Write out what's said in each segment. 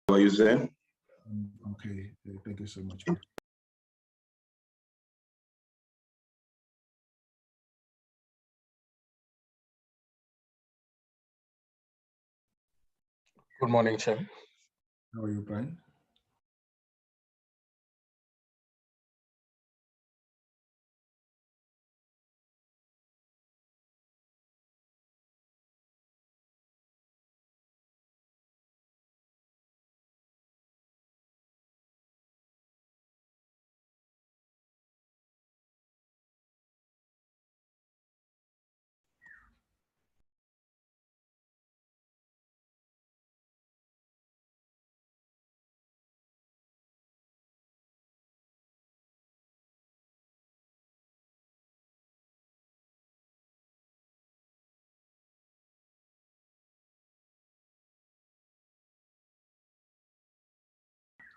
Are you there? Okay, thank you so much. Good morning, Chair. How are you, Brian?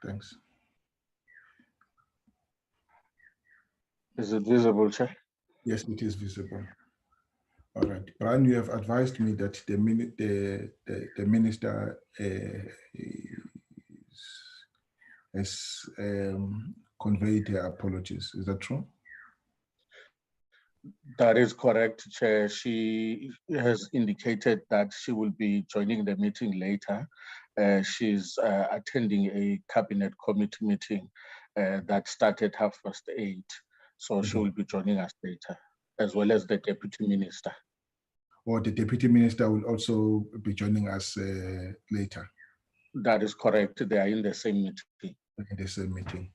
Thanks. Is it visible, Chair? Yes, it is visible. All right, Brian, you have advised me that the minister has conveyed their apologies. Is that true? That is correct, Chair. She has indicated that she will be joining the meeting later. She's attending a cabinet committee meeting that started 8:30. So she will be joining us later, as well as the deputy minister. Or the deputy minister will also be joining us later? That is correct. They are in the same meeting. In the same meeting.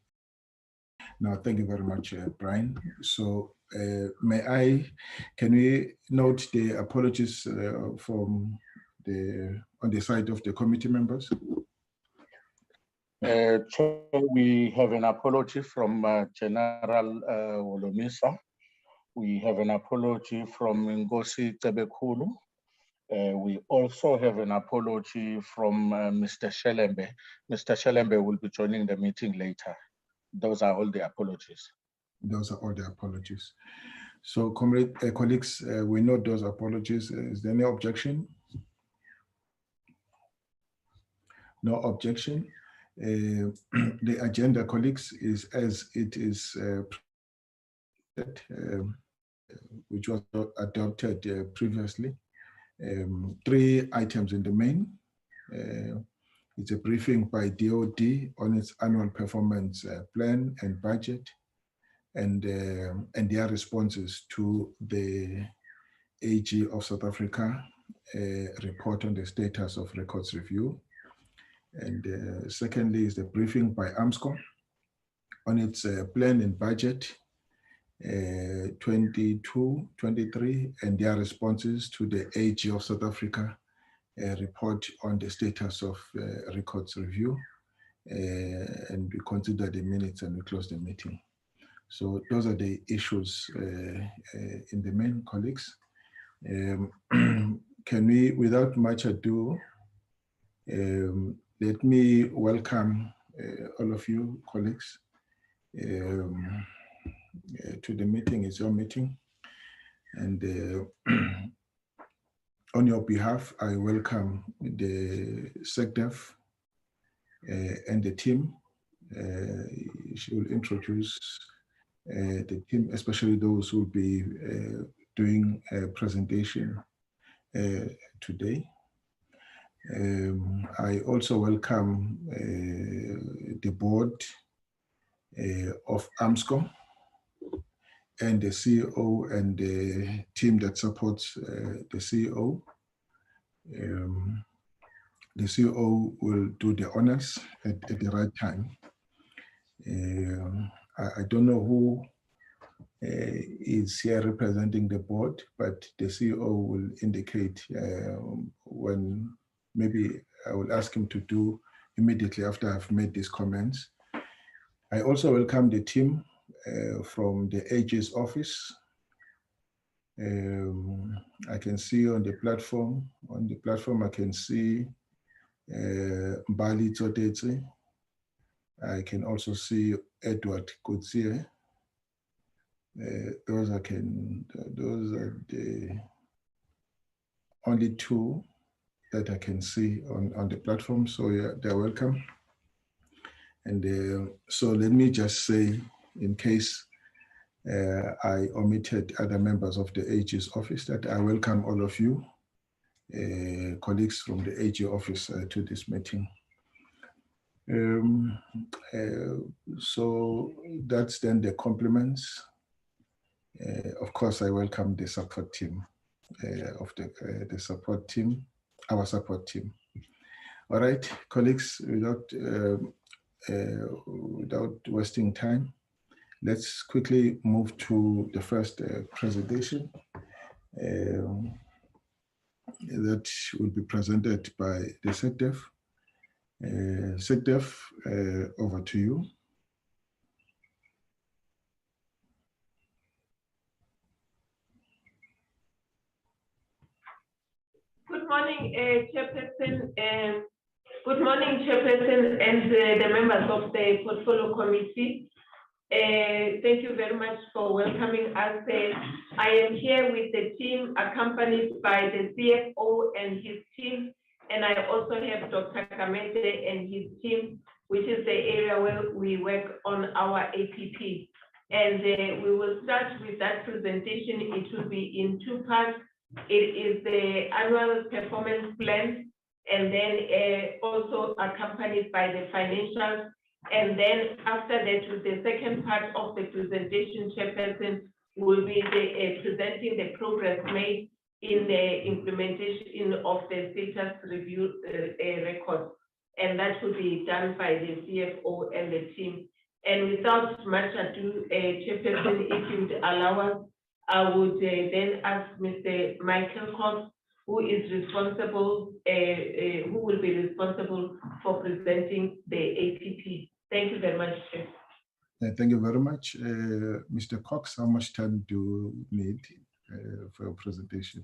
Now, thank you very much, Brian. So can we note the apologies from on the side of the committee members? Chair, we have an apology from General Wolomisa. We have an apology from Ngosi Tebekhulu. We also have an apology from Mr. Shelembe. Mr. Shelembe will be joining the meeting later. Those are all the apologies. Those are all the apologies. So, colleagues, we note those apologies. Is there any objection? No objection. The agenda, colleagues, is as it is, which was adopted previously. 3 items in the main. It's a briefing by DOD on its annual performance plan and budget, and their responses to the AG of South Africa report on the status of records review. And secondly is the briefing by Armscor on its plan and budget 22-23 and their responses to the AG of South Africa report on the status of records review. And we consider the minutes and we close the meeting. So those are the issues in the main, colleagues. Can we, without much ado, let me welcome all of you, colleagues, to the meeting. It's your meeting. And on your behalf, I welcome the SecDef and the team. She will introduce the team, especially those who will be doing a presentation today. I also welcome the board of Armscor and the CEO and the team that supports the CEO. The CEO will do the honors at the right time. I don't know who is here representing the board, but the CEO will indicate when. Maybe I will ask him to do immediately after I've made these comments. I also welcome the team from the AG's office. I can see on the platform, I can see Mbali Tsotetsi. I can also see Edward Kutsie. Those are the only 2 that I can see on the platform, so yeah, they're welcome. And so let me just say, in case I omitted other members of the AG's office, that I welcome all of you, colleagues from the AG office, to this meeting. So that's then the compliments. Of course, I welcome the support team of the support team, our support team. All right, colleagues, without wasting time, let's quickly move to the first presentation that will be presented by the SecDef. SecDef, over to you. Good morning, Chairperson. Good morning, Chairperson, and the members of the Portfolio Committee. Thank you very much for welcoming us. I am here with the team, accompanied by the CFO and his team, and I also have Dr. Kamete and his team, which is the area where we work on our APP. And we will start with that presentation. It will be in two parts. It is the annual performance plan, and then also accompanied by the financials. And then after that, with the second part of the presentation, Chairperson, will be presenting the progress made in the implementation of the status review record. And that will be done by the CFO and the team. And without much ado, Chairperson, if you would allow us, I would then ask Mr. Michael Cox, who is responsible, who will be responsible for presenting the APP. Thank you very much, Chair. Thank you very much. Mr. Cox, how much time do you need for your presentation?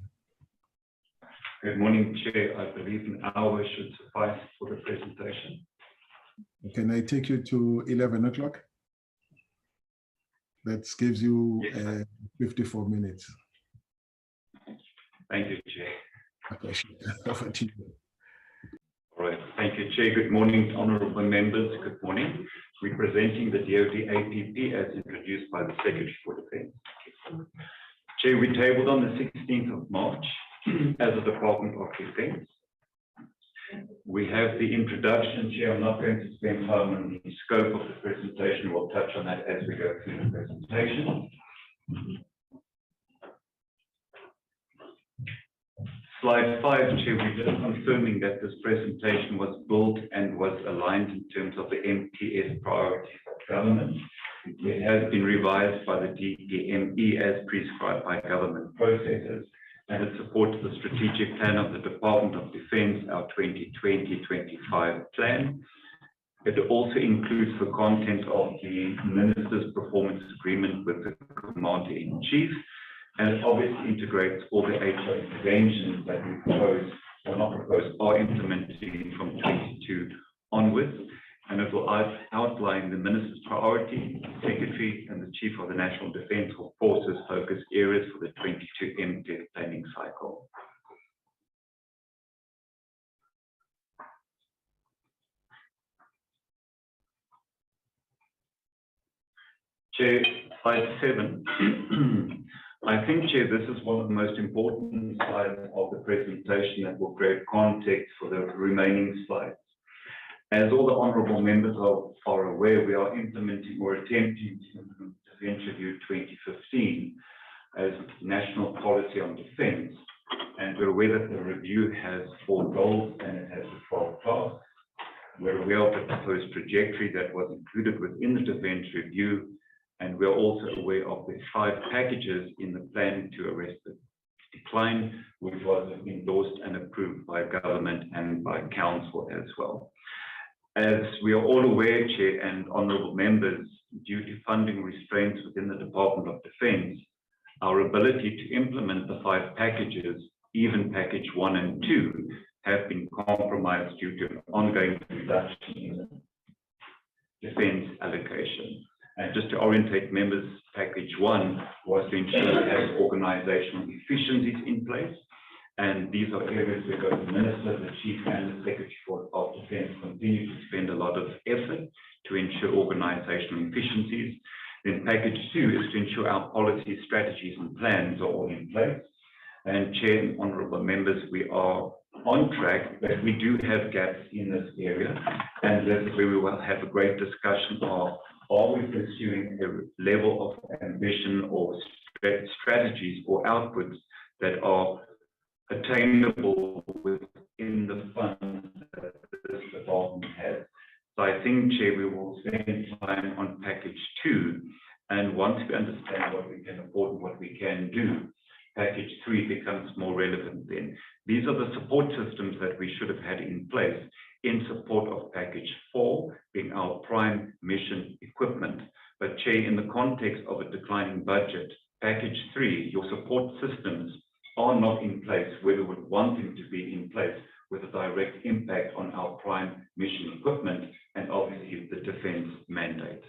Good morning, Chair. I believe an hour should suffice for the presentation. Can I take you to 11 o'clock? That gives you 54 minutes. Thank you, Chair. Okay. All right. Thank you, Chair. Good morning, honourable members. Good morning. We're presenting the DoD APP as introduced by the Secretary for Defence. Chair, we tabled on the 16th of March as a Department of Defence. We have the introduction, Chair. I'm not going to spend time on the scope of the presentation. We'll touch on that as we go through the presentation. Slide 5, Chair, we're just confirming that this presentation was built and was aligned in terms of the MTS priorities of government. It has been revised by the DPME as prescribed by government processes, and it supports the strategic plan of the Department of Defence, our 2020-25 plan. It also includes the content of the Minister's Performance Agreement with the Commander-in-Chief, and it obviously integrates all the HR interventions that we propose, or not propose, are implementing from 22 onwards. And it will outline the Minister's priorities, the Secretary and the Chief of the National Defence Forces focus areas for the 22 MTF planning cycle. Chair, slide 7. I think, Chair, this is one of the most important slides of the presentation that will create context for the remaining slides. As all the honourable members are aware, we are implementing or attempting to implement Defence Review 2015 as National Policy on Defence. And we're aware that the review has 4 goals and it has 12 tasks. We're aware of the proposed trajectory that was included within the Defence Review. And we're also aware of the 5 packages in the plan to arrest the decline, which was endorsed and approved by government and by council as well. As we are all aware, Chair and honourable members, due to funding restraints within the Department of Defence, our ability to implement the 5 packages, even package 1 and 2, have been compromised due to an ongoing reduction in defence allocation. And just to orientate members, package 1 was to ensure we have organisational efficiencies in place, And these are areas where both the Minister, the Chief and the Secretary of Defence continue to spend a lot of effort to ensure organisational efficiencies. Then package 2 is to ensure our policies, strategies and plans are all in place. And Chair and honourable members, we are on track, but we do have gaps in this area. And this is where we will have a great discussion of, are we pursuing a level of ambition or strategies or outputs that are attainable within the funds that this department has. So I think, Chair, we will spend time on package 2, and once we understand what we can afford and what we can do, package 3 becomes more relevant then. These are the support systems that we should have had in place in support of package 4, being our prime mission equipment. But Chair, in the context of a declining budget, package 3, your support systems are not in place where we would want them to be in place with a direct impact on our prime mission equipment and obviously the defence mandate.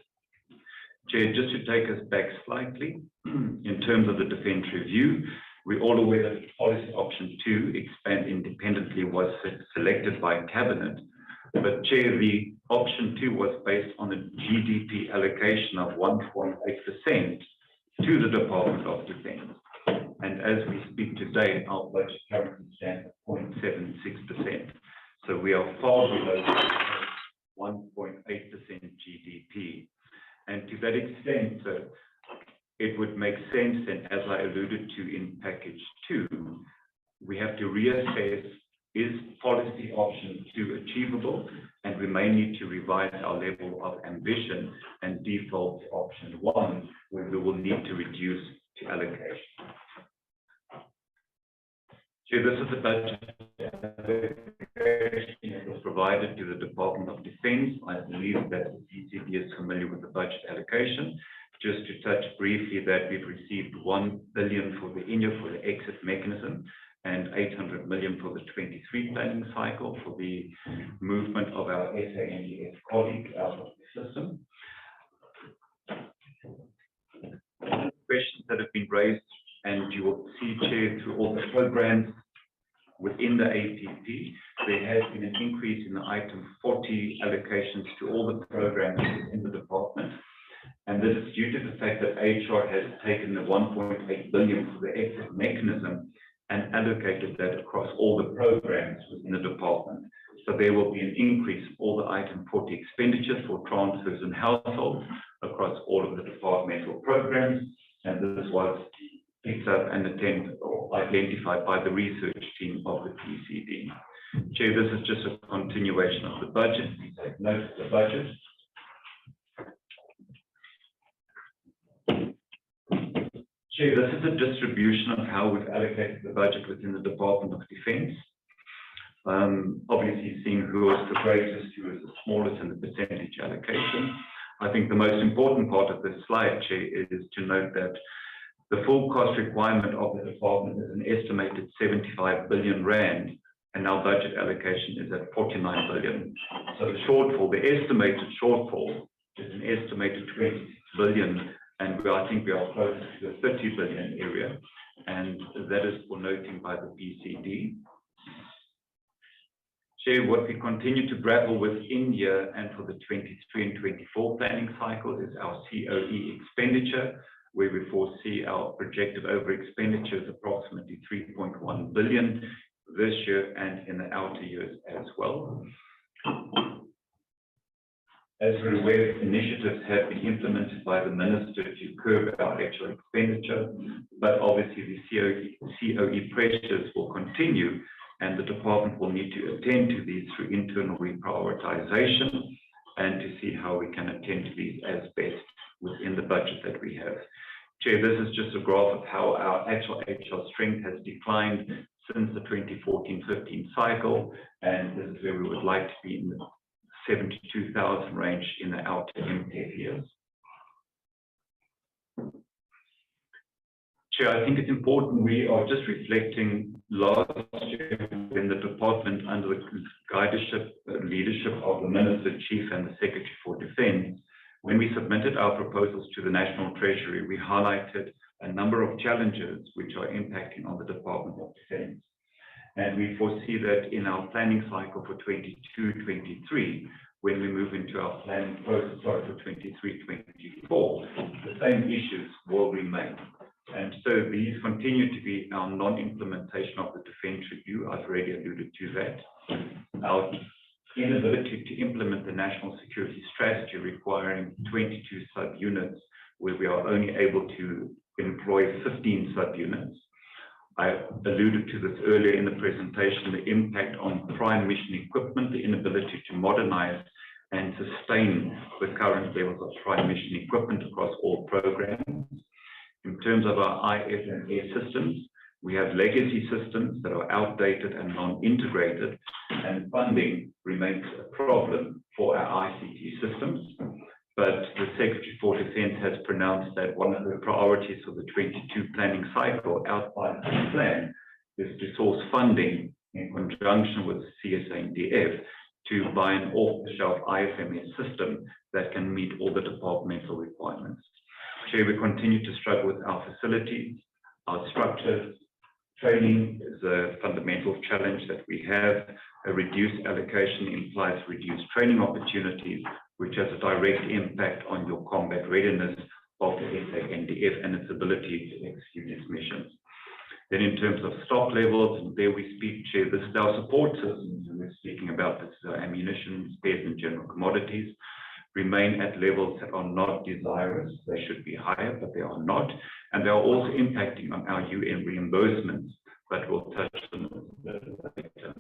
Chair, just to take us back slightly, in terms of the defence review, we're all aware that policy option 2, expand independently, was selected by Cabinet. But Chair, the option 2 was based on a GDP allocation of 1.8% to the Department of Defence. And as we speak today, our budget currently stands at 0.76%. So we are far below 1.8% GDP. And to that extent, it would make sense, and as I alluded to in package 2, we have to reassess, is policy option 2 achievable? And we may need to revise our level of ambition and default to option 1, where we will need to reduce to allocation. So this is the budget that was provided to the Department of Defence. I believe that the CCD is familiar with the budget allocation. Just to touch briefly that we've received 1 billion for the INYA for the exit mechanism and 800 million for the 23 planning cycle for the movement of our SANDF colleague out of the system. Questions that have been raised, and you will see, Chair, through all the programs within the APP, there has been an increase in the item 40 allocations to all the programs in the department. And this is due to the fact that HR has taken the 1.8 billion for the exit mechanism and allocated that across all the programs within the department. So there will be an increase in all the item 40 expenditures for transfers and households across all of the departmental programs. And this was picked up and attended or identified by the research team of the PCD. Chair, this is just a continuation of the budget. We take note of the budget. Chair, this is a distribution of how we've allocated the budget within the Department of Defence. Obviously, seeing who is the greatest, who is the smallest in the percentage allocation. I think the most important part of this slide, Chair, is to note that the full cost requirement of the department is an estimated 75 billion rand, and our budget allocation is at 49 billion. So the shortfall, the estimated shortfall, is an estimated 26 billion, and I think we are close to the 30 billion area, and that is for noting by the PCD. Chair, what we continue to grapple with in year and for the 23 and 24 planning cycle is our COE expenditure, where we foresee our projected over expenditure is approximately 3.1 billion this year and in the outer years as well. As we're aware, initiatives have been implemented by the Minister to curb our actual expenditure, but obviously the COE pressures will continue, and the department will need to attend to these through internal reprioritization and to see how we can attend to these as best within the budget that we have. Chair, this is just a graph of how our actual HR strength has declined since the 2014-15 cycle, and this is where we would like to be in the 72,000 range in the outer MTF years. Chair, I think it's important we are just reflecting last year when the department, under the leadership of the Minister, Chief and the Secretary for Defence, when we submitted our proposals to the National Treasury, we highlighted a number of challenges which are impacting on the Department of Defence. And we foresee that in our planning cycle for 22-23, when we move into our planning process for 23-24, the same issues will remain. And so these continue to be our non-implementation of the defense review. I've already alluded to that. Our inability to implement the national security strategy requiring 22 subunits, where we are only able to employ 15 subunits. I alluded to this earlier in the presentation, the impact on prime mission equipment, the inability to modernize and sustain the current levels of prime mission equipment across all programs. In terms of our IF&S systems, we have legacy systems that are outdated and non-integrated, and funding remains a problem for our ICT systems. But the Secretary for Defense has pronounced that one of the priorities for the 22 planning cycle outlined in the plan is to source funding in conjunction with CSA and DF to buy an off-the-shelf IFMS system that can meet all the departmental requirements. Chair, we continue to struggle with our facilities, our structures. Training is a fundamental challenge that we have. A reduced allocation implies reduced training opportunities, which has a direct impact on your combat readiness of the SANDF and its ability to execute its missions. Then in terms of stock levels, and there we speak, Chair, this is our support systems, and we're speaking about this ammunition, spares and general commodities, remain at levels that are not desirous. They should be higher, but they are not. And they are also impacting on our UN reimbursements, but we'll touch on this a bit later.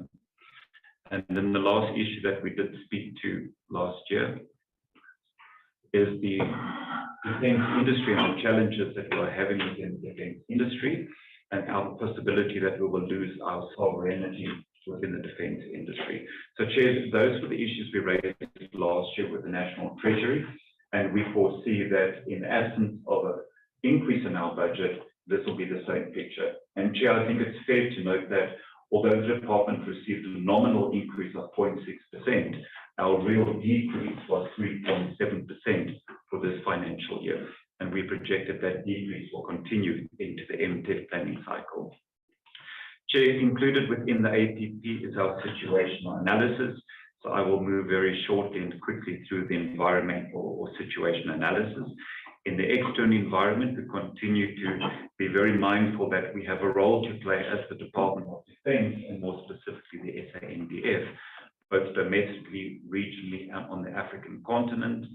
And then the last issue that we did speak to last year is the defense industry and the challenges that we are having within the defense industry and our possibility that we will lose our sovereignty within the defense industry. So, Chair, those were the issues we raised last year with the National Treasury, and we foresee that in absence of an increase in our budget, this will be the same picture. And, Chair, I think it's fair to note that although the department received a nominal increase of 0.6%, our real decrease was 3.7% for this financial year. And we projected that decrease will continue into the MTEF planning cycle. Chair, included within the APP is our situational analysis. So I will move very shortly and quickly through the environmental or situational analysis. In the external environment, we continue to be very mindful that we have a role to play as the Department of Defense, and more specifically the SANDF, both domestically, regionally, and on the African continent.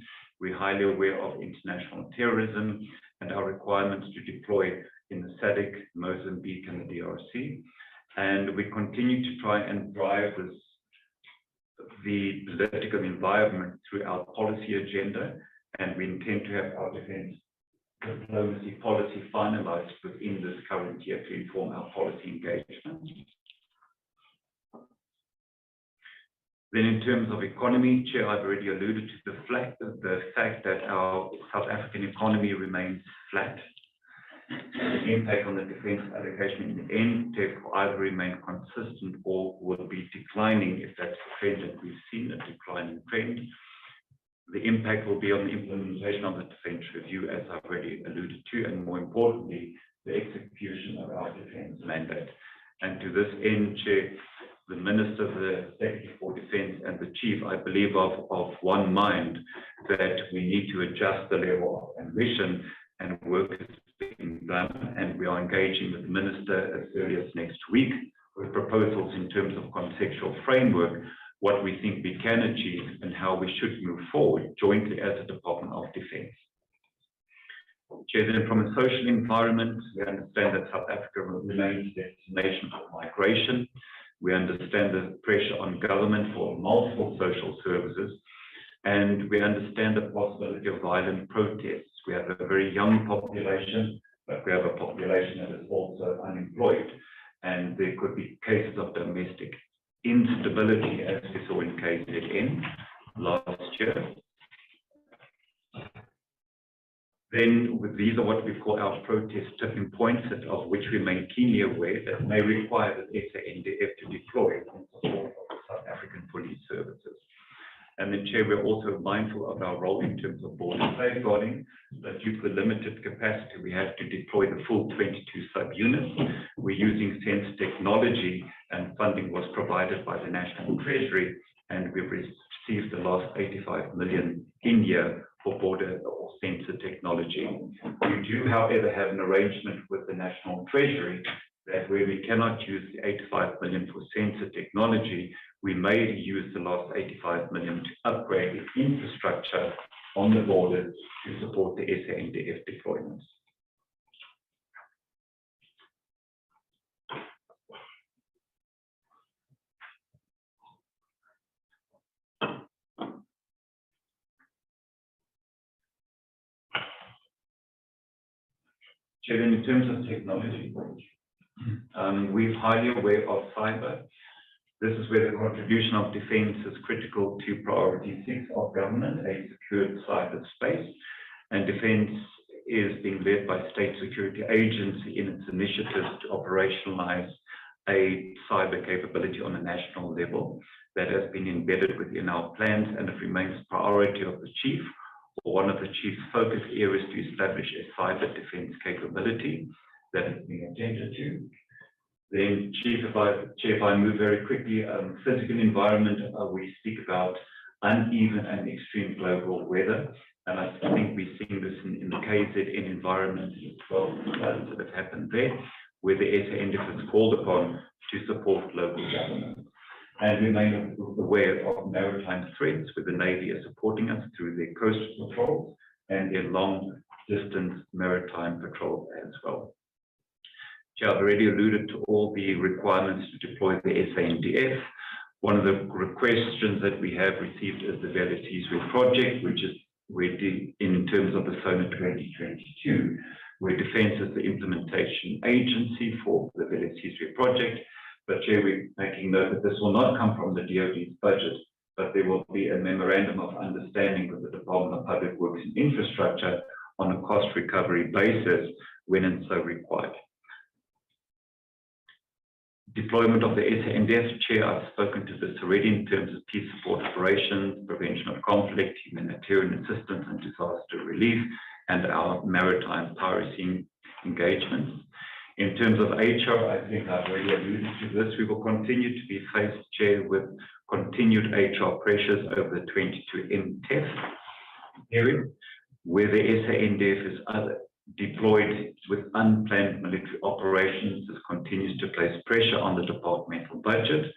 We're highly aware of international terrorism and our requirements to deploy in the SADC, Mozambique, and the DRC. And we continue to try and drive the political environment through our policy agenda, and we intend to have our defense diplomacy policy finalized within this current year to inform our policy engagement. Then in terms of economy, Chair, I've already alluded to the fact that our South African economy remains flat. The impact on the defense allocation in the MTEF will either remain consistent or will be declining if that's the trend that we've seen, a declining trend. The impact will be on the implementation of the defense review, as I've already alluded to, and more importantly, the execution of our defense mandate. And to this end, Chair, the Minister, the Secretary for Defense, and the Chief, I believe, of one mind that we need to adjust the level of ambition, and work is being done, and we are engaging with the Minister as early as next week with proposals in terms of conceptual framework, what we think we can achieve and how we should move forward jointly as a Department of Defense. Chair, then from a social environment, we understand that South Africa remains a destination for migration. We understand the pressure on government for multiple social services, and we understand the possibility of violent protests. We have a very young population, but we have a population that is also unemployed, and there could be cases of domestic instability, as we saw in KZN last year. Then these are what we call our protest tipping points, of which we remain keenly aware that may require the SANDF to deploy in support of the South African police services. And then, Chair, we're also mindful of our role in terms of border safeguarding, that due to the limited capacity, we have to deploy the full 22 subunits. We're using sense technology and funding was provided by the National Treasury, and we've received the last 85 million in year for border or sensor technology. We do, however, have an arrangement with the National Treasury that where we cannot use the 85 million for sensor technology, we may use the last 85 million to upgrade the infrastructure on the border to support the SANDF deployments. Chair, in terms of technology, we're highly aware of cyber. This is where the contribution of defence is critical to priority 6 of government, a secured cyberspace, and defence is being led by state security agency in its initiatives to operationalise a cyber capability on a national level that has been embedded within our plans, and it remains a priority of the Chief, or one of the Chief's focus areas, to establish a cyber defence capability that is being attended to. Then, Chief, if I move very quickly, physical environment, we speak about uneven and extreme global weather, and I think we're seeing this in the KZN environment as well, floods that have happened there, where the SANDF is called upon to support local government. And we remain aware of maritime threats, where the Navy is supporting us through their coastal patrols and their long-distance maritime patrol as well. Chair, I've already alluded to all the requirements to deploy the SANDF. One of the questions that we have received is the Velasquez project, which is in terms of the SONA 2022, where Defence is the implementation agency for the Velasquez project. But Chair, we're making note that this will not come from the DoD's budget, but there will be a memorandum of understanding with the Department of Public Works and Infrastructure on a cost recovery basis when it's so required. Deployment of the SANDF, Chair, I've spoken to this already in terms of peace support operations, prevention of conflict, humanitarian assistance and disaster relief, and our maritime piracy engagements. In terms of HR, I think I've already alluded to this. We will continue to be faced, Chair, with continued HR pressures over the 22 MTEF period, where the SANDF is deployed with unplanned military operations. This continues to place pressure on the departmental budget.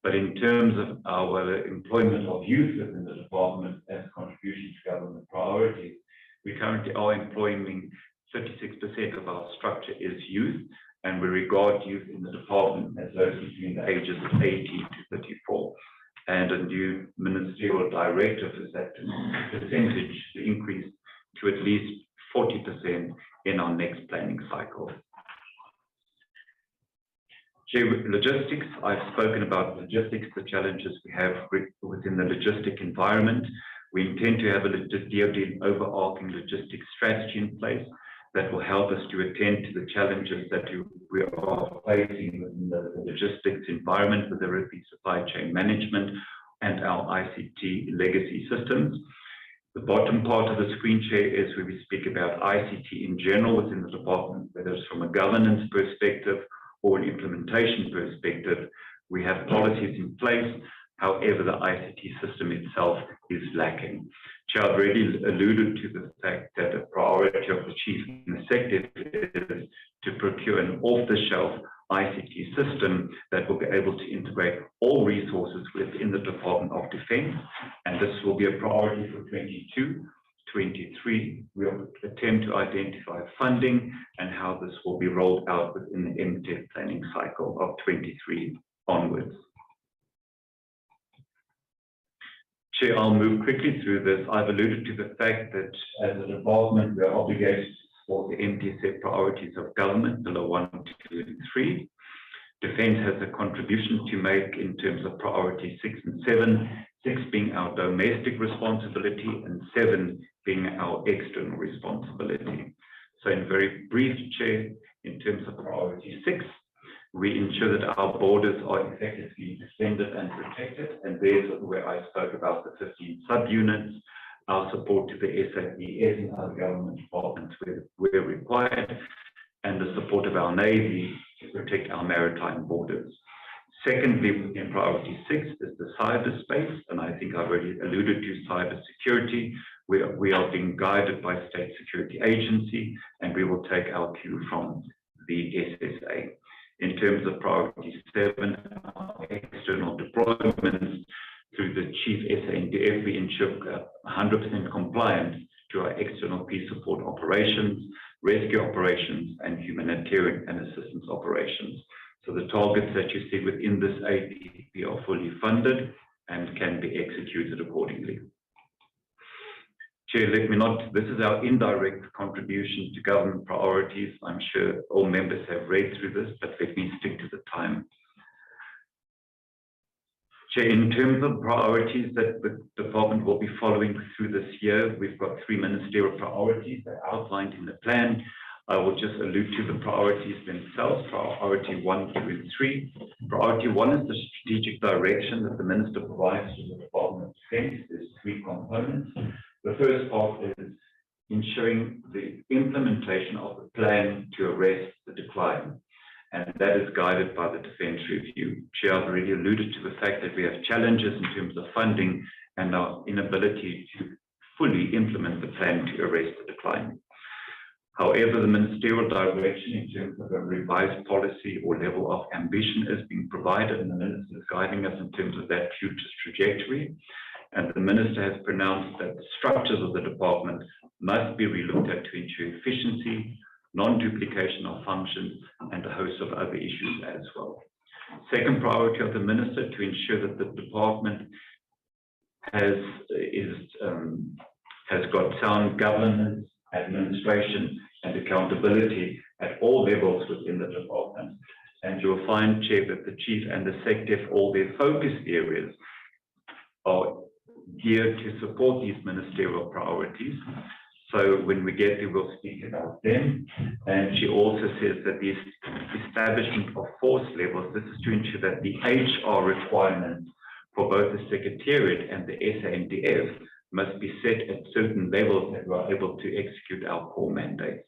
But in terms of our employment of youth within the department as contribution to government priorities, we currently are employing 36% of our structure is youth, and we regard youth in the department as those between the ages of 18 to 34. And a new ministerial directive is that percentage to increase to at least 40% in our next planning cycle. Chair, logistics, I've spoken about logistics, the challenges we have within the logistic environment. We intend to have a DoD overarching logistics strategy in place that will help us to attend to the challenges that we are facing within the logistics environment, whether it be supply chain management and our ICT legacy systems. The bottom part of the screen, Chair, is where we speak about ICT in general within the department, whether it's from a governance perspective or an implementation perspective. We have policies in place. However, the ICT system itself is lacking. Chair, I've already alluded to the fact that a priority of the Chief in the sector is to procure an off-the-shelf ICT system that will be able to integrate all resources within the Department of Defence, and this will be a priority for 22-23. We'll attempt to identify funding and how this will be rolled out within the MTEF planning cycle of 23 onwards. Chair, I'll move quickly through this. I've alluded to the fact that as a department, we are obligated to support the MTSF priorities of government, below 1, 2, and 3. Defence has a contribution to make in terms of priority 6 and 7, 6 being our domestic responsibility and 7 being our external responsibility. So in very brief, Chair, in terms of priority 6, we ensure that our borders are effectively defended and protected, and there's where I spoke about the 15 subunits, our support to the SAPS and other government departments where required, and the support of our Navy to protect our maritime borders. Secondly, within priority 6 is the cyberspace, and I think I've already alluded to cyber security. We are being guided by State Security Agency, and we will take our cue from the SSA. In terms of priority 7, our external deployments through the Chief SANDF, we ensure 100% compliance to our external peace support operations, rescue operations, and humanitarian and assistance operations. So the targets that you see within this APP are fully funded and can be executed accordingly. Chair, this is our indirect contribution to government priorities. I'm sure all members have read through this, but let me stick to the time. Chair, in terms of priorities that the department will be following through this year, we've got 3 ministerial priorities that are outlined in the plan. I will just allude to the priorities themselves, priority 1, 2, and 3. Priority 1 is the strategic direction that the Minister provides to the Department of Defence. There's 3 components. The first part is ensuring the implementation of the plan to arrest the decline, and that is guided by the Defence Review. Chair, I've already alluded to the fact that we have challenges in terms of funding and our inability to fully implement the plan to arrest the decline. However, the ministerial direction in terms of a revised policy or level of ambition is being provided, and the Minister is guiding us in terms of that future trajectory. And the Minister has pronounced that the structures of the department must be relooked at to ensure efficiency, non-duplication of functions, and a host of other issues as well. Second priority of the Minister, to ensure that the department has got sound governance, administration, and accountability at all levels within the department. And you'll find, Chair, that the Chief and the SecDef, all their focus areas are geared to support these ministerial priorities. So when we get there, we'll speak about them. And she also says that the establishment of force levels, this is to ensure that the HR requirements for both the Secretariat and the SANDF must be set at certain levels that we are able to execute our core mandates.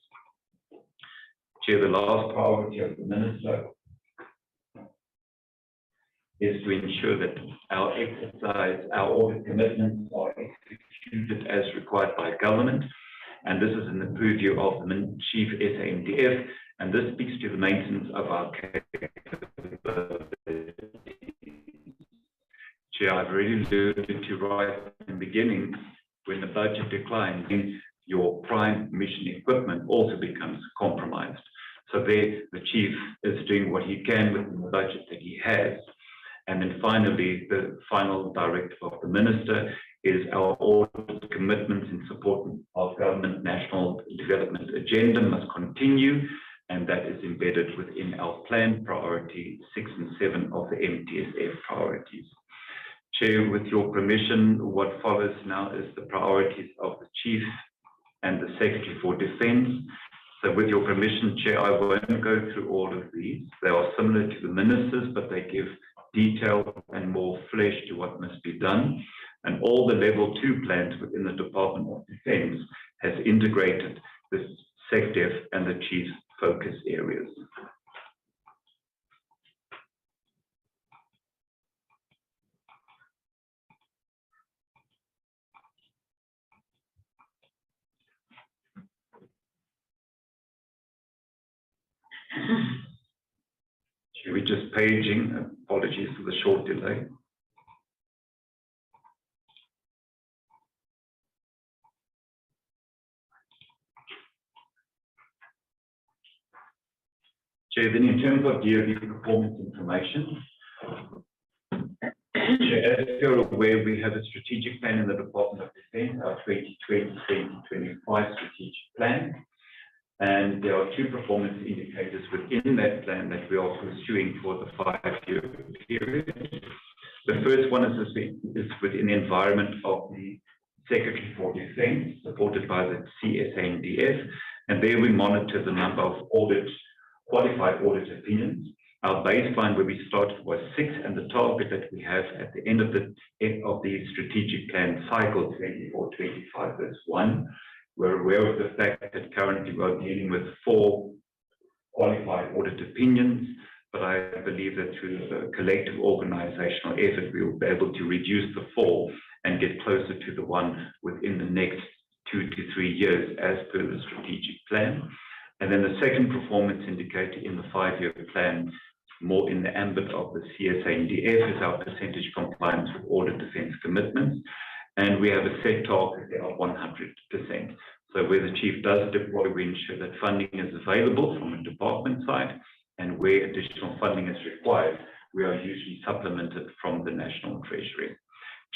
Chair, the last priority of the Minister is to ensure that our exercise, our audit commitments are executed as required by government. And this is in the purview of the Chief SANDF, and this speaks to the maintenance of our capabilities. Chair, I've already alluded to right in the beginning, when the budget declines, your prime mission equipment also becomes compromised. So there, the Chief is doing what he can within the budget that he has. And then finally, the final directive of the Minister is our audit commitments in support of government national development agenda must continue, and that is embedded within our plan priority 6 and 7 of the MTSF priorities. Chair, with your permission, what follows now is the priorities of the Chief and the Secretary for Defence. So with your permission, Chair, I won't go through all of these. They are similar to the Ministers, but they give detail and more flesh to what must be done. And all the level 2 plans within the Department of Defence has integrated the SecDef and the Chief's focus areas. Should we just paging? Apologies for the short delay. Chair, then in terms of yearly performance information, Chair, as you're aware, we have a strategic plan in the Department of Defence, our 2020-2025 strategic plan. And there are 2 performance indicators within that plan that we are pursuing for the 5-year period. The first one is within the environment of the Secretary for Defence, supported by the CSANDF, and there we monitor the number of qualified audit opinions. Our baseline where we started was 6, and the target that we have at the end of the strategic plan cycle 24-25 is 1. We're aware of the fact that currently we're dealing with 4 qualified audit opinions. but I believe that through a collective organizational effort, we will be able to reduce the fall and get closer to the one within the next 2 to 3 years as per the strategic plan. And then the second performance indicator in the 5-year plan, more in the ambit of the CSA-NDF, is our percentage compliance with audit defense commitments. And we have a set target of 100%. So where the chief does deploy, we ensure that funding is available from a department side, and where additional funding is required, we are usually supplemented from the National Treasury.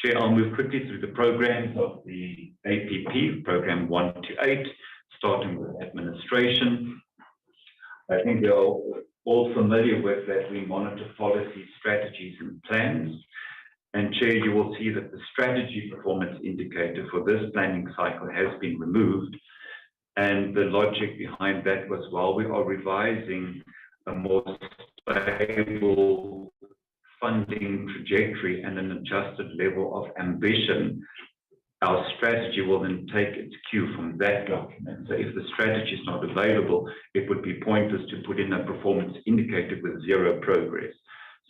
Chair, I'll move quickly through the programs of the APP, program 1 to 8, starting with administration. I think they're all familiar with that we monitor policy, strategies, and plans. And Chair, you will see that the strategy performance indicator for this planning cycle has been removed. And the logic behind that was, while we are revising a more stable funding trajectory and an adjusted level of ambition, our strategy will then take its cue from that document. So if the strategy is not available, it would be pointless to put in a performance indicator with 0 progress.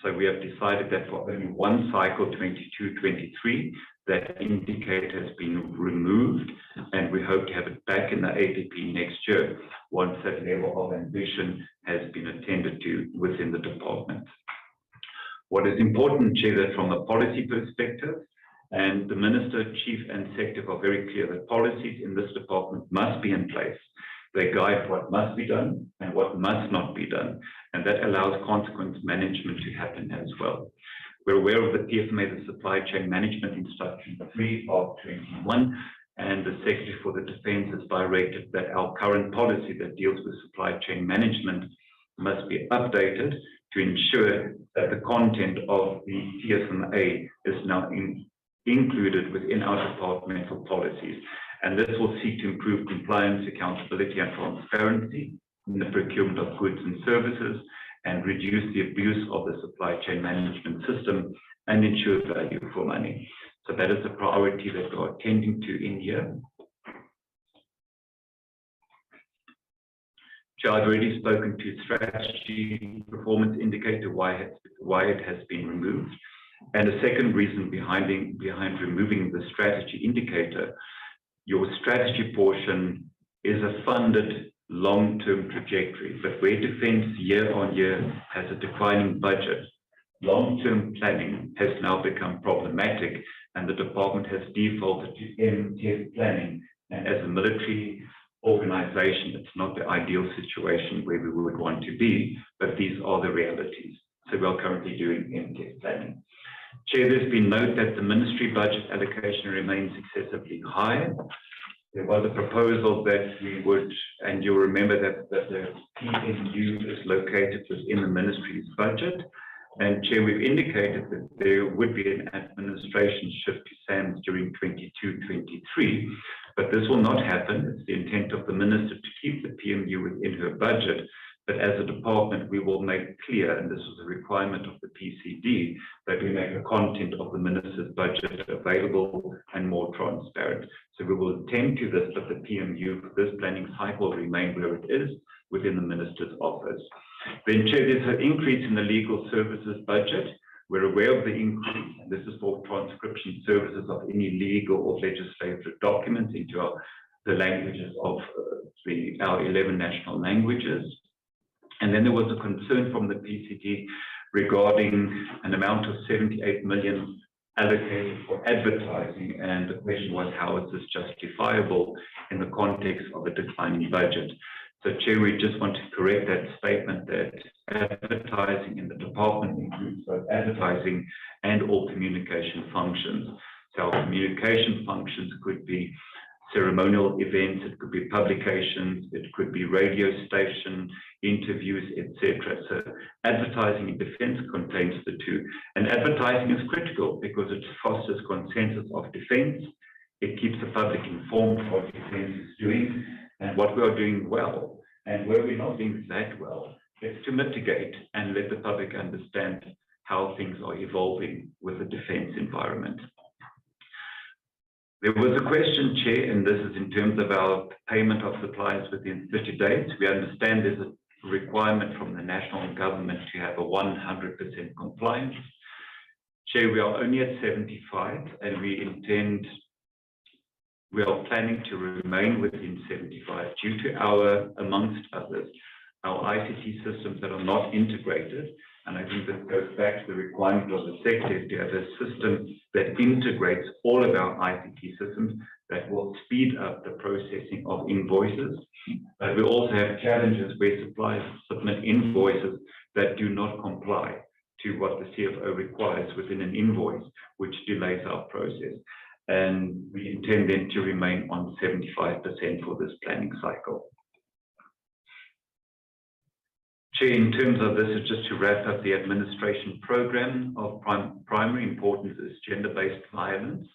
So we have decided that for only one cycle, 22-23, that indicator has been removed, and we hope to have it back in the APP next year once that level of ambition has been attended to within the department. What is important, Chair, that from a policy perspective, and the Minister, Chief and Executive are very clear that policies in this department must be in place. They guide what must be done and what must not be done, and that allows consequence management to happen as well. We're aware of the PFMA, the Supply Chain Management Instruction 3 of 21, and the Secretary for the Defence has directed that our current policy that deals with supply chain management must be updated to ensure that the content of the PFMA is now included within our departmental policies. And this will seek to improve compliance, accountability, and transparency in the procurement of goods and services, and reduce the abuse of the supply chain management system and ensure value for money. So that is a priority that we are attending to in here. Chair, I've already spoken to strategy performance indicator, why it has been removed. And the second reason behind removing the strategy indicator, your strategy portion is a funded long-term trajectory, but where defense year on year has a declining budget, long-term planning has now become problematic, and the department has defaulted to MTF planning. And as a military organization, it's not the ideal situation where we would want to be, but these are the realities. So we are currently doing MTF planning. Chair, there's been note that the ministry budget allocation remains excessively high. There was a proposal that we would, and you'll remember that the PMU is located within the ministry's budget. And Chair, we've indicated that there would be an administration shift to SAMS during 22-23, but this will not happen. It's the intent of the minister to keep the PMU within her budget. But as a department, we will make clear, and this was a requirement of the PCD, that we make the content of the minister's budget available and more transparent. So we will attend to this, but the PMU for this planning cycle will remain where it is within the minister's office. Then, Chair, there's an increase in the legal services budget. We're aware of the increase, and this is for transcription services of any legal or legislative documents into the languages of our 11 national languages. And then there was a concern from the PCD regarding an amount of 78 million allocated for advertising, and the question was, how is this justifiable in the context of a declining budget? So, Chair, we just want to correct that statement that advertising in the department includes both advertising and all communication functions. So our communication functions could be ceremonial events, it could be publications, it could be radio station, interviews, etc. So advertising in defense contains the two. And advertising is critical because it fosters consensus of defense. It keeps the public informed of what defense is doing and what we are doing well. And where we're not doing that well, it's to mitigate and let the public understand how things are evolving with the defense environment. There was a question, Chair, and this is in terms of our payment of suppliers within 30 days. We understand there's a requirement from the national government to have a 100% compliance. Chair, we are only at 75 and we are planning to remain within 75 due to our, amongst others, our ICT systems that are not integrated. And I think that goes back to the requirement of the sector to have a system that integrates all of our ICT systems that will speed up the processing of invoices. But we also have challenges where suppliers submit invoices that do not comply to what the CFO requires within an invoice, which delays our process. And we intend then to remain on 75% for this planning cycle. Chair, in terms of this, is just to wrap up the administration program of primary importance is gender-based violence.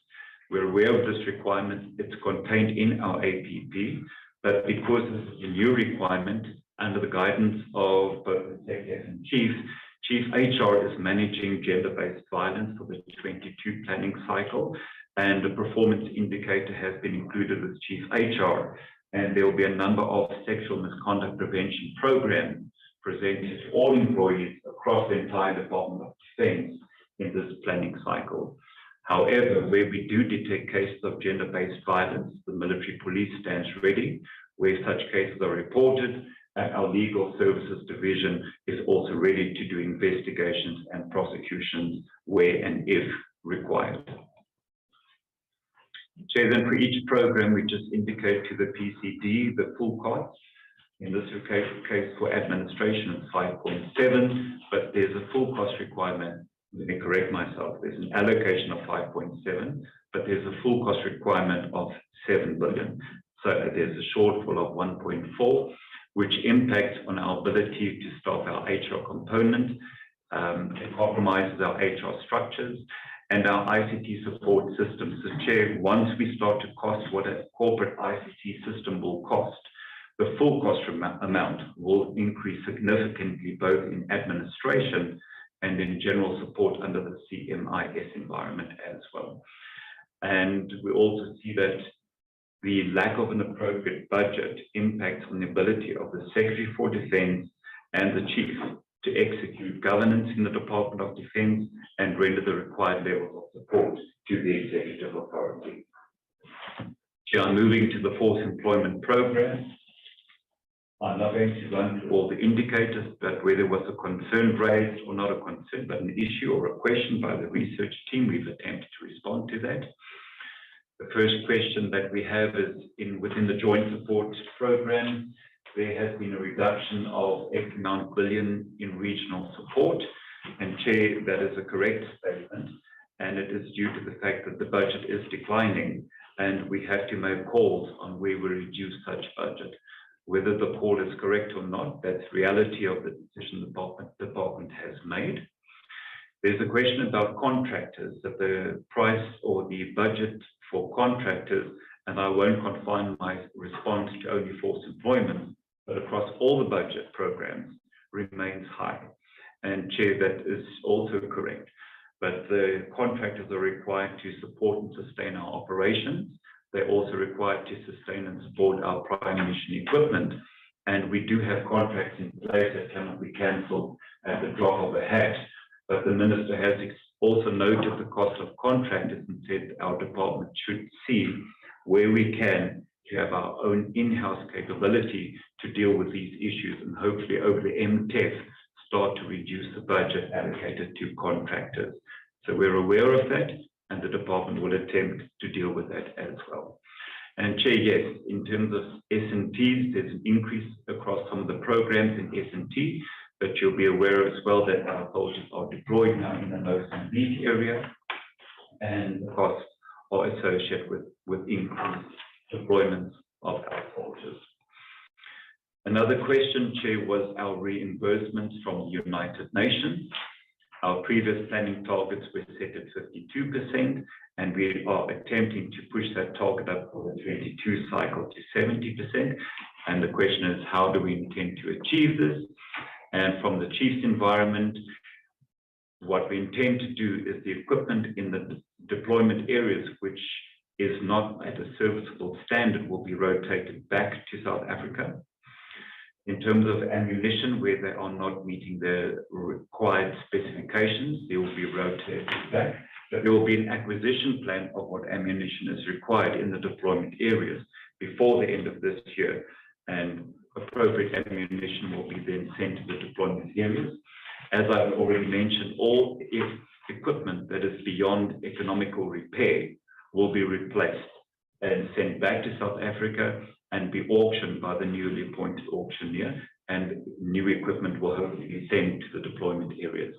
We're aware of this requirement. It's contained in our APP, but because this is a new requirement under the guidance of both the executive and Chief HR is managing gender-based violence for the 22 planning cycle, and the performance indicator has been included with Chief HR, and there will be a number of sexual misconduct prevention programs presented to all employees across the entire Department of Defense in this planning cycle. However, where we do detect cases of gender-based violence, the military police stands ready. Where such cases are reported, and our legal services division is also ready to do investigations and prosecutions where and if required. Chair, then for each program, we just indicate to the PCD the full costs. In this case for administration, it's 5.7, but there's a full cost requirement. Let me correct myself. There's an allocation of 5.7, but there's a full cost requirement of 7 billion. So there's a shortfall of 1.4, which impacts on our ability to staff our HR component. It compromises our HR structures and our ICT support systems. So, Chair, once we start to cost what a corporate ICT system will cost, the full cost amount will increase significantly both in administration and in general support under the CMIS environment as well. And we also see that the lack of an appropriate budget impacts on the ability of the Secretary for Defense and the Chief to execute governance in the Department of Defense and render the required levels of support to the executive authority. Chair, I'm moving to the Force Employment Program. I'm not going to run through all the indicators, but where there was a concern raised, or not a concern, but an issue or a question by the research team, we've attempted to respond to that. The first question that we have is within the Joint Support Program, there has been a reduction of X amount billion in regional support. And Chair, that is a correct statement, and it is due to the fact that the budget is declining, and we have to make calls on where we reduce such budget. Whether the call is correct or not, that's reality of the decision the department has made. There's a question about contractors, that the price or the budget for contractors, and I won't confine my response to only force employment, but across all the budget programs remains high. And Chair, that is also correct. But the contractors are required to support and sustain our operations. They're also required to sustain and support our prime mission equipment. And we do have contracts in place that cannot be cancelled at the drop of a hat. But the Minister has also noted the cost of contractors and said our department should see where we can to have our own in-house capability to deal with these issues, and hopefully over the MTEF start to reduce the budget allocated to contractors. So we're aware of that, and the department will attempt to deal with that as well. And Chair, yes, in terms of S&Ts, there's an increase across some of the programs in S&T, but you'll be aware as well that our soldiers are deployed now in the Mozambique area, and the costs are associated with increased deployments of our soldiers. Another question, Chair, was our reimbursements from the United Nations. Our previous planning targets were set at 52%, and we are attempting to push that target up for the 22 cycle to 70%. And the question is, how do we intend to achieve this? And from the Chief's environment, what we intend to do is the equipment in the deployment areas, which is not at a serviceable standard, will be rotated back to South Africa. In terms of ammunition, where they are not meeting the required specifications, they will be rotated back. But there will be an acquisition plan of what ammunition is required in the deployment areas before the end of this year, and appropriate ammunition will be then sent to the deployment areas. As I've already mentioned, all equipment that is beyond economical repair will be replaced and sent back to South Africa and be auctioned by the newly appointed auctioneer, and new equipment will hopefully be sent to the deployment areas.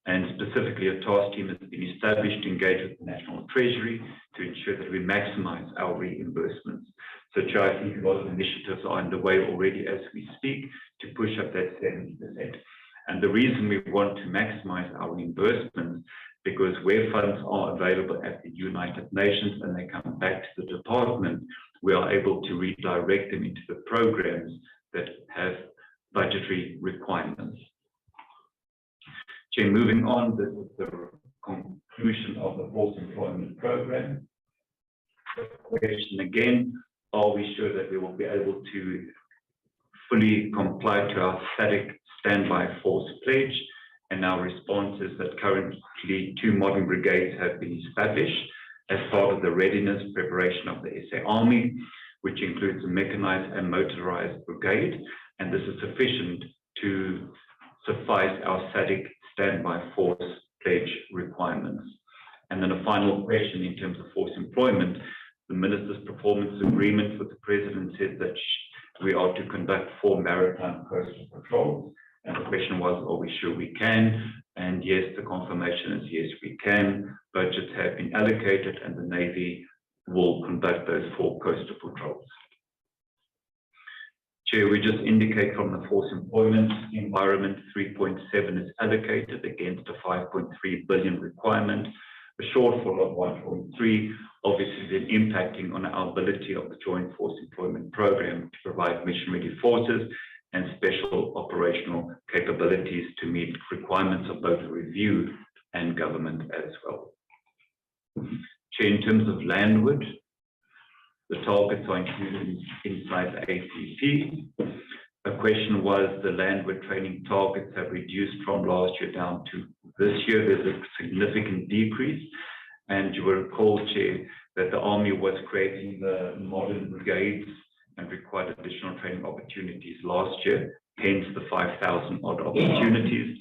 And specifically, a task team has been established to engage with the National Treasury to ensure that we maximize our reimbursements. So, Chair, I think a lot of initiatives are underway already as we speak to push up that 70%. And the reason we want to maximize our reimbursements, because where funds are available at the United Nations and they come back to the department, we are able to redirect them into the programs that have budgetary requirements. Chair, moving on, this is the conclusion of the force employment program. The question again, are we sure that we will be able to fully comply to our static standby force pledge? And our response is that currently 2 modern brigades have been established as part of the readiness preparation of the SA Army, which includes a mechanized and motorized brigade, and this is sufficient to suffice our static standby force pledge requirements. And then a final question in terms of force employment. The Minister's performance agreement with the President said that we are to conduct 4 maritime coastal patrols. And the question was, are we sure we can? And yes, the confirmation is yes, we can. Budgets have been allocated and the Navy will conduct those 4 coastal patrols. Chair, we just indicate from the force employment environment, 3.7 is allocated against a 5.3 billion requirement, a shortfall of 1.3, obviously then impacting on our ability of the Joint Force Employment Program to provide mission-ready forces and special operational capabilities to meet requirements of both review and government as well. Chair, in terms of landward, the targets are included inside the ACP. A question was the landward training targets have reduced from last year down to this year. There's a significant decrease. And you will recall, Chair, that the Army was creating the modern brigades and required additional training opportunities last year, hence the 5,000 odd opportunities.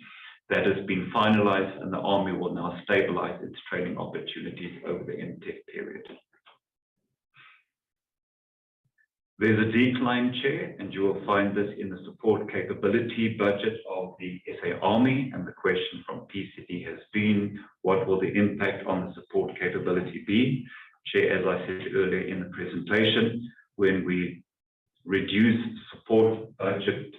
That has been finalized and the Army will now stabilize its training opportunities over the MTEC period. There's a decline, Chair, and you will find this in the support capability budget of the SA Army, and the question from PCD has been, what will the impact on the support capability be? Chair, as I said earlier in the presentation, when we reduce support budget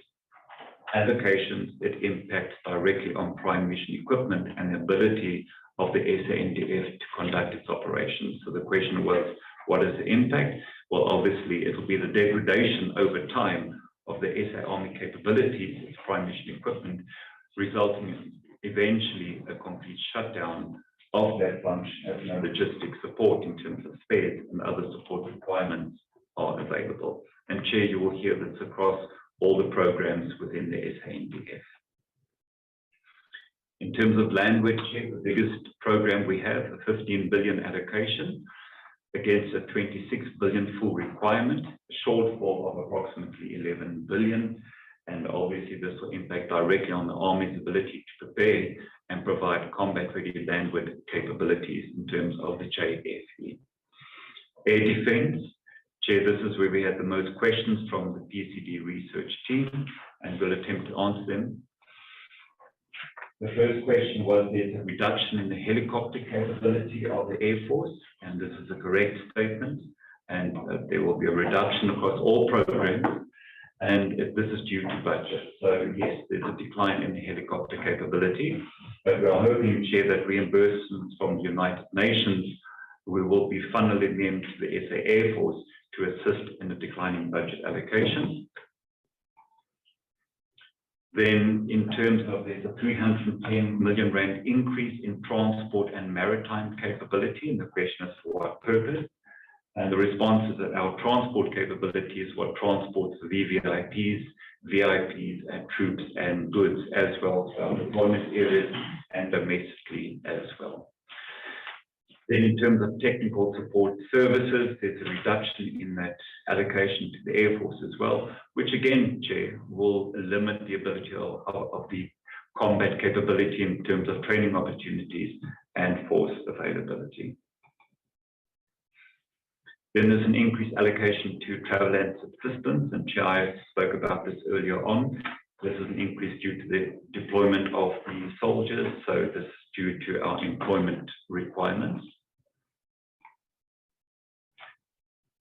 allocations, it impacts directly on prime mission equipment and the ability of the SANDF to conduct its operations. So the question was, what is the impact? Well, obviously, it will be the degradation over time of the SA Army capabilities, its prime mission equipment, resulting in eventually a complete shutdown of that function as no logistic support in terms of spares and other support requirements are available. And Chair, you will hear this across all the programs within the SANDF. In terms of landward, Chair, the biggest program we have, a 15 billion allocation against a 26 billion full requirement, a shortfall of approximately 11 billion. And obviously this will impact directly on the Army's ability to prepare and provide combat-ready landward capabilities in terms of the JFE. Air defense, Chair, this is where we had the most questions from the PCD research team, and we'll attempt to answer them. The first question was, there's a reduction in the helicopter capability of the Air Force, and this is a correct statement, and there will be a reduction across all programs, and this is due to budget. So yes, there's a decline in the helicopter capability, but we are hoping, Chair, that reimbursements from the United Nations, we will be funneling them to the SA Air Force to assist in the declining budget allocation. Then in terms of there's a 310 million rand increase in transport and maritime capability, and the question is for what purpose? And the response is that our transport capabilities will transport the VVIPs, VIPs, and troops and goods, as well as our deployment areas and domestically as well. Then in terms of technical support services, there's a reduction in that allocation to the Air Force as well, which again, Chair, will limit the ability of the combat capability in terms of training opportunities and force availability. Then there's an increased allocation to travel and subsistence, and Chair, I spoke about this earlier on. This is an increase due to the deployment of the soldiers, so this is due to our employment requirements.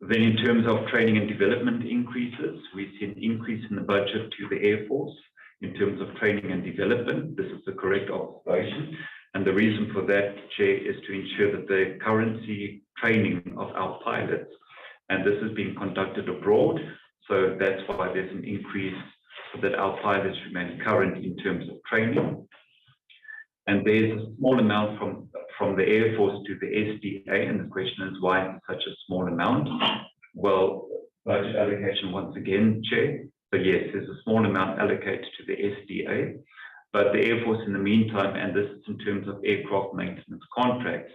Then in terms of training and development increases, we see an increase in the budget to the Air Force in terms of training and development. This is the correct observation. And the reason for that, Chair, is to ensure that the currency training of our pilots, and this is being conducted abroad, so that's why there's an increase so that our pilots remain current in terms of training. And there's a small amount from the Air Force to the SDA, and the question is why such a small amount? Well, budget allocation once again, Chair. So yes, there's a small amount allocated to the SDA, but the Air Force in the meantime, and this is in terms of aircraft maintenance contracts,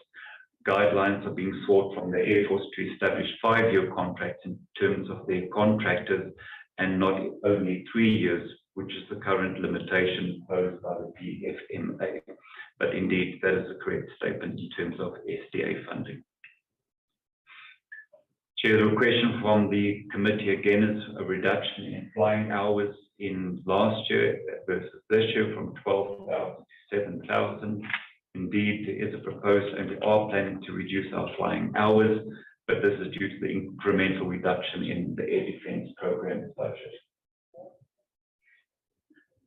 guidelines are being sought from the Air Force to establish 5-year contracts in terms of their contractors and not only 3 years, which is the current limitation posed by the PFMA. But indeed, that is a correct statement in terms of SDA funding. Chair, the question from the committee again is a reduction in flying hours in last year versus this year from 12,000 to 7,000. Indeed, there is a proposal and we are planning to reduce our flying hours, but this is due to the incremental reduction in the air defense program budget.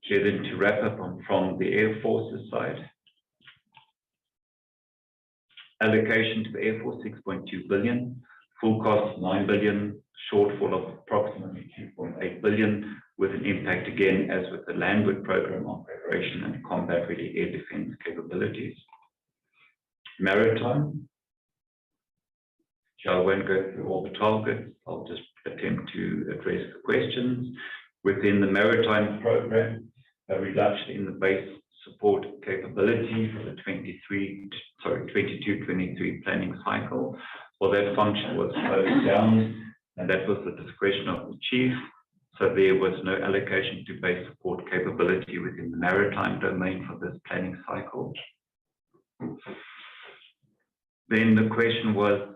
Chair, then to wrap up from the Air Force's side, allocation to the Air Force 6.2 billion, full cost 9 billion, shortfall of approximately 2.8 billion, with an impact again as with the landward program on preparation and combat ready air defense capabilities. Maritime, I won't go through all the targets, I'll just attempt to address the questions. Within the maritime program, a reduction in the base support capability for the 22-23 planning cycle. Well, that function was closed down, and that was the discretion of the chief. So there was no allocation to base support capability within the maritime domain for this planning cycle. Then the question was,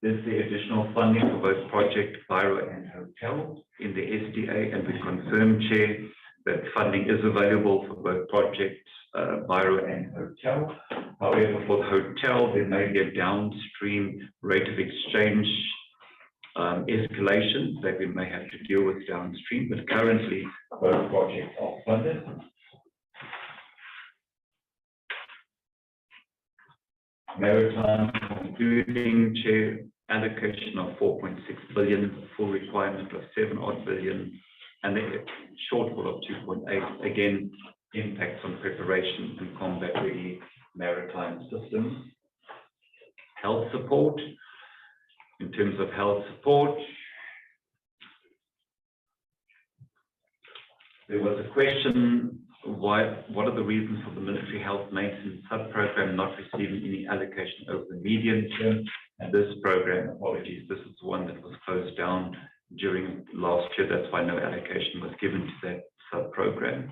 is there additional funding for both project, biro, and hotel in the SDA? And we confirm, Chair, that funding is available for both projects, biro, and hotel. However, for the hotel, there may be a downstream rate of exchange escalation that we may have to deal with downstream, but currently both projects are funded. Maritime, concluding, Chair, allocation of 4.6 billion, full requirement of 7 odd billion, and the shortfall of 2.8, again, impacts on preparation and combat ready maritime systems. Health support. In terms of health support, there was a question, what are the reasons for the military health maintenance sub-program not receiving any allocation over the medium term? And this program, apologies, this is the one that was closed down during last year. That's why no allocation was given to that sub-program.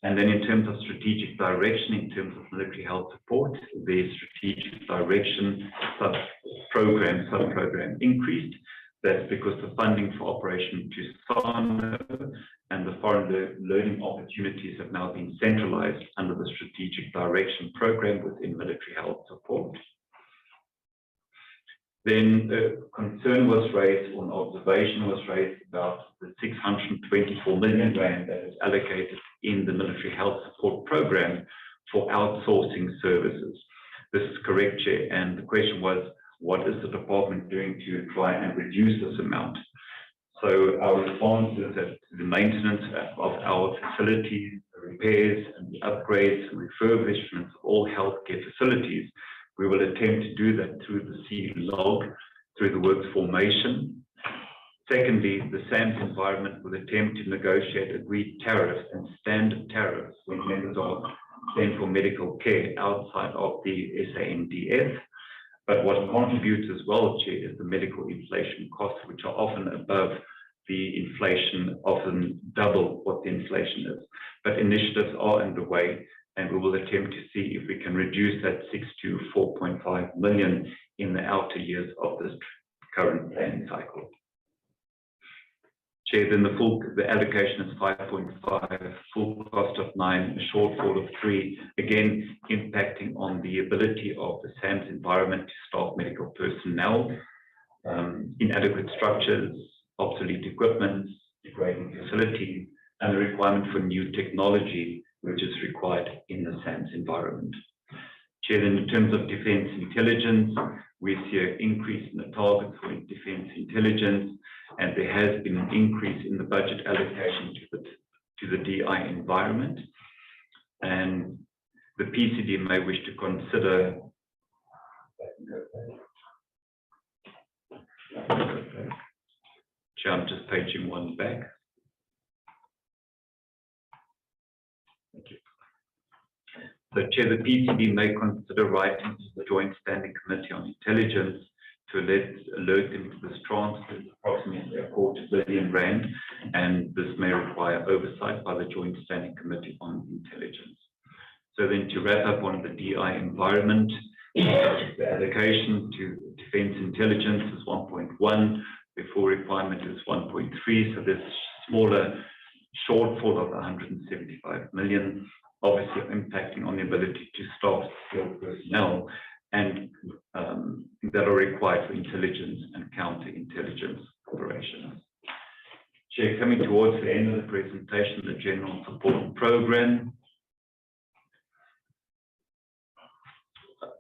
And then in terms of strategic direction, in terms of military health support, the strategic direction sub-program increased. That's because the funding for Operation Tusano and the foreign learning opportunities have now been centralized under the strategic direction program within military health support. Then a concern was raised, or an observation was raised about the 624 million rand that is allocated in the military health support program for outsourcing services. This is correct, Chair, and the question was, what is the department doing to try and reduce this amount? So our response is that the maintenance of our facilities, the repairs and the upgrades and refurbishments of all healthcare facilities We will attempt to do that through the C log, through the works formation. Secondly, the SAMS environment will attempt to negotiate agreed tariffs and standard tariffs when members are sent for medical care outside of the SANDF. But what contributes as well, Chair, is the medical inflation costs, which are often above the inflation, often double what the inflation is. But initiatives are underway, and we will attempt to see if we can reduce that 6 to 4.5 million in the outer years of this current planning cycle. Chair, then the allocation is 5.5, full cost of 9, a shortfall of 3, again impacting on the ability of the SAMS environment to staff medical personnel, inadequate structures, obsolete equipment, degrading facilities, and the requirement for new technology, which is required in the SAMS environment. Chair, then in terms of defence intelligence, we see an increase in the targets for defence intelligence, and there has been an increase in the budget allocation to the DI environment. And the PCD may wish to consider. Chair, I'm just paging one back. Thank you. So, Chair, the PCB may consider writing to the Joint Standing Committee on Intelligence to alert them to this transfer of approximately R250 million, and this may require oversight by the Joint Standing Committee on Intelligence. So then to wrap up on the DI environment, the allocation to defence intelligence is 1.1, the full requirement is 1.3, so there's a smaller shortfall of 175 million, obviously impacting on the ability to staff skilled personnel and that are required for intelligence and counterintelligence operations. Chair, coming towards the end of the presentation, the General Support Program.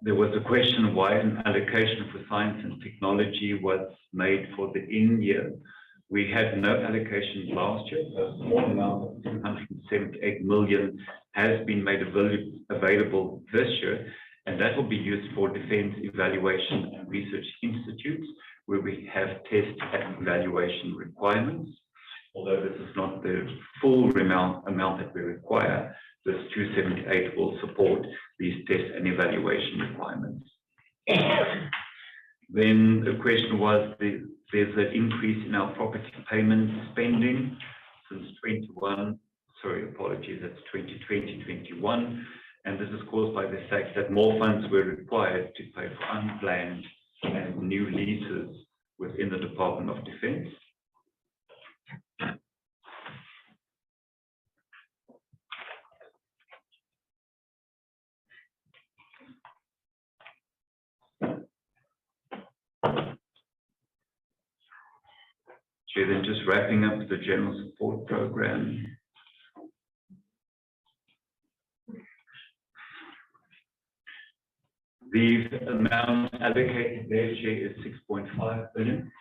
There was a question why an allocation for science and technology was made for the in-year. We had no allocation last year, so a small amount of 278 million has been made available this year, and that will be used for defence evaluation and research institutes, where we have test and evaluation requirements. Although this is not the full amount that we require, this 278 will support these test and evaluation requirements. Then the question was, there's an increase in our property payment spending since 2020-21, and this is caused by the fact that more funds were required to pay for unplanned and new leases within the Department of Defence. Chair, then just wrapping up the General Support Program. The amount allocated there, Chair, is 6.5 billion,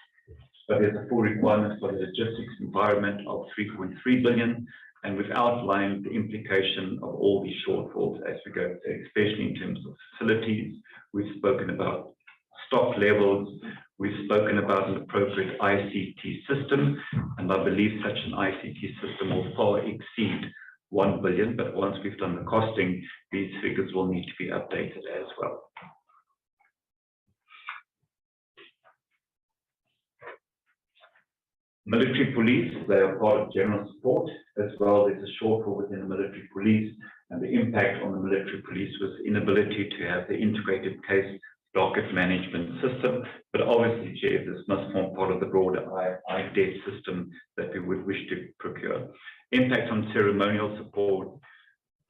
but there's a full requirement for the logistics environment of 3.3 billion, and we've outlined the implication of all these shortfalls as we go, especially in terms of facilities. We've spoken about stock levels, we've spoken about an appropriate ICT system, and I believe such an ICT system will far exceed 1 billion, but once we've done the costing, these figures will need to be updated as well. Military police, they are part of general support as well. There's a shortfall within the military police, and the impact on the military police was inability to have the integrated case docket management system. But obviously, Chair, this must form part of the broader IDET system that we would wish to procure. Impact on ceremonial support,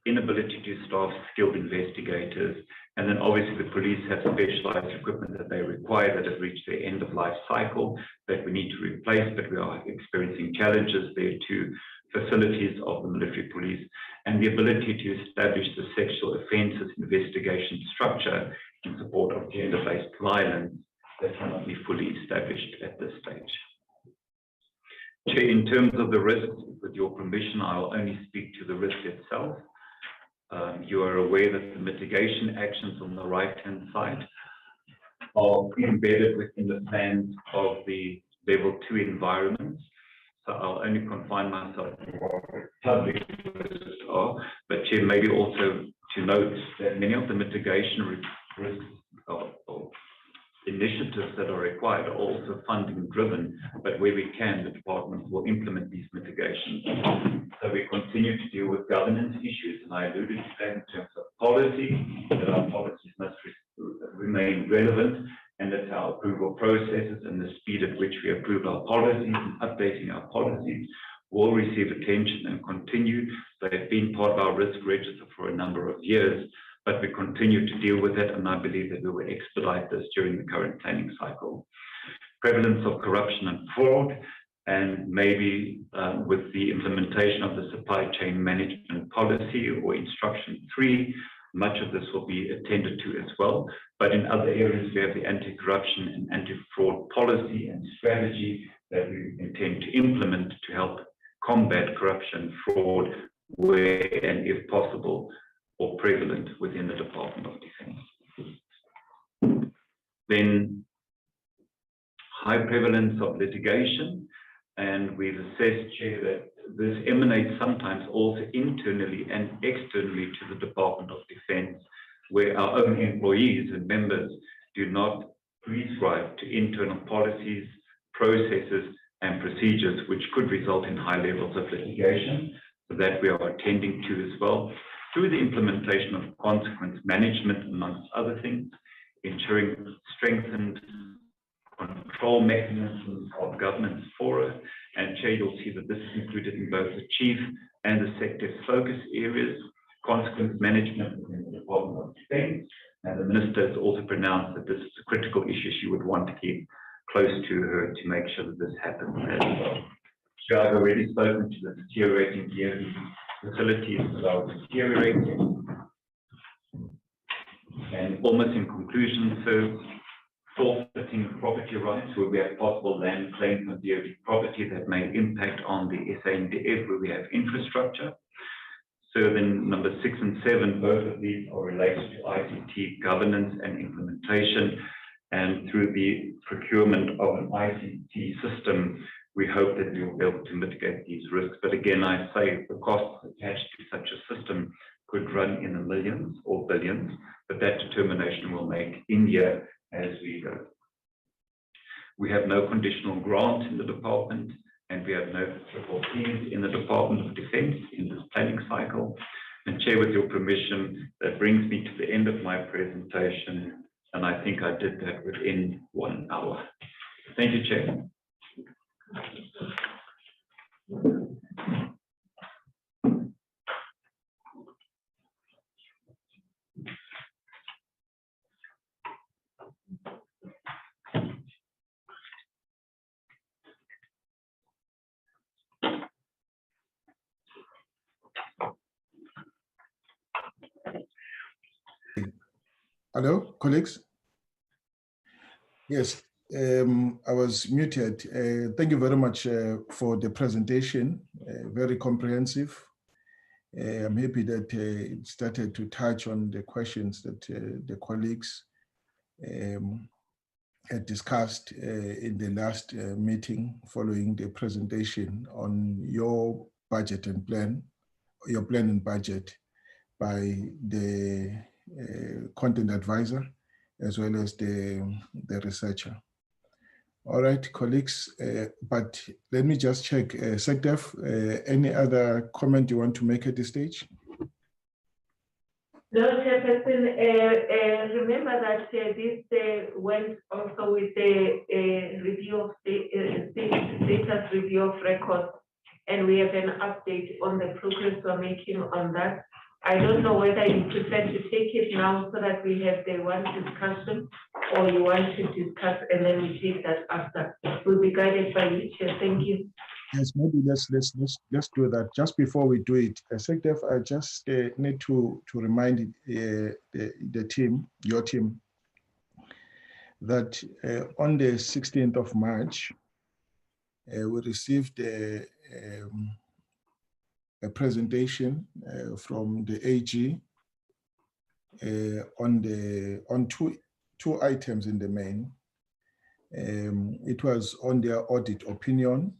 inability to staff skilled investigators, and then obviously the police have specialized equipment that they require that have reached their end of life cycle that we need to replace, but we are experiencing challenges there too. Facilities of the military police and the ability to establish the sexual offences investigation structure in support of gender-based violence that cannot be fully established at this stage. Chair, in terms of the risks, with your permission, I'll only speak to the risk itself. You are aware that the mitigation actions on the right-hand side are embedded within the plans of the level 2 environments. So I'll only confine myself to what public risks are, but Chair, maybe also to note that many of the mitigation risks or initiatives that are required are also funding driven, but where we can, the department will implement these mitigations. So we continue to deal with governance issues, and I alluded to that in terms of policy, that our policies must remain relevant, and that our approval processes and the speed at which we approve our policies and updating our policies will receive attention and continue. They've been part of our risk register for a number of years, but we continue to deal with it, and I believe that we will expedite this during the current planning cycle. Prevalence of corruption and fraud, and maybe with the implementation of the supply chain management policy or instruction 3, much of this will be attended to as well. But in other areas, we have the anti-corruption and anti-fraud policy and strategy that we intend to implement to help combat corruption, fraud, where and if possible, or prevalent within the Department of Defense. Then high prevalence of litigation, and we've assessed, Chair, that this emanates sometimes also internally and externally to the Department of Defense, where our own employees and members do not prescribe to internal policies, processes, and procedures, which could result in high levels of litigation, so that we are attending to as well, through the implementation of consequence management, amongst other things, ensuring strengthened control mechanisms of governance fora. And Chair, you'll see that this is included in both the chief and the sector's focus areas, consequence management within the Department of Defense. And the Minister has also pronounced that this is a critical issue she would want to keep close to her to make sure that this happens as well. So I've already spoken to the deteriorating DoD facilities that are deteriorating. And almost in conclusion, so forfeiting property rights where we have possible land claims on DoD property that may impact on the SANDF where we have infrastructure. So then number 6 and 7, both of these are related to ICT governance and implementation. And through the procurement of an ICT system, we hope that we will be able to mitigate these risks. But again, I say the costs attached to such a system could run in the millions or billions, but that determination will make in year as we go. We have no conditional grant in the department, and we have no triple Ps in the Department of Defense in this planning cycle. And Chair, with your permission, that brings me to the end of my presentation, and I think I did that within 1 hour. Thank you, Chair. Hello, colleagues. Yes, I was muted. Thank you very much for the presentation, very comprehensive. I'm happy that it started to touch on the questions that the colleagues had discussed in the last meeting following the presentation on your budget and plan, your plan and budget by the content advisor, as well as the researcher. All right, colleagues, but let me just check. SecDef, any other comment you want to make at this stage? No, Chairperson, remember that this went also with the review of status review of records, and we have an update on the progress we're making on that. I don't know whether you prefer to take it now so that we have the one discussion, or you want to discuss and then we take that after. We'll be guided by you, Chair. Thank you. Yes, maybe let's do that. Just before we do it, SecDef, I just need to remind the team, your team, that on the 16th of March, we received a presentation from the AG on two items in the main. It was on their audit opinion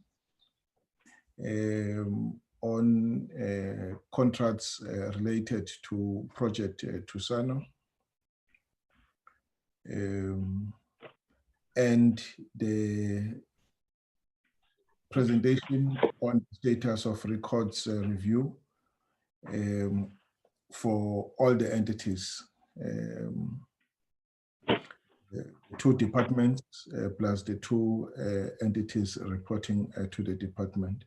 on contracts related to Project Tusano, and the presentation on status of records review for all the entities, two departments plus the two entities reporting to the department.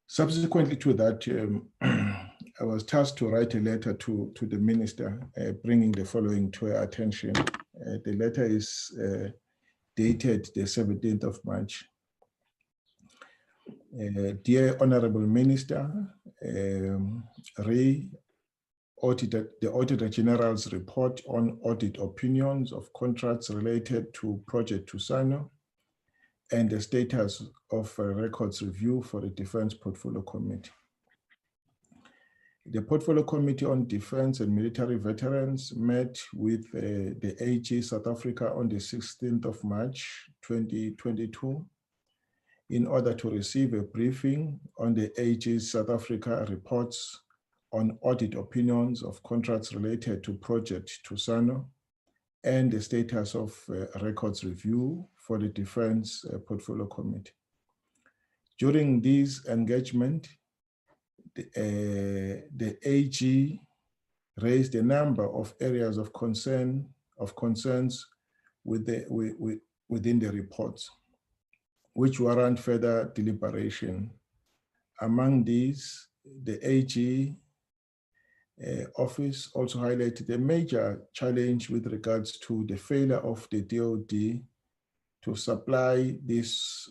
Subsequently to that, I was tasked to write a letter to the minister, bringing the following to her attention. The letter is dated the 17th of March. Dear Honorable Minister, the Auditor General's report on audit opinions of contracts related to Project Tusano and the status of records review for the Defense Portfolio Committee. The Portfolio Committee on Defense and Military Veterans met with the AG South Africa on the 16th of March, 2022, in order to receive a briefing on the AG South Africa reports on audit opinions of contracts related to Project Tusano and the status of records review for the Defense Portfolio Committee. During this engagement, the AG raised a number of areas of concerns within the reports, which warrant further deliberation. Among these, the AG office also highlighted a major challenge with regards to the failure of the DoD to supply this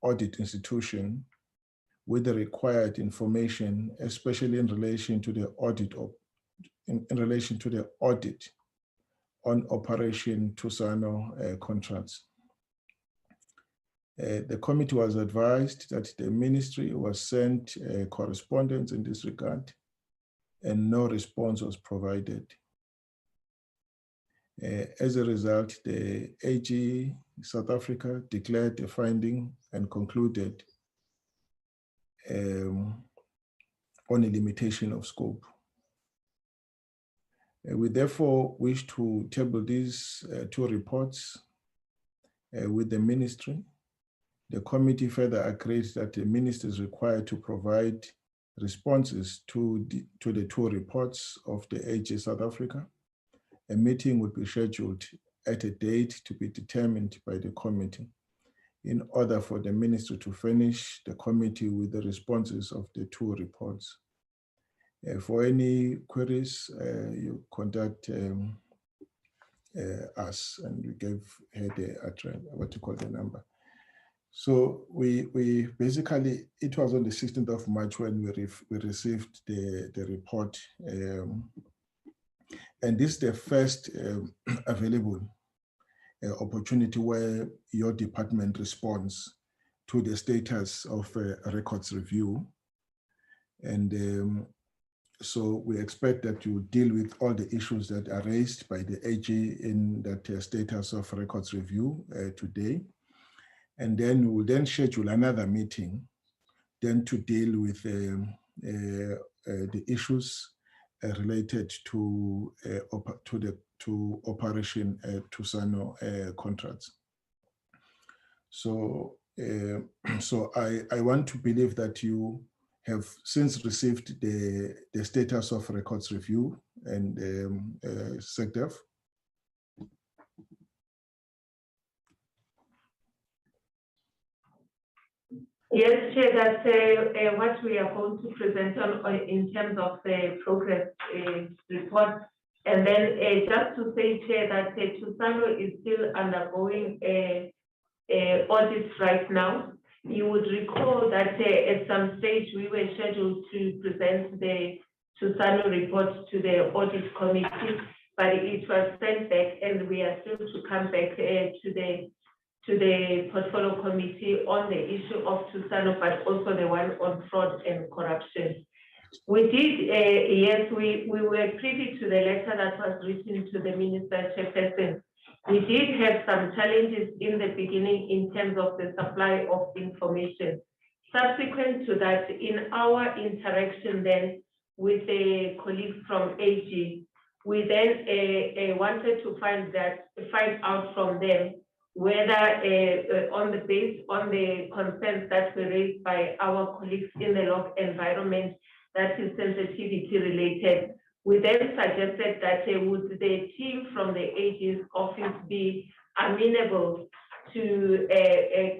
audit institution with the required information, especially in relation to the audit on Operation Tusano contracts. The committee was advised that the ministry was sent correspondence in this regard, and no response was provided. As a result, the AG South Africa declared a finding and concluded on a limitation of scope. We therefore wish to table these two reports with the ministry. The committee further agreed that the ministry is required to provide responses to the two reports of the AG South Africa. A meeting would be scheduled at a date to be determined by the committee in order for the ministry to furnish the committee with the responses of the two reports. For any queries, you contact us, and we gave her the address, what you call the number. So we basically, it was on the 16th of March when we received the report. And this is the first available opportunity where your department responds to the status of records review. And so we expect that you deal with all the issues that are raised by the AG in that status of records review today. And then we will then schedule another meeting then to deal with the issues related to Operation Tusano contracts. So, I want to believe that you have since received the status of records review and SecDef. Yes, Chair, that's what we are going to present on in terms of the progress report. And then just to say, Chair, that Tusano is still undergoing audits right now. You would recall that at some stage we were scheduled to present the Tusano report to the audit committee, but it was sent back, and we are still to come back to the to the portfolio committee on the issue of Tusano, but also the one on fraud and corruption. We did, yes, we were privy to the letter that was written to the Minister Chairperson. We did have some challenges in the beginning in terms of the supply of information. Subsequent to that, in our interaction then with the colleagues from AG, we then wanted to find out from them whether on the concerns that were raised by our colleagues in the law environment that is sensitivity related. We then suggested that would the team from the AG's office be amenable to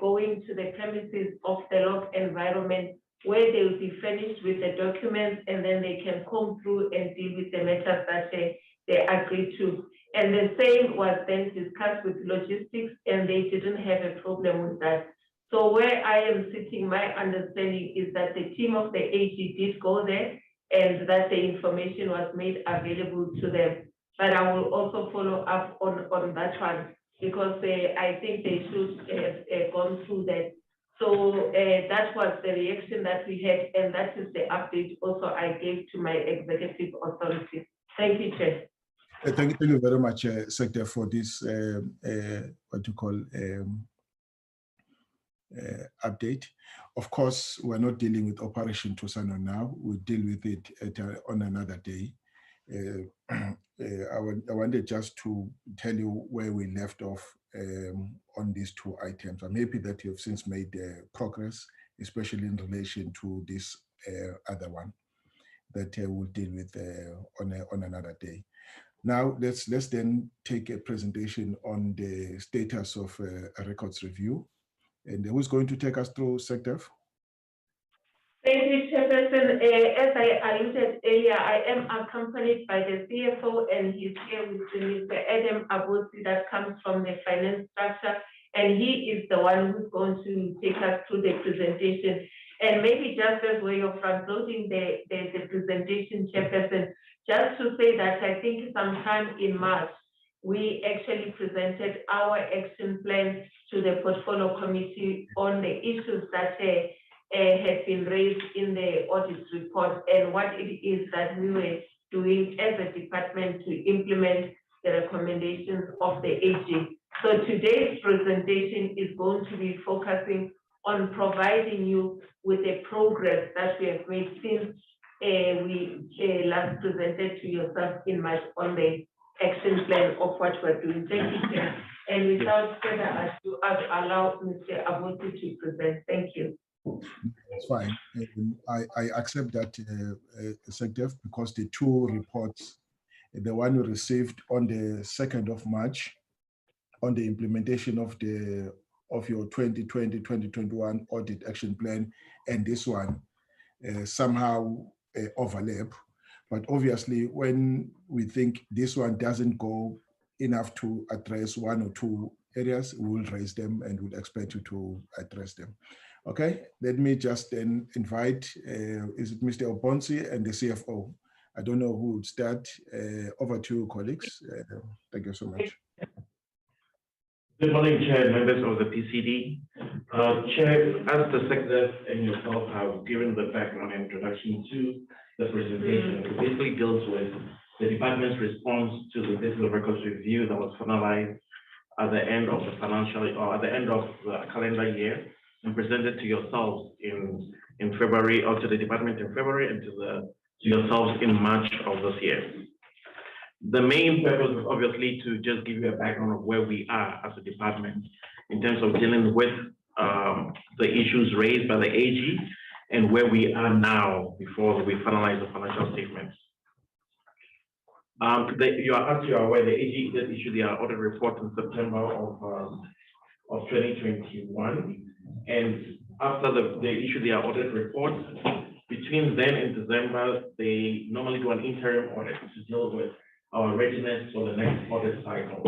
going to the premises of the law environment where they will be furnished with the documents and then they can come through and deal with the matters that they agreed to. And the same was then discussed with logistics and they didn't have a problem with that. So where I am sitting, my understanding is that the team of the AG did go there and that the information was made available to them. But I will also follow up on that one because I think they should have gone through that. So that was the reaction that we had, and that is the update also I gave to my executive authority. Thank you, Chair. Thank you very much, Secretary, for this update. Of course, we're not dealing with Operation Tusano now. We'll deal with it on another day. I wanted just to tell you where we left off on these two items. I'm happy that you've since made progress, especially in relation to this other one that we'll deal with on another day. Now, let's then take a presentation on the status of a records review. And who's going to take us through, Secretary? Thank you, Chairperson. As I alluded earlier, I am accompanied by the CFO, and he's here with Mr. Adam Abosi that comes from the finance structure, and he is the one who's going to take us through the presentation. And maybe just as way of front-loading the presentation, Chairperson, just to say that I think sometime in March, we actually presented our action plan to the portfolio committee on the issues that had been raised in the audit report and what it is that we were doing as a department to implement the recommendations of the AG. So today's presentation is going to be focusing on providing you with the progress that we have made since we last presented to yourself in March on the action plan of what we're doing. Thank you, Chair. And without further ado, I'll allow Mr. Abosi to present. Thank you. That's fine. I accept that, Secretary, because the two reports, the one we received on the 2nd of March on the implementation of your 2020-2021 audit action plan, and this one somehow overlap. But obviously, when we think this one doesn't go enough to address one or two areas, we'll raise them and we'll expect you to address them. Okay, let me just then invite, is it Mr. Obonsi and the CFO? I don't know who would start. Over to you, colleagues. Thank you so much. Good morning, Chair, members of the PCD. Chair, as the Secretary and yourself have given the background introduction to the presentation, it basically deals with the department's response to the digital records review that was finalized at the end of the financial or at the end of the calendar year and presented to yourselves in February, or to the department in February, and to yourselves in March of this year. The main purpose is obviously to just give you a background of where we are as a department in terms of dealing with the issues raised by the AG and where we are now before we finalize the financial statements. You are aware the AG did issue their audit report in September of 2021, and after they issue their audit report, between then and December, they normally do an interim audit to deal with our readiness for the next audit cycle.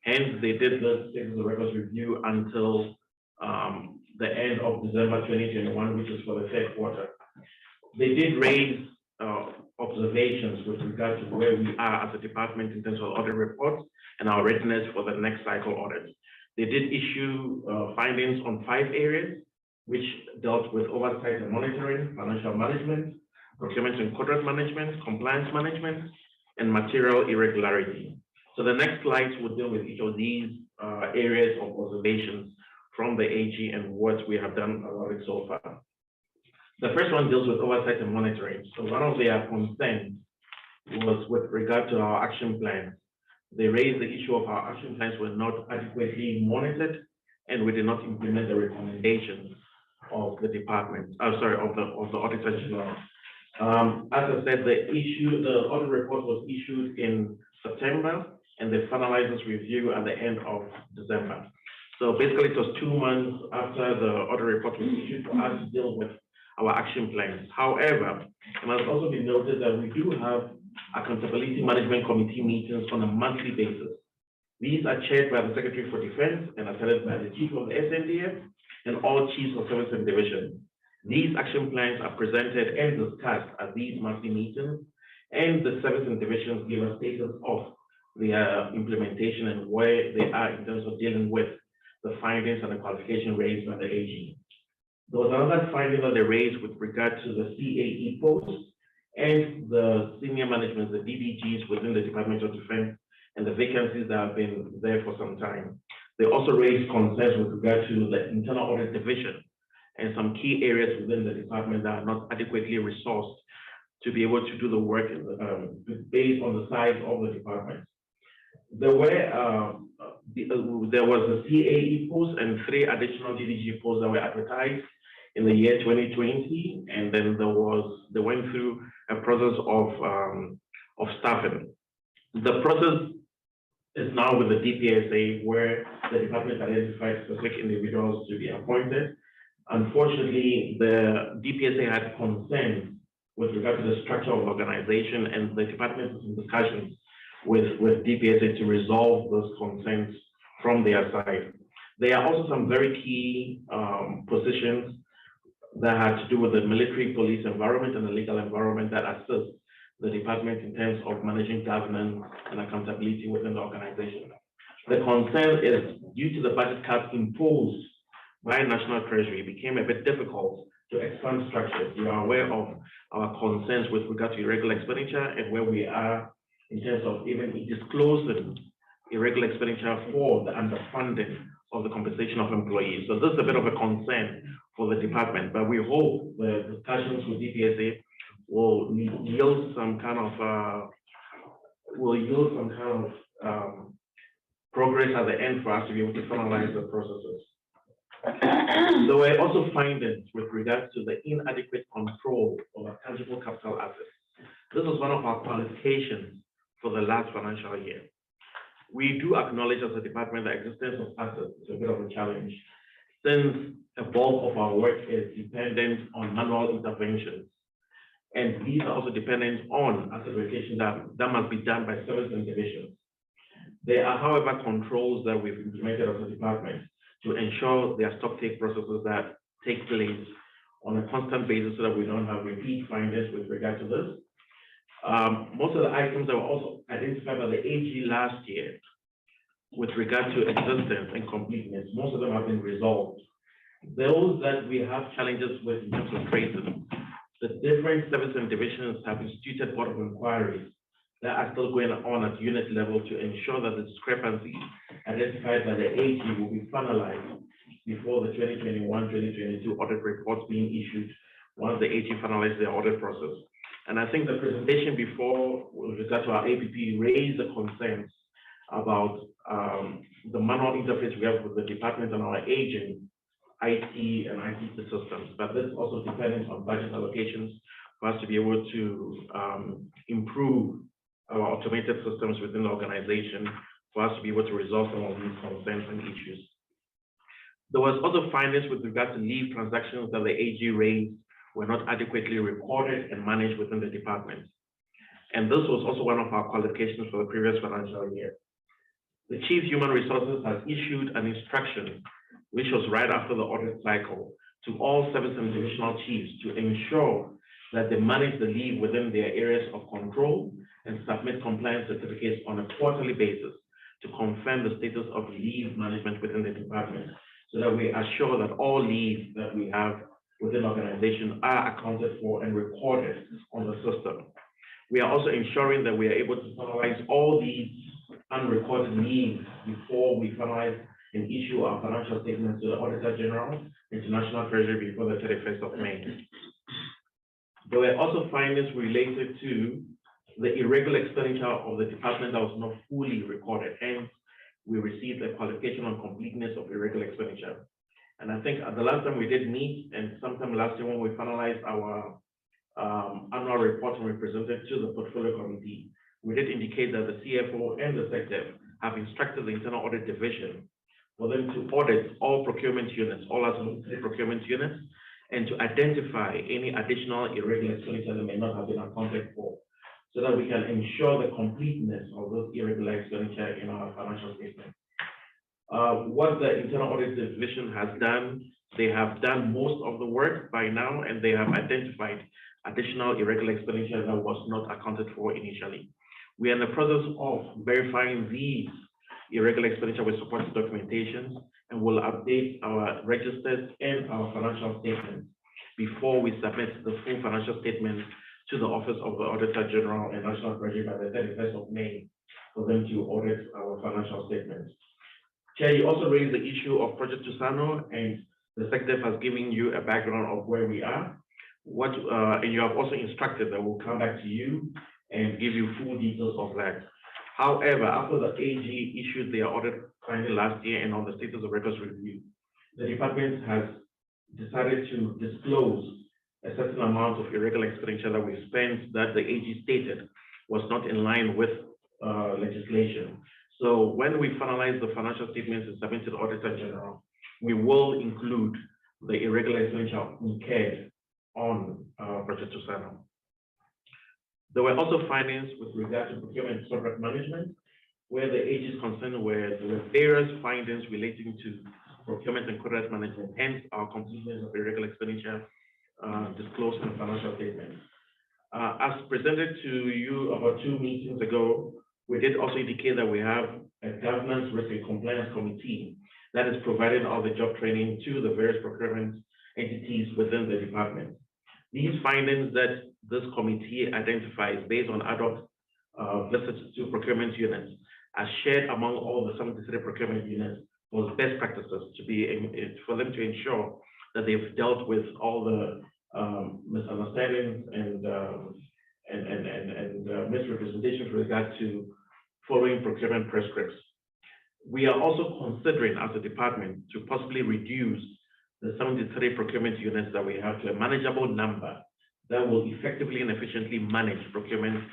Hence, they did this digital records review until the end of December 2021, which is for the third quarter. They did raise observations with regard to where we are as a department in terms of audit reports and our readiness for the next cycle audit. They did issue findings on 5 areas, which dealt with oversight and monitoring, financial management, procurement and contract management, compliance management, and material irregularity. So the next slides will deal with each of these areas of observations from the AG and what we have done about it so far. The first one deals with oversight and monitoring. So one of their concerns was with regard to our action plans. They raised the issue of our action plans were not adequately monitored, and we did not implement the recommendations of the department. Of the Auditor General. As I said, the audit report was issued in September, and they finalized this review at the end of December. So basically, it was 2 months after the audit report was issued for us to deal with our action plans. However, it must also be noted that we do have accountability management committee meetings on a monthly basis. These are chaired by the Secretary for Defense and attended by the Chief of the SNDF and all Chiefs of Service and Division. These action plans are presented and discussed at these monthly meetings, and the service and divisions give a status of their implementation and where they are in terms of dealing with the findings and the qualification raised by the AG. There was another finding that they raised with regard to the CAE posts and the senior management, the DDGs within the Department of Defense, and the vacancies that have been there for some time. They also raised concerns with regard to the internal audit division and some key areas within the department that are not adequately resourced to be able to do the work based on the size of the department. There was a CAE post and 3 additional DDG posts that were advertised in the year 2020, and then they went through a process of staffing. The process is now with the DPSA, where the department identified specific individuals to be appointed. Unfortunately, the DPSA had concerns with regard to the structure of organization, and the department was in discussions with DPSA to resolve those concerns from their side. There are also some very key positions that had to do with the military police environment and the legal environment that assist the department in terms of managing governance and accountability within the organization. The concern is due to the budget cuts imposed by National Treasury, it became a bit difficult to expand structures. You are aware of our concerns with regard to irregular expenditure and where we are in terms of even disclosing irregular expenditure for the underfunding of the compensation of employees. So this is a bit of a concern for the department, but we hope the discussions with DPSA will yield some kind of progress at the end for us to be able to finalize the processes. There were also findings with regards to the inadequate control of our tangible capital assets. This was one of our qualifications for the last financial year. We do acknowledge as a department the existence of assets is a bit of a challenge, since a bulk of our work is dependent on manual interventions. And these are also dependent on asset verification that must be done by service and divisions. There are, however, controls that we've implemented as a department to ensure there are stock take processes that take place on a constant basis so that we don't have repeat findings with regard to this. Most of the items that were also identified by the AG last year with regard to existence and completeness, most of them have been resolved. Those that we have challenges with in terms of tracing, the different service and divisions have instituted board of inquiries that are still going on at unit level to ensure that the discrepancies identified by the AG will be finalized before the 2021-2022 audit reports being issued once the AG finalizes their audit process. And I think the presentation before with regard to our APP raised the concerns about the manual interface we have with the department and our aging IT and IT systems, but this also depends on budget allocations for us to be able to improve our automated systems within the organization for us to be able to resolve some of these concerns and issues. There was also findings with regard to leave transactions that the AG raised were not adequately recorded and managed within the department. And this was also one of our qualifications for the previous financial year. The Chief Human Resources has issued an instruction, which was right after the audit cycle, to all service and divisional chiefs to ensure that they manage the leave within their areas of control and submit compliance certificates on a quarterly basis to confirm the status of leave management within the department, so that we assure that all leaves that we have within the organization are accounted for and recorded on the system. We are also ensuring that we are able to finalize all these unrecorded leaves before we finalize and issue our financial statements to the Auditor General, International Treasury, before the 31st of May. There were also findings related to the irregular expenditure of the department that was not fully recorded. Hence, we received a qualification on completeness of irregular expenditure. And I think at the last time we did meet, and sometime last year when we finalized our annual report and we presented to the portfolio committee, we did indicate that the CFO and the SecDev have instructed the Internal Audit Division for them to audit all procurement units, all associated procurement units, and to identify any additional irregular expenditure that may not have been accounted for, so that we can ensure the completeness of those irregular expenditure in our financial statement. What the Internal Audit Division has done, they have done most of the work by now, and they have identified additional irregular expenditure that was not accounted for initially. We are in the process of verifying these irregular expenditure with supporting documentation, and will update our registers and our financial statements before we submit the full financial statement to the Office of the Auditor General and National Treasury by the 31st of May for them to audit our financial statements. Chair, you also raised the issue of Project Tusano, and the SecDev has given you a background of where we are. And you have also instructed that we'll come back to you and give you full details of that. However, after the AG issued their audit finding last year and on the status of records review, the department has decided to disclose a certain amount of irregular expenditure that we spent that the AG stated was not in line with legislation. So when we finalize the financial statements and submit to the Auditor General, we will include the irregular expenditure incurred on Project Tusano. There were also findings with regard to procurement and contract management, where the AG is concerned, where there were various findings relating to procurement and contract management, hence our completeness of irregular expenditure disclosed in the financial statement. As presented to you about 2 meetings ago, we did also indicate that we have a governance, risk and compliance committee that is providing all the job training to the various procurement entities within the department. These findings that this committee identifies based on ad hoc visits to procurement units are shared among all the 73 procurement units for best practices to be for them to ensure that they've dealt with all the misunderstandings and misrepresentations with regard to following procurement prescripts. We are also considering as a department to possibly reduce the 73 procurement units that we have to a manageable number that will effectively and efficiently manage procurement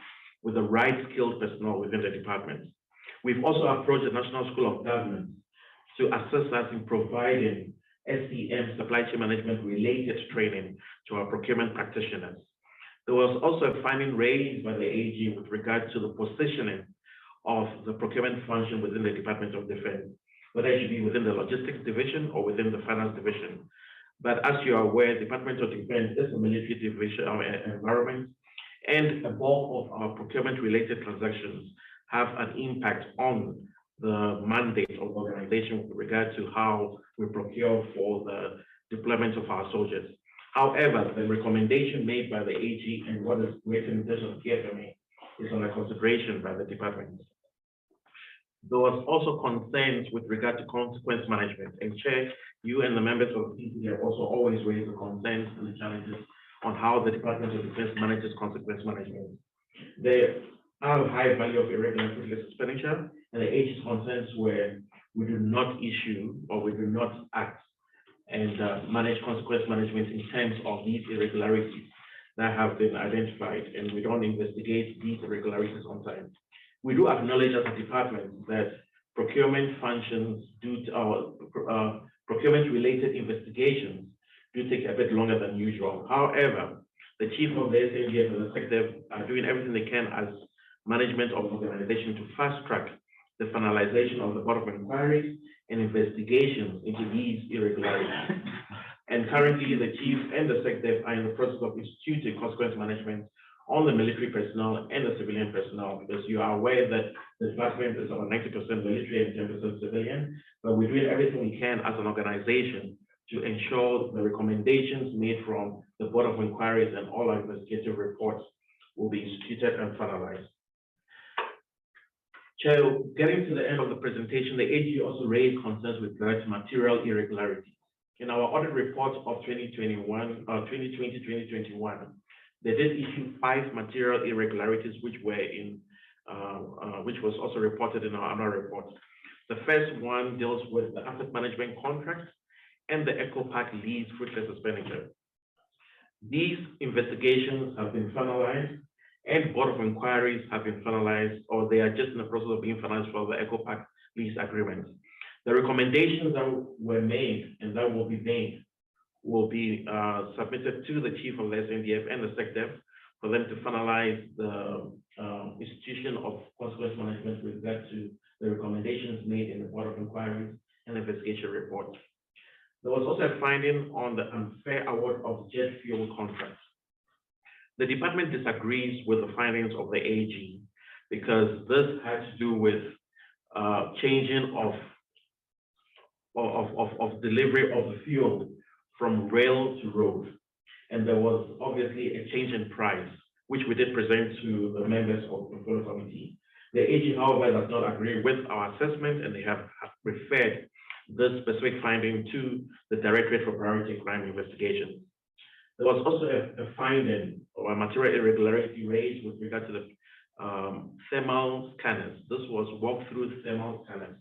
with the right skilled personnel within the department. We've also approached the National School of Government to assist us in providing SCM, supply chain management related training to our procurement practitioners. There was also a finding raised by the AG with regard to the positioning of the procurement function within the Department of Defense, whether it should be within the logistics division or within the finance division. But as you are aware, Department of Defense is a military division environment, and a bulk of our procurement related transactions have an impact on the mandate of the organization with regard to how we procure for the deployment of our soldiers. However, the recommendation made by the AG and what is written in terms of PFMA is under consideration by the department. There was also concerns with regard to consequence management, and Chair, you and the members of the PCD have also always raised the concerns and the challenges on how the Department of Defense manages consequence management. There are a high value of irregular expenditure, and the AG's concerns where we do not issue or we do not act and manage consequence management in terms of these irregularities that have been identified, and we don't investigate these irregularities on time. We do acknowledge as a department that procurement functions procurement related investigations do take a bit longer than usual. However, the chief of the SAGF and the SecDev are doing everything they can as management of the organization to fast track the finalization of the board of inquiries and investigations into these irregularities. And currently, the chief and the SecDev are in the process of instituting consequence management on the military personnel and the civilian personnel, because you are aware that The department is about 90% military and 10% civilian, but we're doing everything we can as an organization to ensure the recommendations made from the Board of Inquiries and all our investigative reports will be instituted and finalized. Chair, getting to the end of the presentation, the AG also raised concerns with regard to material irregularities. In our audit report of 2020-2021, they did issue 5 material irregularities which was also reported in our annual report. The first one deals with the asset management contract and the Eco Park lease fruitless expenditure. These investigations have been finalized and Board of Inquiries have been finalized, or they are just in the process of being finalized for the Eco Park lease agreement. The recommendations that were made and that will be made will be submitted to the Chief of the SNDF and the SecDef for them to finalize the institution of consequence management with regard to the recommendations made in the Board of Inquiries and investigation report. There was also a finding on the unfair award of jet fuel contracts. The department disagrees with the findings of the AG because this had to do with changing of delivery of the fuel from rail to road. And there was obviously a change in price, which we did present to the members of the Portfolio Committee. The AG, however, does not agree with our assessment, and they have referred this specific finding to the Directorate for Priority Crime Investigation. There was also a finding or a material irregularity raised with regard to the thermal scanners. This was walk-through thermal scanners.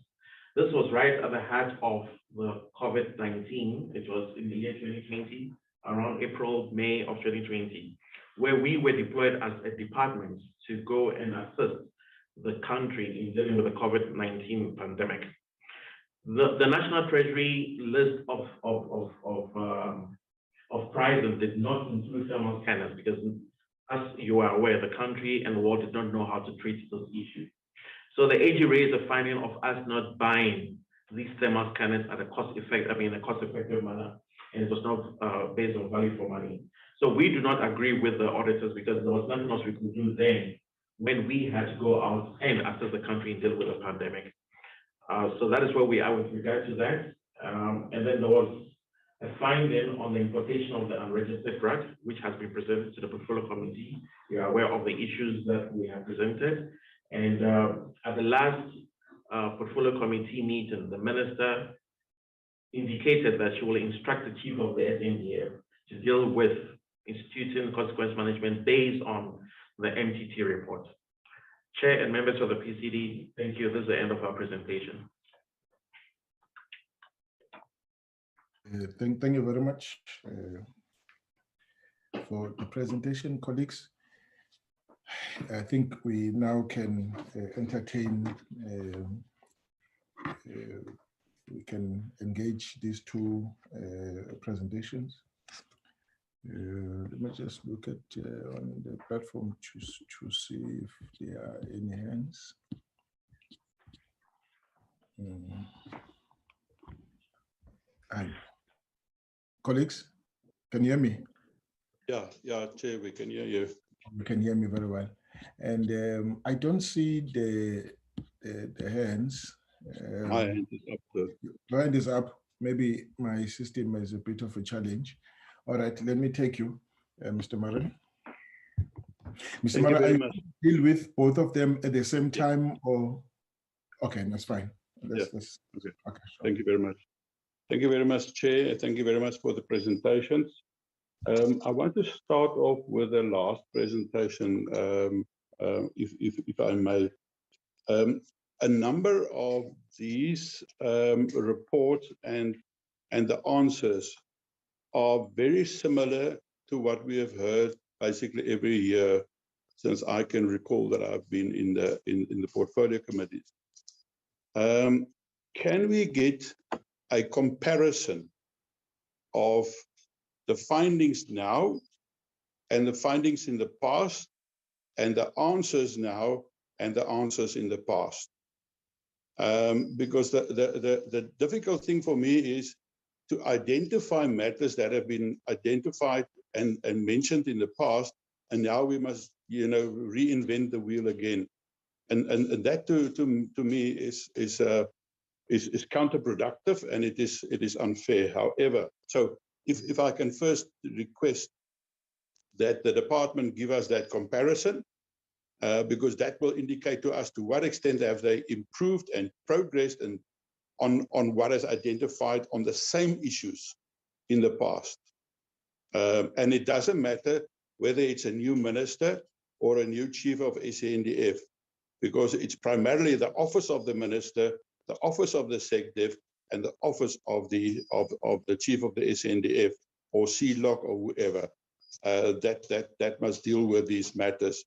This was right at the heart of the COVID-19. It was in the year 2020, around April, May of 2020, where we were deployed as a department to go and assist the country in dealing with the COVID-19 pandemic. The National Treasury list of prizes did not include thermal scanners because, as you are aware, the country and the world did not know how to treat those issues. So the AG raised a finding of us not buying these thermal scanners at a cost-effective manner, and it was not based on value for money. So we do not agree with the auditors because there was nothing else we could do then when we had to go out and assist the country and deal with the pandemic. So that is where we are with regard to that. And then there was a finding on the importation of the unregistered drug, which has been presented to the Portfolio Committee. We are aware of the issues that we have presented. And at the last Portfolio Committee meeting, the Minister indicated that she will instruct the Chief of the SNDF to deal with instituting consequence management based on the MTT report. Chair and members of the PCD, thank you. This is the end of our presentation. Thank you very much for the presentation, colleagues. I think we now can entertain, we can engage these two presentations. Let me just look at on the platform to see if there are any hands. Colleagues, can you hear me? Yeah, Chair, we can hear you. You can hear me very well. And I don't see the hands. My hand is up. My hand is up. Maybe my system is a bit of a challenge. All right, let me take you, Mr. Murray. Mr. Murray, I deal with both of them at the same time, or? Okay, that's fine. Okay. Sure. Thank you very much. Thank you very much, Chair. Thank you very much for the presentations. I want to start off with the last presentation, if I may. A number of these reports and the answers are very similar to what we have heard basically every year since I can recall that I've been in the portfolio committees. Can we get a comparison of the findings now and the findings in the past, and the answers now and the answers in the past? Because the difficult thing for me is to identify matters that have been identified and mentioned in the past, and now we must, reinvent the wheel again. And that to me is counterproductive, and it is unfair. However, so if I can first request that the department give us that comparison, because that will indicate to us to what extent have they improved and progressed and on what is identified on the same issues in the past. And it doesn't matter whether it's a new minister or a new chief of SANDF, because it's primarily the office of the minister, the office of the SecDef, and the office of the chief of the SANDF or CLOC or whoever that must deal with these matters.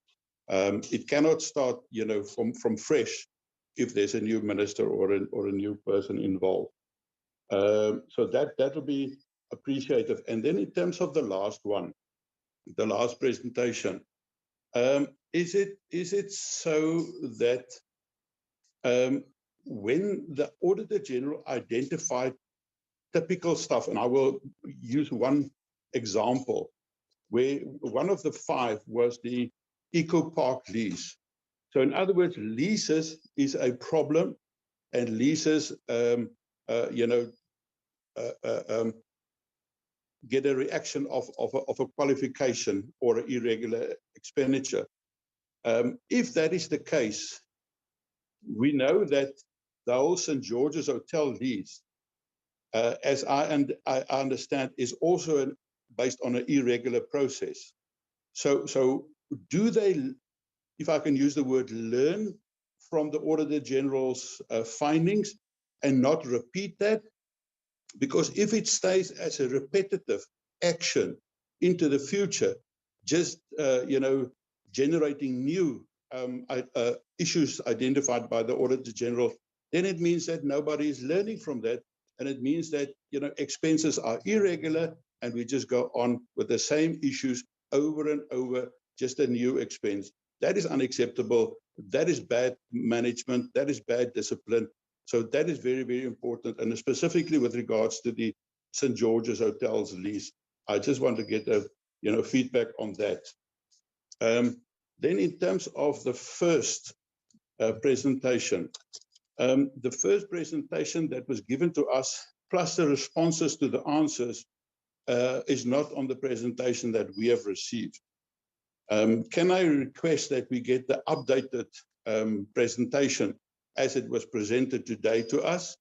It cannot start, from fresh if there's a new minister or a new person involved. So that will be appreciated. And then in terms of the last one, the last presentation, is it so that when the Auditor General identified typical stuff, and I will use one example, where one of the 5 was the Eco Park lease. So in other words, leases is a problem, and leases, get a reaction of a qualification or an irregular expenditure. If that is the case, we know that the whole St. George's Hotel lease, as I understand, is also based on an irregular process. So do they, if I can use the word, learn from the Auditor General's findings and not repeat that? Because if it stays as a repetitive action into the future, just generating new issues identified by the Auditor General, then it means that nobody is learning from that, and it means that expenses are irregular, and we just go on with the same issues over and over, just a new expense. That is unacceptable. That is bad management. That is bad discipline. So that is very, very important. And specifically with regards to the St. George's Hotels lease, I just want to get a feedback on that. Then in terms of the first presentation, the first presentation that was given to us, plus the responses to the answers, is not on the presentation that we have received. Can I request that we get the updated presentation as it was presented today to us,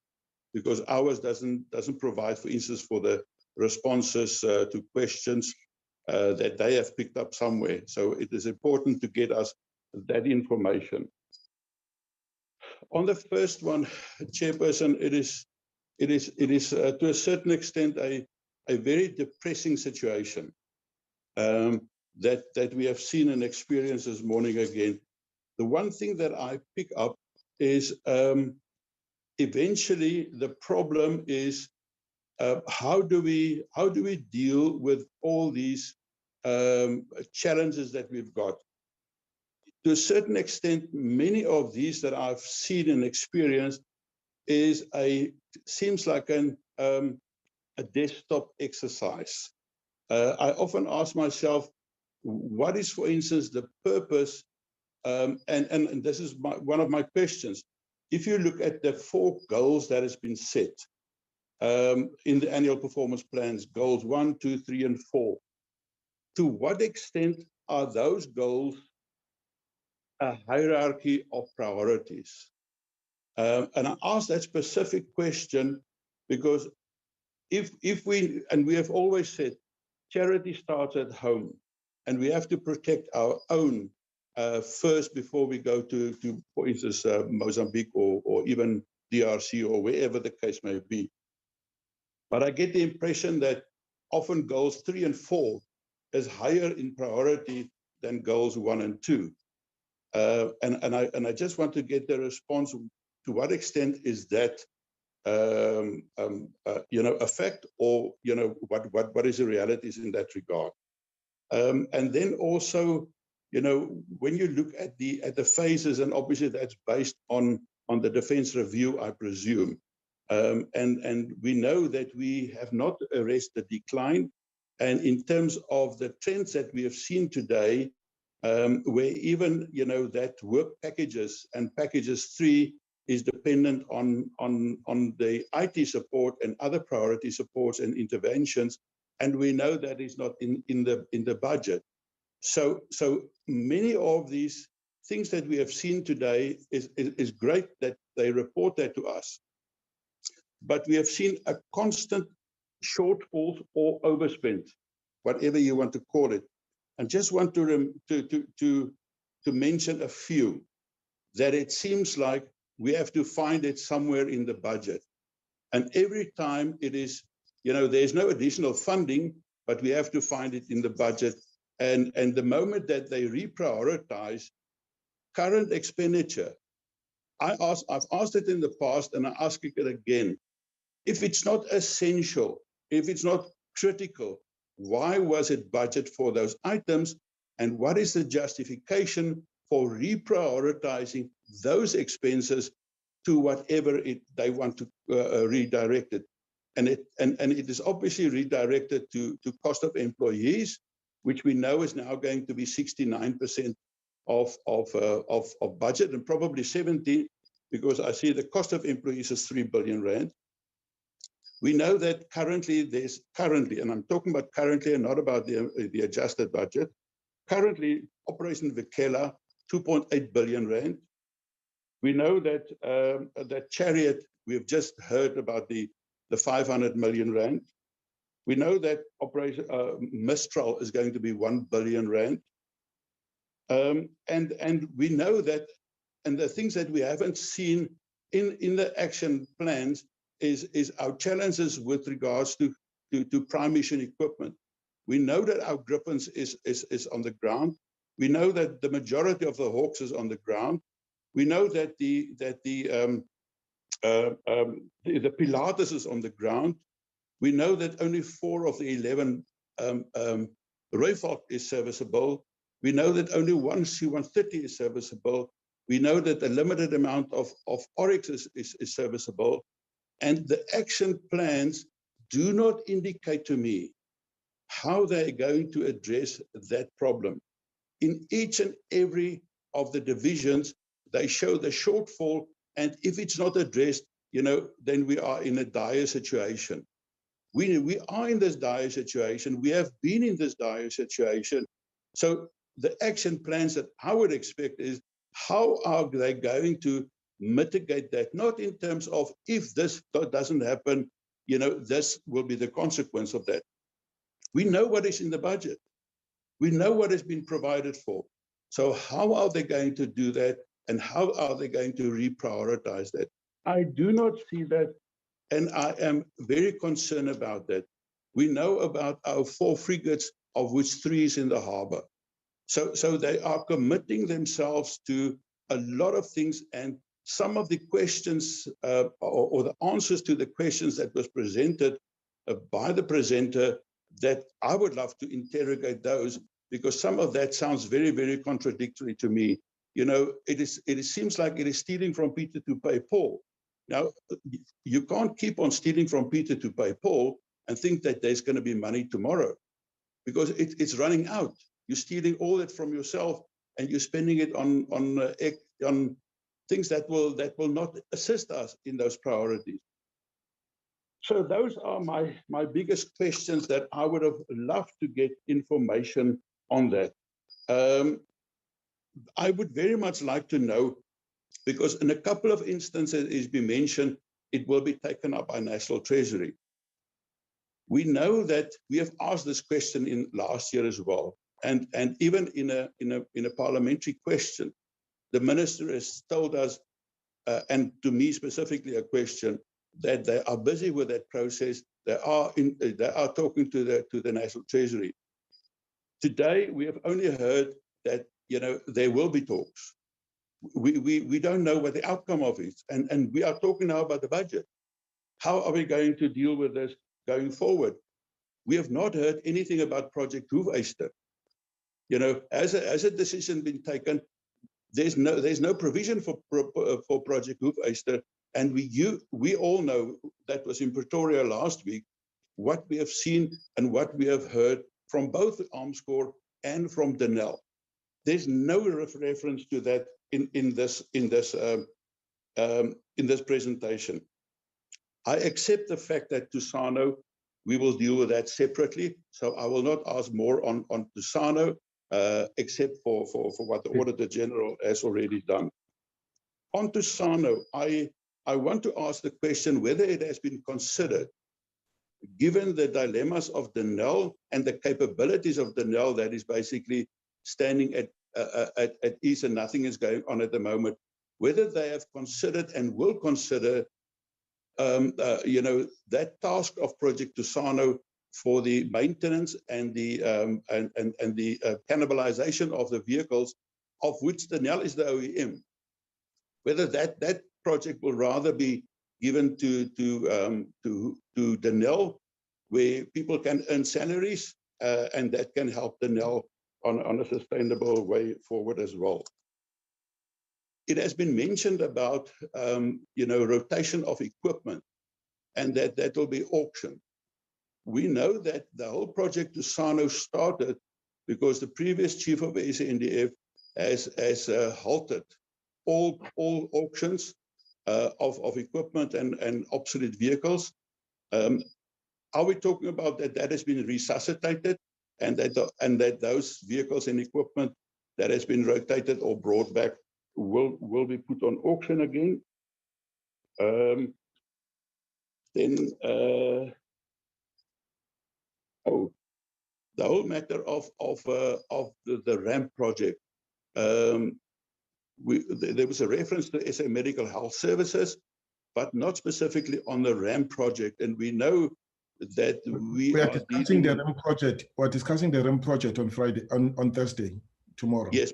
because ours doesn't provide, for instance, for the responses to questions that they have picked up somewhere. So it is important to get us that information. On the first one, Chairperson, it is to a certain extent a very depressing situation that we have seen and experienced this morning again. The one thing that I pick up is eventually the problem is how do we deal with all these challenges that we've got? To a certain extent, many of these that I've seen and experienced seems like a desktop exercise. I often ask myself, what is, for instance, the purpose? And this is one of my questions. If you look at the 4 goals that has been set in the annual performance plans, goals 1, 2, 3, and 4, to what extent are those goals a hierarchy of priorities? And I ask that specific question because if we, and we have always said, charity starts at home, and we have to protect our own first before we go to for instance, Mozambique or even DRC or wherever the case may be. But I get the impression that often goals 3 and 4 is higher in priority than goals 1 and 2. And I just want to get the response, to what extent is that a fact, or what is the realities in that regard? And then also, when you look at the phases, and obviously that's based on the defense review, I presume, and we know that we have not arrested decline. And in terms of the trends that we have seen today, where even, that work packages and packages 3 is dependent on the IT support and other priority supports and interventions, and we know that is not in the budget. So many of these things that we have seen today is great that they report that to us, but we have seen a constant shortfall or overspend, whatever you want to call it. And just want to mention a few that it seems like we have to find it somewhere in the budget. And every time it is, there's no additional funding, but we have to find it in the budget. And the moment that they reprioritize current expenditure, I've asked it in the past and I ask it again. If it's not essential, if it's not critical, why was it budgeted for those items? And what is the justification for reprioritizing those expenses to whatever they want to redirect it? And it is obviously redirected to cost of employees, which we know is now going to be 69% of budget, and probably 70, because I see the cost of employees is 3 billion rand. We know that currently, and I'm talking about currently and not about the adjusted budget, currently Operation Vikela, 2.8 billion rand. We know that that Chariot, we've just heard about the 500 million rand. We know that Operation Mistral is going to be 1 billion rand. And we know that, and the things that we haven't seen in the action plans is our challenges with regards to prime mission equipment. We know that our Griffins is on the ground. We know that the majority of the Hawks is on the ground. We know that the Pilatus is on the ground. We know that only 4 of the 11 Rooivalk is serviceable. We know that only 1 C-130 is serviceable. We know that a limited amount of Oryx is serviceable. And the action plans do not indicate to me how they're going to address that problem. In each and every of the divisions, they show the shortfall, and if it's not addressed, then we are in a dire situation. We are in this dire situation. We have been in this dire situation. So the action plans that I would expect is, how are they going to mitigate that? Not in terms of, if this doesn't happen, this will be the consequence of that. We know what is in the budget. We know what has been provided for. So how are they going to do that? And how are they going to reprioritize that? I do not see that. And I am very concerned about that. We know about our 4 frigates, of which 3 is in the harbor. So they are committing themselves to a lot of things, and some of the questions or the answers to the questions that was presented by the presenter, that I would love to interrogate those, because some of that sounds very, very contradictory to me. It seems like it is stealing from Peter to pay Paul. Now, you can't keep on stealing from Peter to pay Paul and think that there's going to be money tomorrow, because it's running out. You're stealing all that from yourself, and you're spending it on things that will not assist us in those priorities. So those are my biggest questions that I would have loved to get information on that. I would very much like to know, because in a couple of instances it's been mentioned, it will be taken up by National Treasury. We know that we have asked this question in last year as well, and even in a parliamentary question, the minister has told us, and to me specifically, a question, that they are busy with that process. They are talking to the National Treasury. Today we have only heard that there will be talks. We don't know what the outcome of it is, and we are talking now about the budget. How are we going to deal with this going forward? We have not heard anything about Project Hoefyster. Has a decision been taken? There's no provision for Project Hoefyster, and we all know that was in Pretoria last week, what we have seen and what we have heard from both Armscor and from Denel. There's no reference to that in this presentation. I accept the fact that Tusano, we will deal with that separately. So I will not ask more on Tusano, except for what the Auditor General has already done. On Tusano, I want to ask the question whether it has been considered, given the dilemmas of Denel and the capabilities of Denel that is basically standing at ease and nothing is going on at the moment, whether they have considered and will consider that task of Project Tusano for the maintenance and the cannibalization of the vehicles, of which Denel is the OEM. Whether that project will rather be given to Denel, where people can earn salaries, and that can help Denel on a sustainable way forward as well. It has been mentioned about rotation of equipment, and that will be auctioned. We know that the whole project Tusano started because the previous chief of SANDF has halted all auctions of equipment and obsolete vehicles. Are we talking about that has been resuscitated, and that those vehicles and equipment that has been rotated or brought back will be put on auction again? The whole matter of the ramp project. There was a reference to SA Medical Health Services, but not specifically on the ramp project. And we know that we are discussing the ramp project. We're discussing the ramp project on Friday, on Thursday, tomorrow. Yes,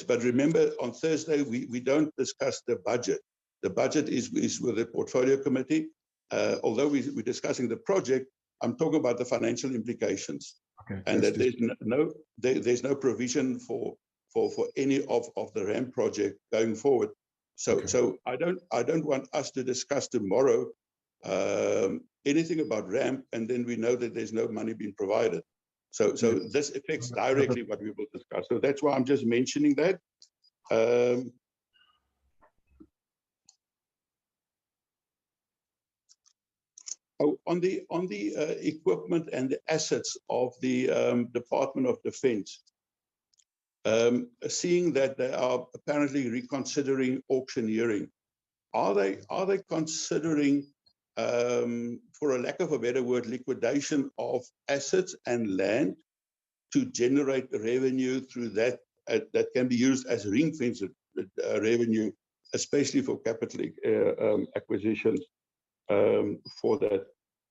but remember, on Thursday we don't discuss the budget. The budget is with the portfolio committee. Although we're discussing the project, I'm talking about the financial implications. Okay. And that there's no provision for any of the ramp project going forward. So okay. So I don't want us to discuss tomorrow anything about ramp, and then we know that there's no money being provided. So this affects directly what we will discuss. So that's why I'm just mentioning that. On the equipment and the assets of the Department of Defense, seeing that they are apparently reconsidering auctioneering, are they considering, for a lack of a better word, liquidation of assets and land to generate revenue through that can be used as ring-fenced revenue, especially for capital acquisitions for that?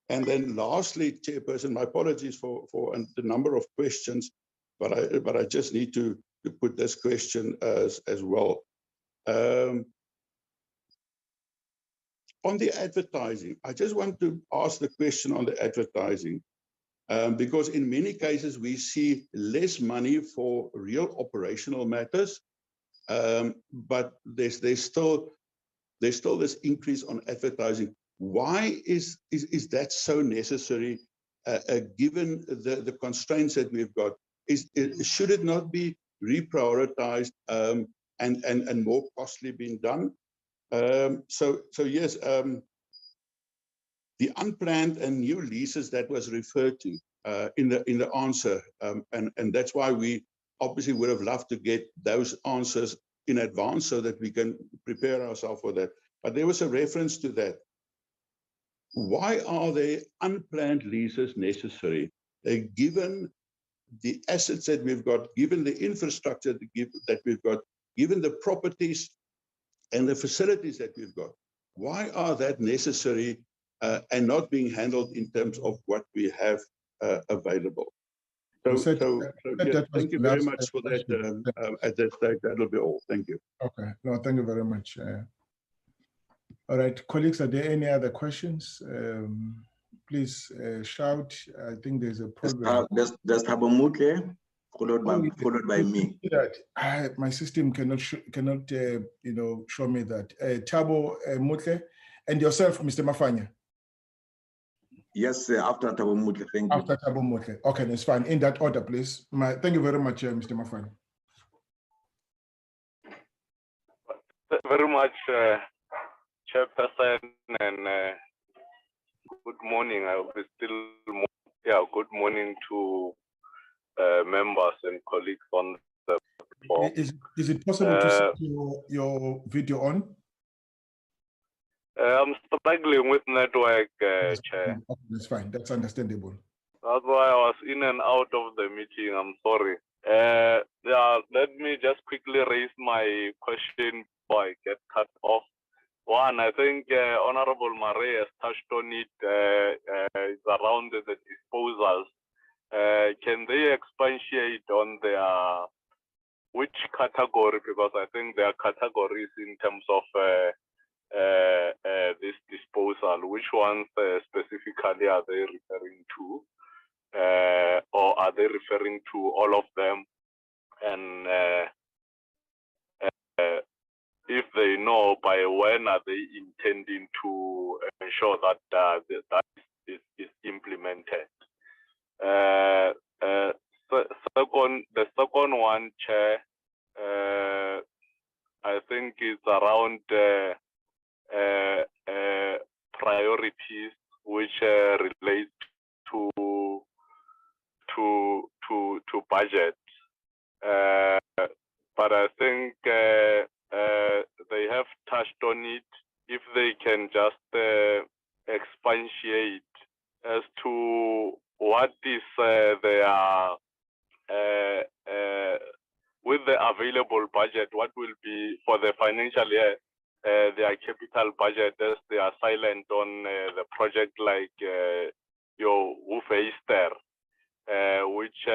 And then lastly, Chairperson, my apologies for the number of questions, but I just need to put this question as well. On the advertising, I just want to ask the question on the advertising, because in many cases we see less money for real operational matters, but there's still this increase on advertising. Why is that so necessary, given the constraints that we've got? Should it not be reprioritized and more costly being done? So yes, the unplanned and new leases that was referred to in the answer, and that's why we obviously would have loved to get those answers in advance so that we can prepare ourselves for that. But there was a reference to that. Why are there unplanned leases necessary, given the assets that we've got, given the infrastructure that we've got, given the properties and the facilities that we've got? Why are that necessary and not being handled in terms of what we have available? So yes, thank you very much for that. At this stage, that'll be all. Thank you. Okay. No, thank you very much. All right, colleagues, are there any other questions? Please shout. I think there's a problem. There's Thabo Mutle, followed by me. My system cannot show me that. Thabo Mutle, and yourself, Mr. Mafanya. Yes, sir, after Thabo Mutle, thank you. After Thabo Mutle. Okay, that's fine. In that order, please. Thank you very much, Mr. Mafanya. very much, Chairperson, and good morning. I will still, yeah, good morning to members and colleagues on the floor. Is it possible to set your video on? I'm struggling with network, Chair. Okay, that's fine. That's understandable. That's why I was in and out of the meeting. I'm sorry. Yeah, let me just quickly raise my question before I get cut off. One, I think Honorable Marais has touched on it. It's around the disposals. Can they expatiate on their which category? Because I think there are categories in terms of this disposal. Which ones specifically are they referring to? Or are they referring to all of them? And if they know, by when are they intending to ensure that that is implemented? The second one, Chair, I think it's around priorities, which relate to budget. But I think they have touched on it. If they can just expatiate as to what is their with the available budget, what will be for the financial year, their capital budget, as they are silent on the project like your Easter, which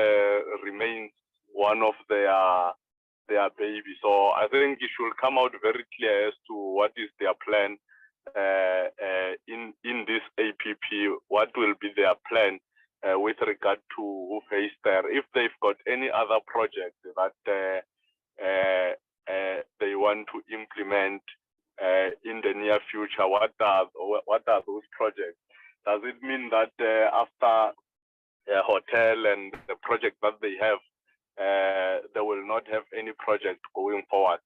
remains one of their babies. So I think it should come out very clear as to what is their plan in this APP. What will be their plan with regard to Easter? If they've got any other projects that they want to implement in the near future, what are those projects? Does it mean that after a hotel and the project that they have, they will not have any project going forward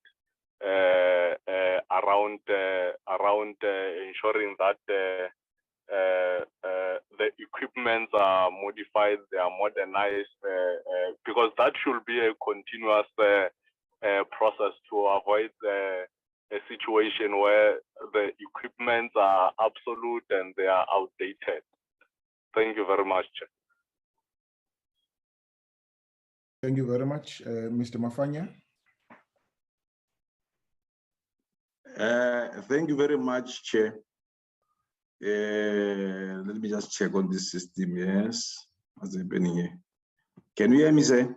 around ensuring that the equipments are modified, they are modernized, because that should be a continuous process to avoid a situation where the equipments are obsolete and they are outdated. Thank you very much. Thank you very much, Mr. Mafanya. Thank you very much, Chair. Let me just check on this system. Yes, what's happening here? Can you hear me, sir?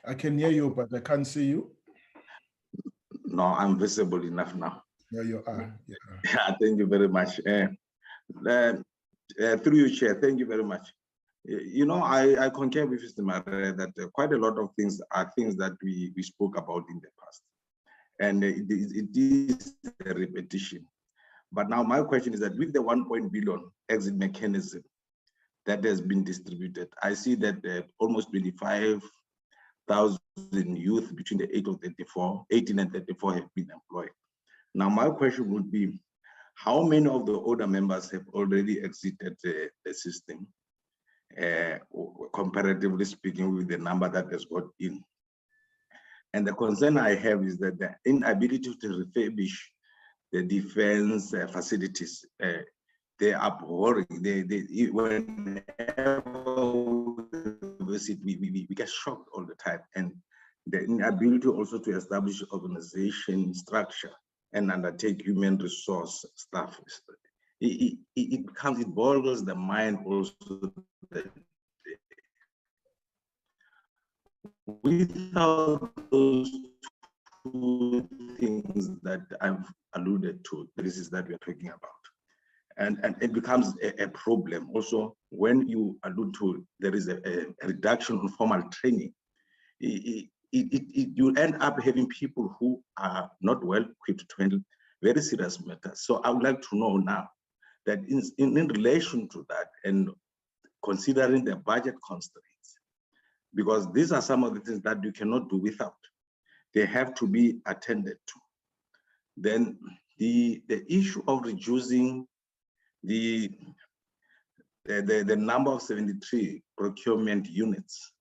I can hear you, but I can't see you. No, I'm visible enough now. Yeah, you are. Yeah, thank you very much. Through you, Chair, thank you very much. You know, I concur with Mr. Marais that quite a lot of things are things that we spoke about in the past. And it is a repetition. But now my question is that with the 1 billion exit mechanism that has been distributed, I see that almost 25,000 youth between the age of 18 and 34 have been employed. Now my question would be, how many of the older members have already exited the system, comparatively speaking with the number that has got in? And the concern I have is that the inability to refurbish the defense facilities, they are abhorring. Whenever we visit, we get shocked all the time. And the inability also to establish organization structure and undertake human resource staff. It boggles the mind also that without those two things that I've alluded to, this is that we're talking about. And it becomes a problem also when you allude to there is a reduction in formal training. You end up having people who are not well equipped to handle very serious matters. So I would like to know now that in relation to that and considering the budget constraints, because these are some of the things that you cannot do without. They have to be attended to. Then the issue of reducing the number of 73 procurement units,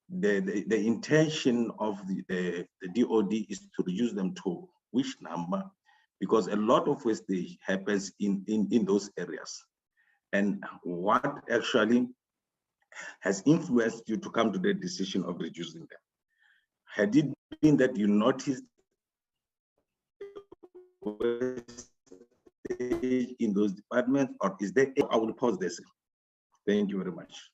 the intention of the DOD is to reduce them to which number? Because a lot of wastage happens in those areas. And what actually has influenced you to come to the decision of reducing them? Had it been that you noticed in those departments, or is there? I will pause this. Thank you very much.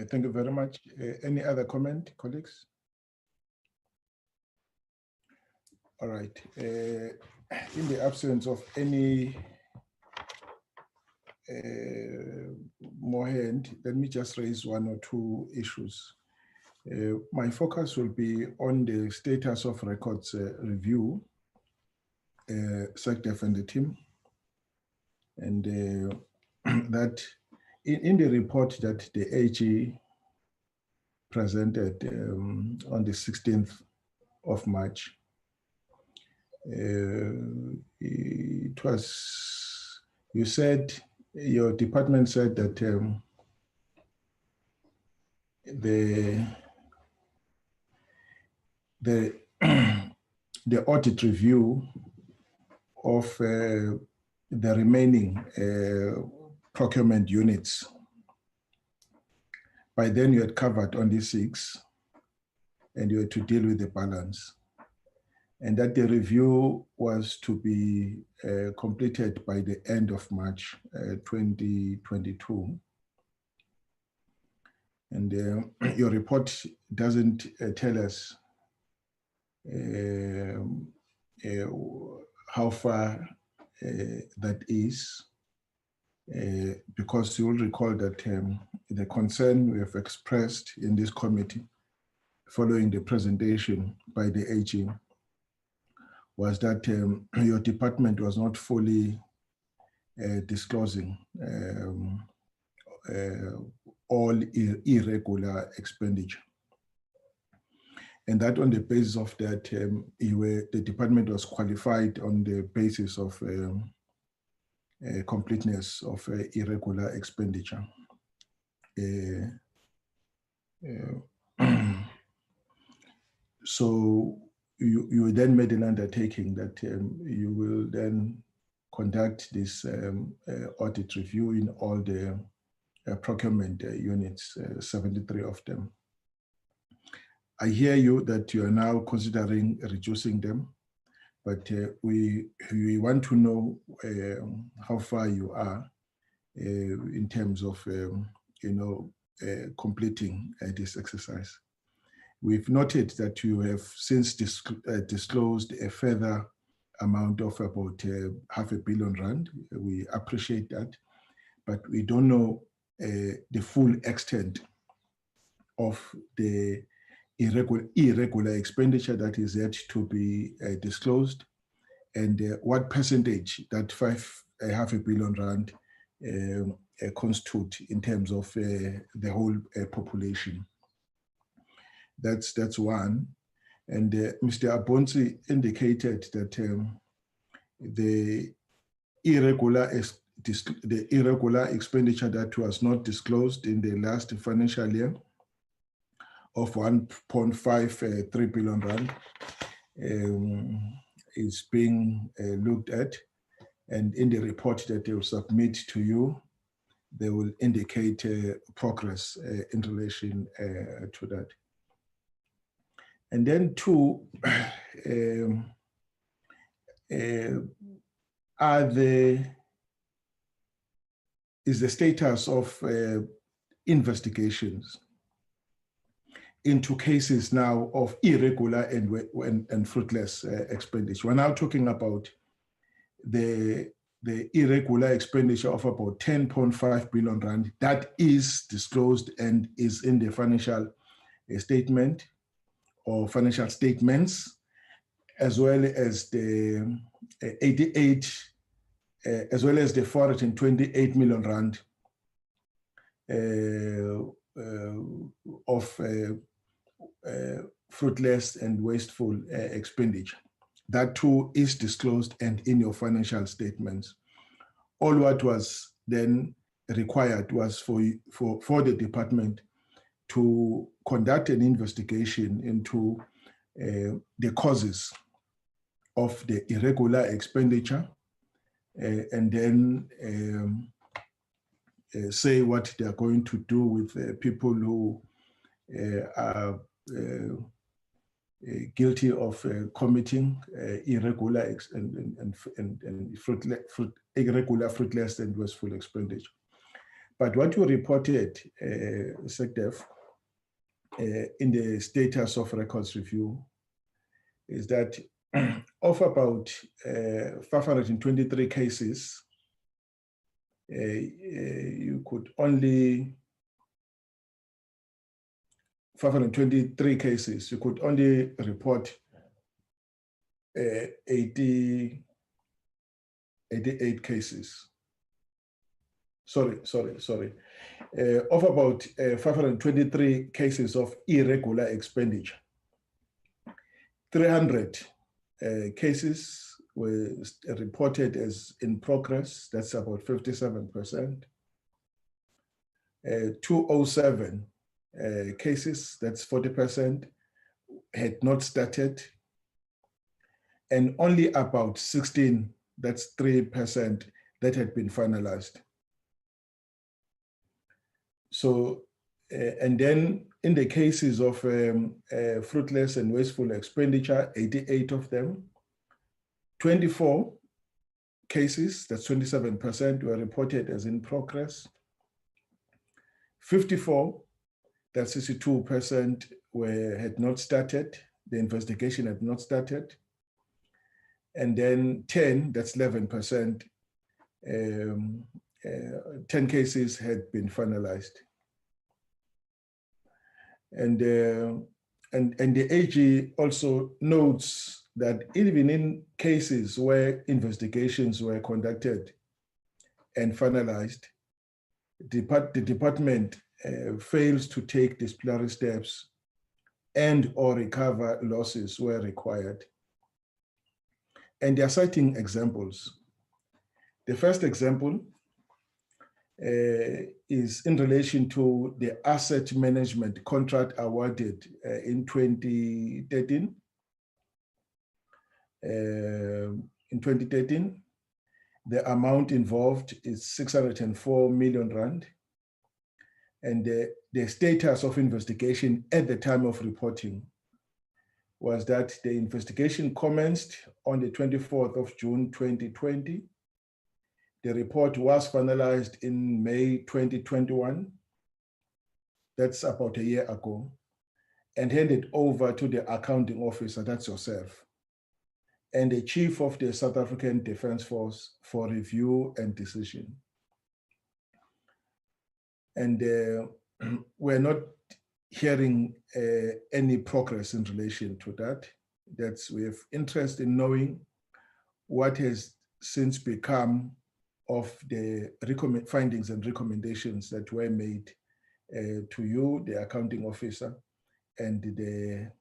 Thank you very much. Any other comment, colleagues? All right. In the absence of any more hand, let me just raise one or two issues. My focus will be on the status of records review, SecDef and the team, and that in the report that the AG presented on the 16th of March, it was, you said, your department said that the audit review of the remaining procurement units, by then you had covered only 6 and you had to deal with the balance. And that the review was to be completed by the end of March 2022. And your report doesn't tell us how far that is, because you will recall that the concern we have expressed in this committee following the presentation by the AG was that your department was not fully disclosing all irregular expenditure. And that on the basis of that, the department was qualified on the basis of completeness of irregular expenditure. So you then made an undertaking that you will then conduct this audit review in all the procurement units, 73 of them. I hear you that you are now considering reducing them, but we want to know how far you are in terms of completing this exercise. We've noted that you have since disclosed a further amount of about R500 million. We appreciate that, but we don't know the full extent of the irregular expenditure that is yet to be disclosed, and what percentage that R500 million constitute in terms of the whole population. That's one. And Mr. Abonsi indicated that the irregular expenditure that was not disclosed in the last financial year of 1.53 billion rand is being looked at, and in the report that they will submit to you, they will indicate progress in relation to that. And then two, is the status of investigations into cases now of irregular and fruitless expenditure. We're now talking about the irregular expenditure of about 10.5 billion rand that is disclosed and is in the financial statement or financial statements, as well as the 428 million rand of fruitless and wasteful expenditure. that too is disclosed and in your financial statements. All what was then required was for the department to conduct an investigation into the causes of the irregular expenditure, and then say what they are going to do with people who are guilty of committing irregular, fruitless, and wasteful expenditure. But what you reported, SecDef, in the status of records review is that of about 523 cases, you could only 523 cases, you could only report 88 cases. Sorry. Of about 523 cases of irregular expenditure, 300 cases were reported as in progress, that's about 57%. 207 cases, that's 40%, had not started, and only about 16, that's 3%, that had been finalized. So, and then in the cases of fruitless and wasteful expenditure, 88 of them, 24 cases, that's 27%, were reported as in progress. 54, that's 62%, had not started, the investigation had not started. And then 10, that's 11%, 10 cases had been finalized. And the AG also notes that even in cases where investigations were conducted and finalized, the department fails to take disciplinary steps and or recover losses where required. And they are citing examples. The first example is in relation to the asset management contract awarded in 2013. In 2013, the amount involved is 604 million rand. And the status of investigation at the time of reporting was that the investigation commenced on the 24th of June, 2020. The report was finalized in May 2021. That's about a year ago, and handed over to the accounting officer, that's yourself, and the chief of the South African Defence Force for review and decision. And we're not hearing any progress in relation to that. We have interest in knowing what has since become of the findings and recommendations that were made to you, the accounting officer, and the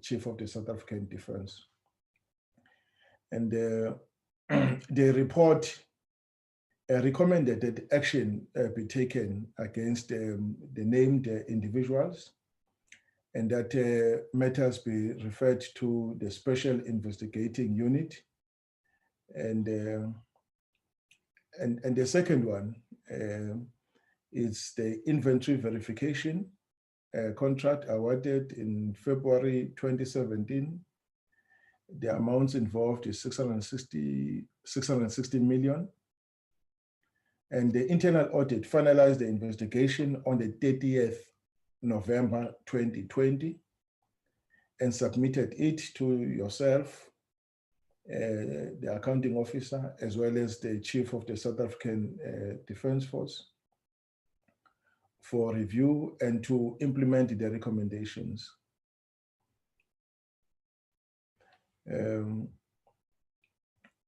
chief of the South African Defence. And the report recommended that action be taken against the named individuals, and that matters be referred to the Special Investigating Unit. And the second one is the inventory verification contract awarded in February 2017. The amounts involved is 660 million. And the internal audit finalized the investigation on the 30th November 2020 and submitted it to yourself, the accounting officer, as well as the chief of the South African Defence Force for review and to implement the recommendations.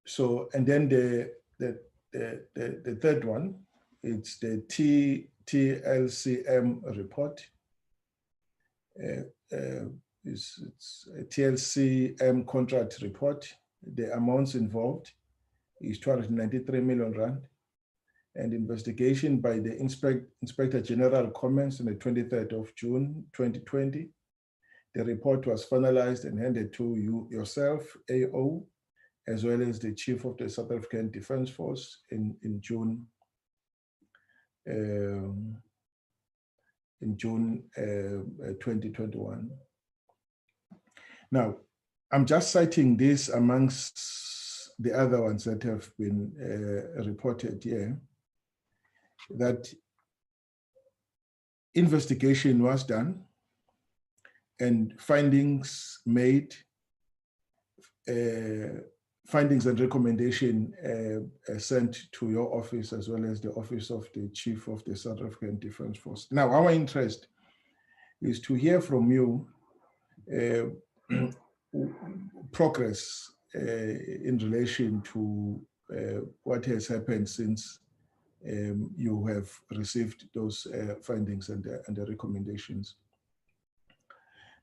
So, and then the third one, it's the TLCM report. it's a TLCM contract report. The amounts involved is 293 million rand. And investigation by the Inspector General commenced on the 23rd of June, 2020. The report was finalized and handed to you yourself, AO, as well as the Chief of the South African Defence Force in June 2021. Now, I'm just citing this amongst the other ones that have been reported here, that investigation was done and findings made, findings and recommendation sent to your office as well as the office of the Chief of the South African Defence Force. Now, our interest is to hear from you progress in relation to what has happened since you have received those findings and the recommendations.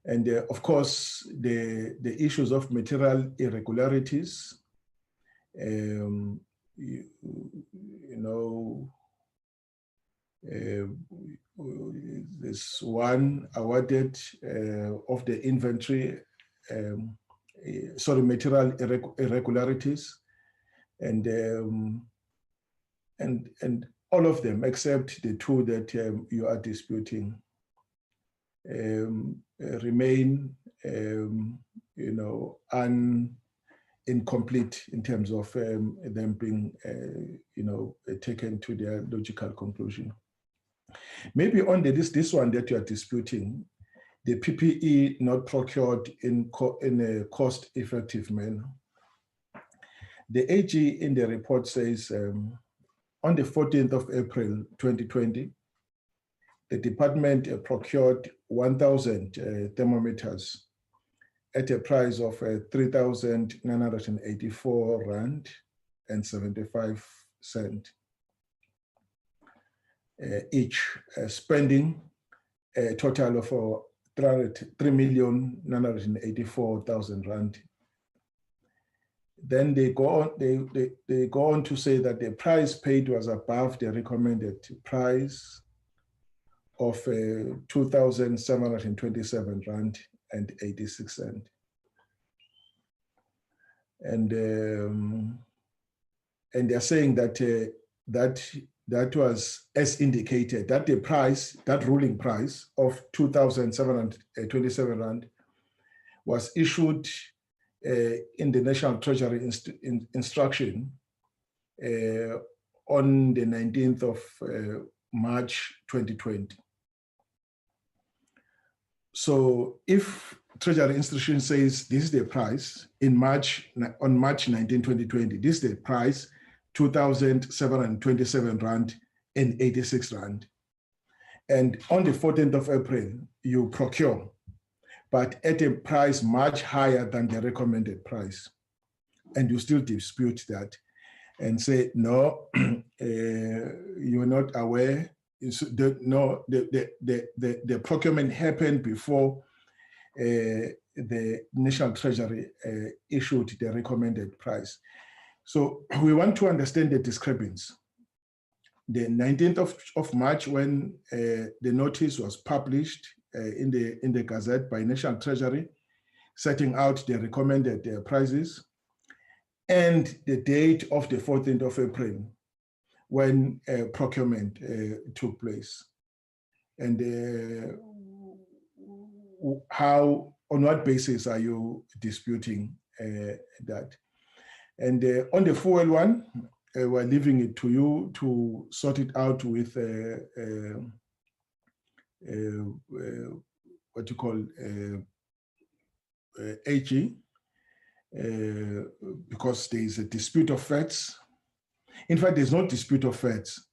And of course, the issues of material irregularities, you know, this one awarded of the inventory, material irregularities, and all of them except the two that you are disputing remain, you know, incomplete in terms of them being, you know, taken to their logical conclusion. Maybe on this one that you are disputing, the PPE not procured in a cost-effective manner. The AG in the report says, on the 14th of April, 2020, the department procured 1,000 thermometers at a price of 3,984 rand and 75 cents each, spending a total of 3,984,000 rand. Then they go on. They go on to say that the price paid was above the recommended price of 2,727 rand and 86 cents. And they're saying that that was as indicated, that the price, that ruling price of 2,727 rand was issued in the National Treasury instruction on the 19th of March 2020. So if Treasury instruction says this is the price on March 19, 2020, this is the price, 2,727 rand and 86 rand. And on the 14th of April, you procure, but at a price much higher than the recommended price. And you still dispute that and say, no, you're not aware. The procurement happened before the National Treasury issued the recommended price. So we want to understand the discrepancy. The 19th of March, when the notice was published in the Gazette by National Treasury, setting out the recommended prices, and the date of the 14th of April, when procurement took place. And how, on what basis are you disputing that? And on the fuel one, we're leaving it to you to sort it out with what you call AG, because there is a dispute of facts. In fact, there's no dispute of facts,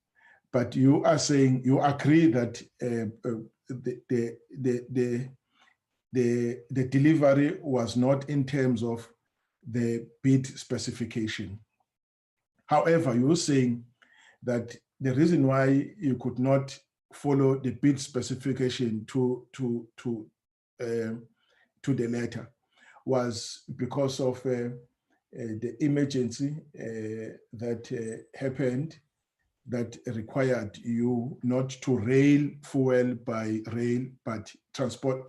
but you are saying you agree that the delivery was not in terms of the bid specification. However, you're saying that the reason why you could not follow the bid specification to to the letter was because of the emergency that happened that required you not to rail fuel by rail, but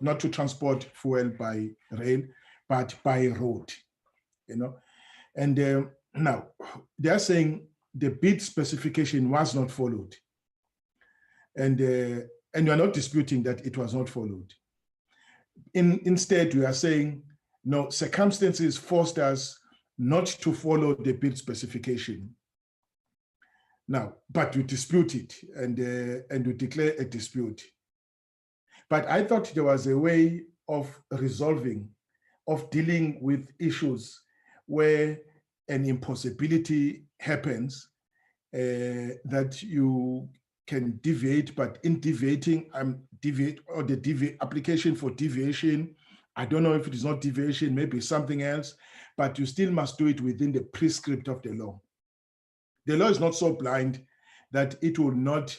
not to transport fuel by rail, but by road, you know. And now they're saying the bid specification was not followed. And you're not disputing that it was not followed. Instead, we are saying, no, circumstances forced us not to follow the bid specification. Now, but we dispute it and we declare a dispute. But I thought there was a way of resolving, of dealing with issues where an impossibility happens that you can deviate, but in deviating, or the application for deviation, I don't know if it is not deviation, maybe something else, but you still must do it within the prescript of the law. The law is not so blind that it will not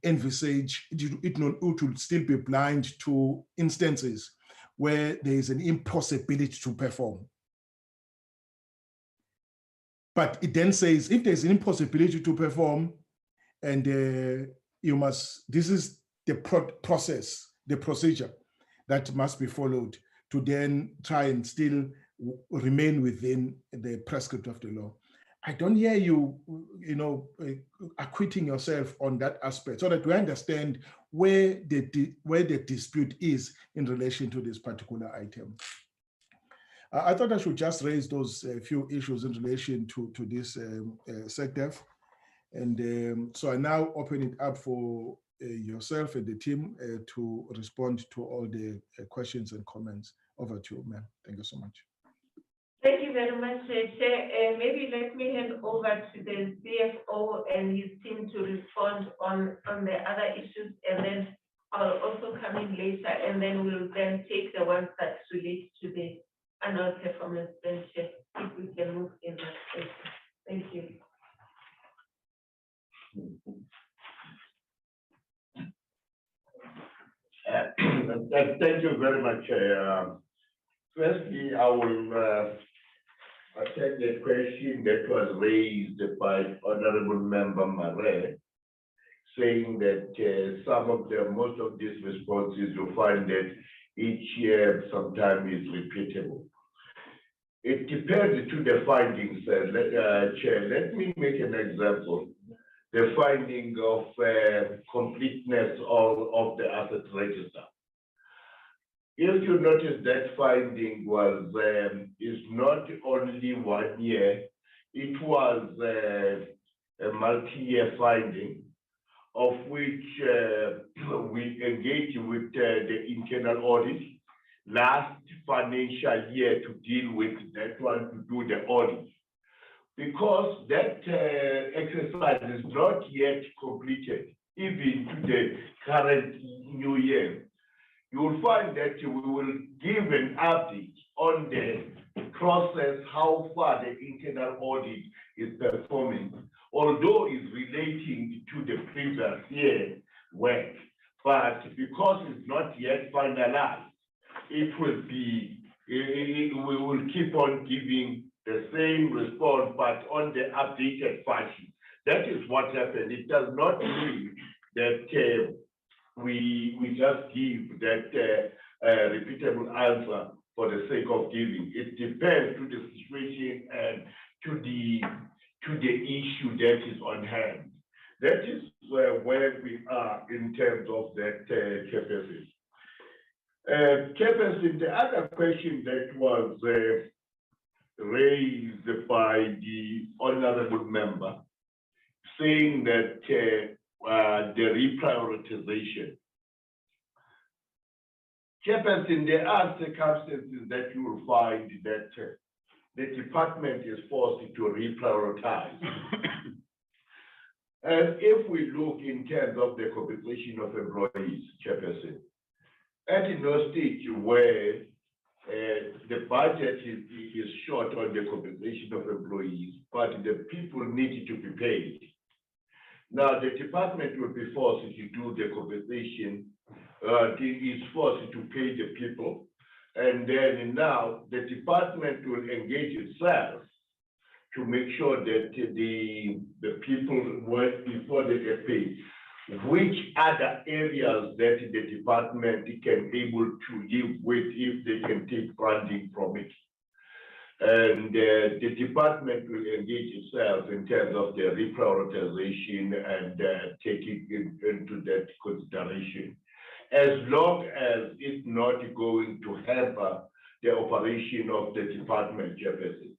envisage, it will still be blind to instances where there is an impossibility to perform. But it then says, if there's an impossibility to perform, and this is the process, the procedure that must be followed to then try and still remain within the prescript of the law. I don't hear you, acquitting yourself on that aspect, so that we understand where the dispute is in relation to this particular item. I thought I should just raise those few issues in relation to this SecDef. And so I now open it up for yourself and the team to respond to all the questions and comments. Over to you, ma'am. Thank you so much. Thank you very much, Chair. Maybe let me hand over to the CFO and his team to respond on the other issues, and then I'll also come in later, and then we'll then take the ones that relate to the annual performance benchmark, if we can move in that space. Thank you. Thank you very much. Firstly, I will take the question that was raised by Honorable Member Mare, saying that most of these responses, you find that each year sometime is repeatable. It depends to the findings, Chair. Let me make an example. The finding of completeness of the asset register. If you notice, that finding is not only 1 year, it was a multi-year finding, of which we engaged with the internal audit last financial year to deal with that one, to do the audit. Because that exercise is not yet completed, even to the current new year, you will find that we will give an update on the process, how far the internal audit is performing, although it's relating to the previous year work. But because it's not yet finalized, we will keep on giving the same response, but on the updated fashion. That is what happened. It does not mean that we just give that repeatable answer for the sake of giving. It depends to the situation and to the issue that is on hand. That is where we are in terms of that capacity. Capacity, the other question that was raised by the honorable member, saying that the reprioritization. Capacity, there are circumstances that you will find that the department is forced to reprioritize. And if we look in terms of the compensation of employees, Chairperson, at no stage where the budget is short on the compensation of employees, but the people need to be paid. Now, the department will be forced to do the compensation, is forced to pay the people, And then now the department will engage itself to make sure that the people work before they get paid. Which other areas that the department can able to live with if they can take funding from it. And the department will engage itself in terms of the reprioritization and taking it into that consideration, as long as it's not going to hamper the operation of the department, Jefferson.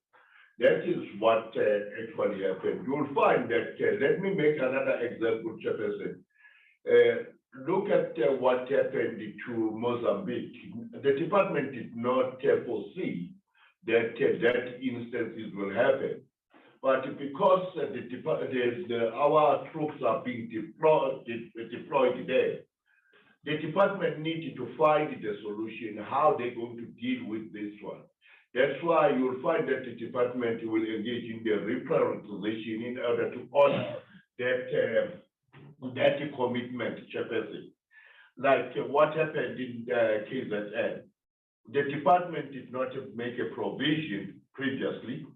That is what actually happened. You'll find that, let me make another example, Jefferson. Look at what happened to Mozambique. The department did not foresee that that instances will happen. But because our troops are being deployed there, the department needed to find the solution, how they're going to deal with this one. That's why you'll find that the department will engage in the reprioritization in order to honor that commitment, Chairperson. Like what happened in KZN. The department did not make a provision previously,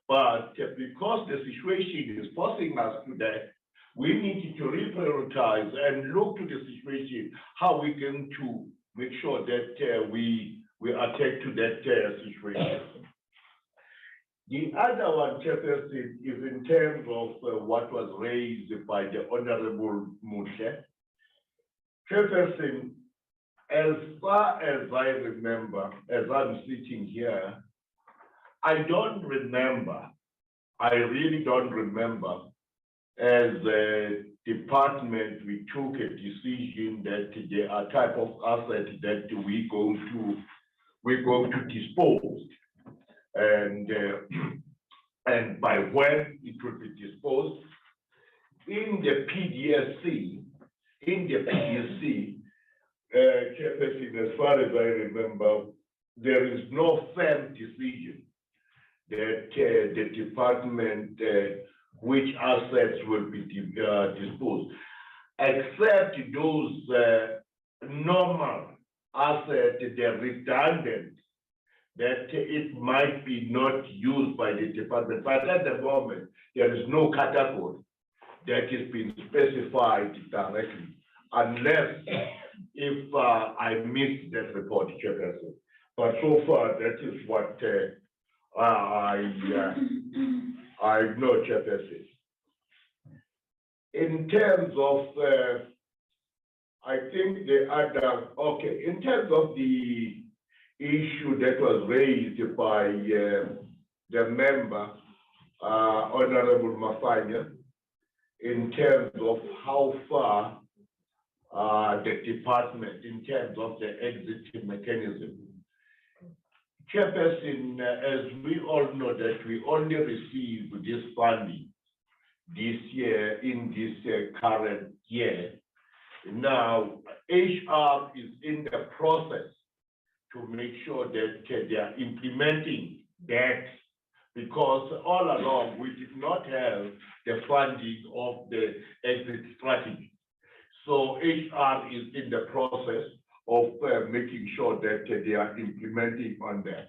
but because the situation is forcing us to that, we need to reprioritize and look to the situation, how we're going to make sure that we attend to that situation. The other one, Chairperson, is in terms of what was raised by the Honorable Mushe. Chairperson, as far as I remember, as I'm sitting here, I don't remember, I really don't remember, as a department, we took a decision that there are type of assets that we're going to dispose. And by when it will be disposed. In the PDSC, Chairperson, as far as I remember, there is no firm decision that the department, which assets will be disposed, except those normal assets, they're redundant, that it might be not used by the department. But at the moment, there is no category that is being specified directly, unless if I missed that report, Chairperson. But so far, that is what I know, Chairperson. In terms of, I think the other, okay, in terms of the issue that was raised by the member, Honorable Mafanya, in terms of how far the department, in terms of the exit mechanism. Chairperson, as we all know that we only received this funding this year, in this current year. Now, HR is in the process to make sure that they are implementing that, because all along we did not have the funding of the exit strategy. So HR is in the process of making sure that they are implementing on that.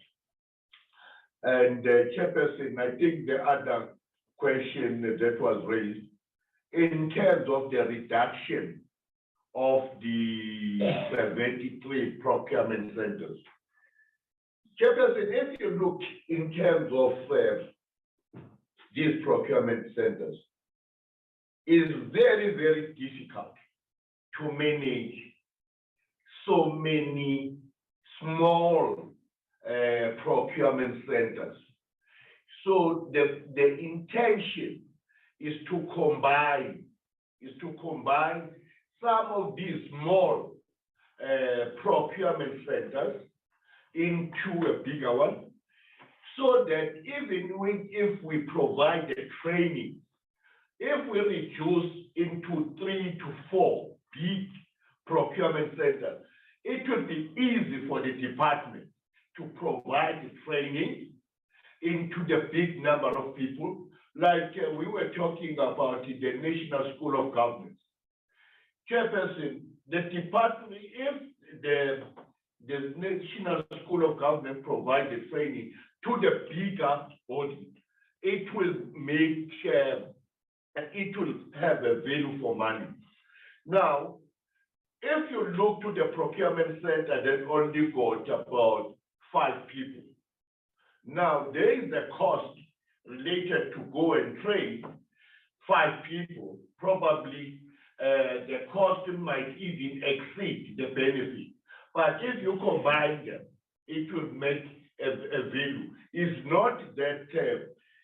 And Chairperson, I think the other question that was raised in terms of the reduction of the 73 procurement centers. Chairperson, if you look in terms of these procurement centers, it's very, very difficult to manage so many small procurement centers. So the intention is to combine some of these small procurement centers into a bigger one, so that even if we provide the training, if we reduce into 3 to 4 big procurement centers, it will be easy for the department to provide the training into the big number of people, like we were talking about in the National School of Government. Chairperson, the department, if the National School of Government provide the training to the bigger body, it will make it will have a value for money. Now, if you look to the procurement center that only got about 5 people, now there is a cost related to go and train 5 people. Probably the cost might even exceed the benefit. But if you combine them, it will make a value. It's not that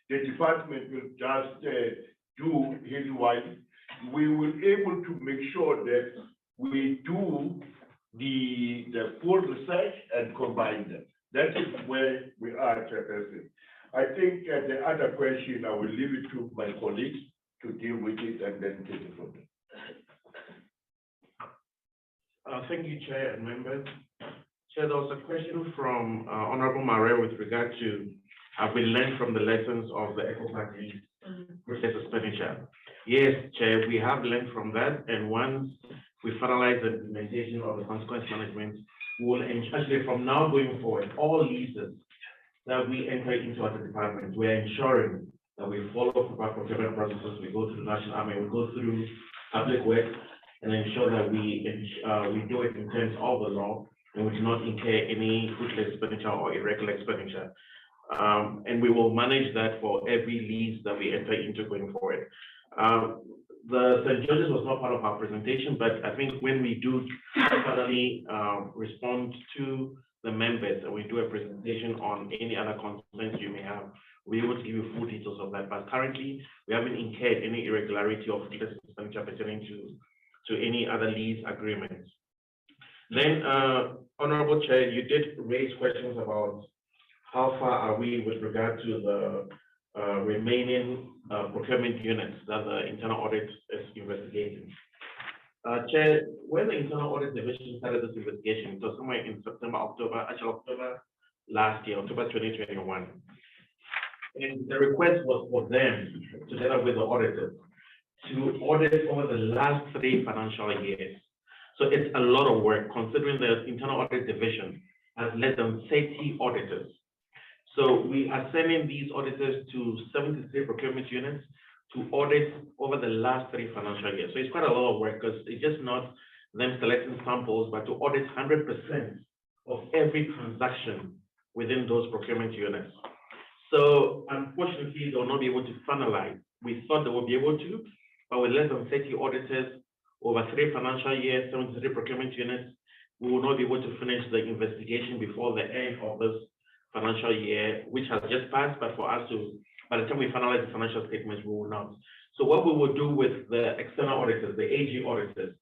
the department will just do his-wise. We will able to make sure that we do the full research and combine them. That is where we are, Chairperson. I think the other question, I will leave it to my colleagues to deal with it and then take it from there. Thank you, Chair and members. Chair, there was a question from Honorable Mare with regard to have we learned from the lessons of the eco-party process expenditure. Yes, Chair, we have learned from that, and once we finalize the implementation of the consequence management, we will ensure from now going forward, all leases that we enter into as a department, we are ensuring that we follow proper procurement processes, we go through the National Army, we go through public works, and ensure that we do it in terms of the law, and we do not incur any fruitless expenditure or irregular expenditure. And we will manage that for every lease that we enter into going forward. The St. George's was not part of our presentation, but I think when we do finally respond to the members and we do a presentation on any other concerns you may have, we're able to give you full details of that. But currently, we haven't incurred any irregularity of fruitless expenditure pertaining to any other lease agreements. Then, Honorable Chair, you did raise questions about how far are we with regard to the remaining procurement units that the internal audit is investigating. Chair, when the internal audit division started this investigation, it was somewhere in October last year, October 2021. And the request was for them, together with the auditors, to audit over the last 3 financial years. So it's a lot of work, considering the internal audit division has less than 30 auditors. So we are sending these auditors to 73 procurement units to audit over the last 3 financial years. So it's quite a lot of work, because it's just not them selecting samples, but to audit 100% of every transaction within those procurement units. So unfortunately, they will not be able to finalize. We thought they would be able to, but with less than 30 auditors over 3 financial years, 73 procurement units, we will not be able to finish the investigation before the end of this financial year, which has just passed, but for us to, by the time we finalize the financial statements, we will not. So what we will do with the external auditors, the AG auditors,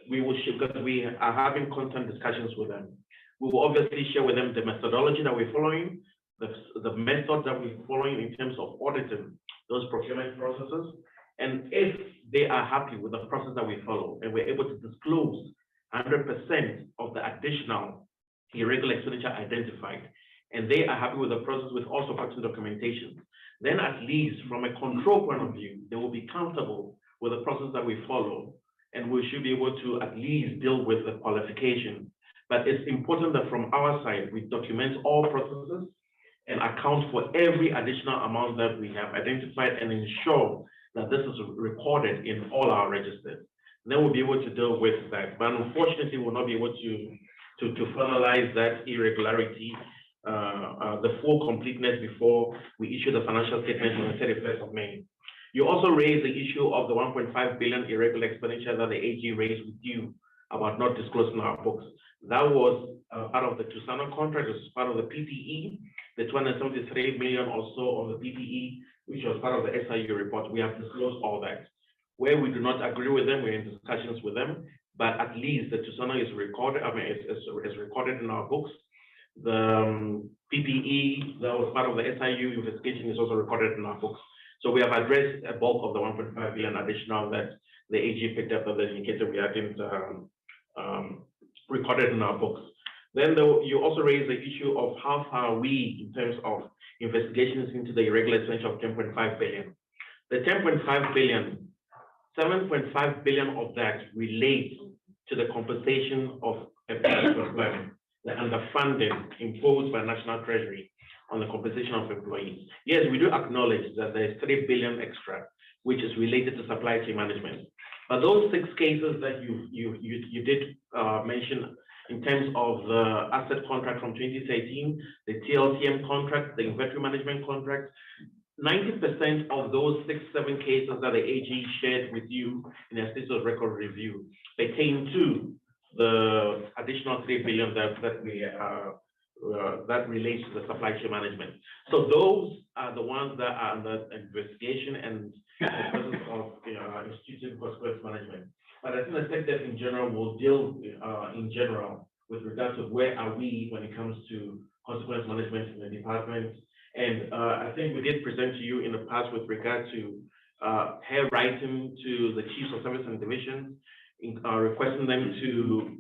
we will share, because we are having constant discussions with them. We will obviously share with them the methodology that we're following, the method that we're following in terms of auditing those procurement processes. And if they are happy with the process that we follow, and we're able to disclose 100% of the additional irregular expenditure identified, and they are happy with the process with all supporting documentation, then at least from a control point of view, they will be comfortable with the process that we follow, and we should be able to at least deal with the qualification. But it's important that from our side, we document all processes and account for every additional amount that we have identified and ensure that this is recorded in all our registers. Then we'll be able to deal with that. But unfortunately, we'll not be able to finalize that irregularity, the full completeness before we issue the financial statement on the 31st of May. You also raised the issue of the 1.5 billion irregular expenditure that the AG raised with you about not disclosing our books. That was part of the Tusano contract, it was part of the PPE, the 273 million or so of the PPE, which was part of the SIU report. We have disclosed all that. Where we do not agree with them, we're in discussions with them, but at least the Tusano is recorded, I mean, it's recorded in our books. The PPE that was part of the SIU investigation is also recorded in our books. So we have addressed a bulk of the 1.5 billion additional that the AG picked up as an indicator we haven't recorded in our books. Then you also raised the issue of how far we, in terms of investigations into the irregular expenditure of 10.5 billion. The 10.5 billion, 7.5 billion of that relates to the compensation of a plan. the underfunding imposed by National Treasury on the compensation of employees. Yes, we do acknowledge that there is 3 billion extra, which is related to supply chain management. But those 6 cases that you did mention in terms of the asset contract from 2013, the TLTM contract, the inventory management contract, 90% of those 6-7 cases that the AG shared with you in a status of record review pertain to the additional 3 billion that relates to the supply chain management. So those are the ones that are under investigation and the process of instituting consequence management. But I think the sector in general will deal in general with regard to where are we when it comes to consequence management in the department. And I think we did present to you in the past with regard to her writing to the chiefs of service and divisions, requesting them to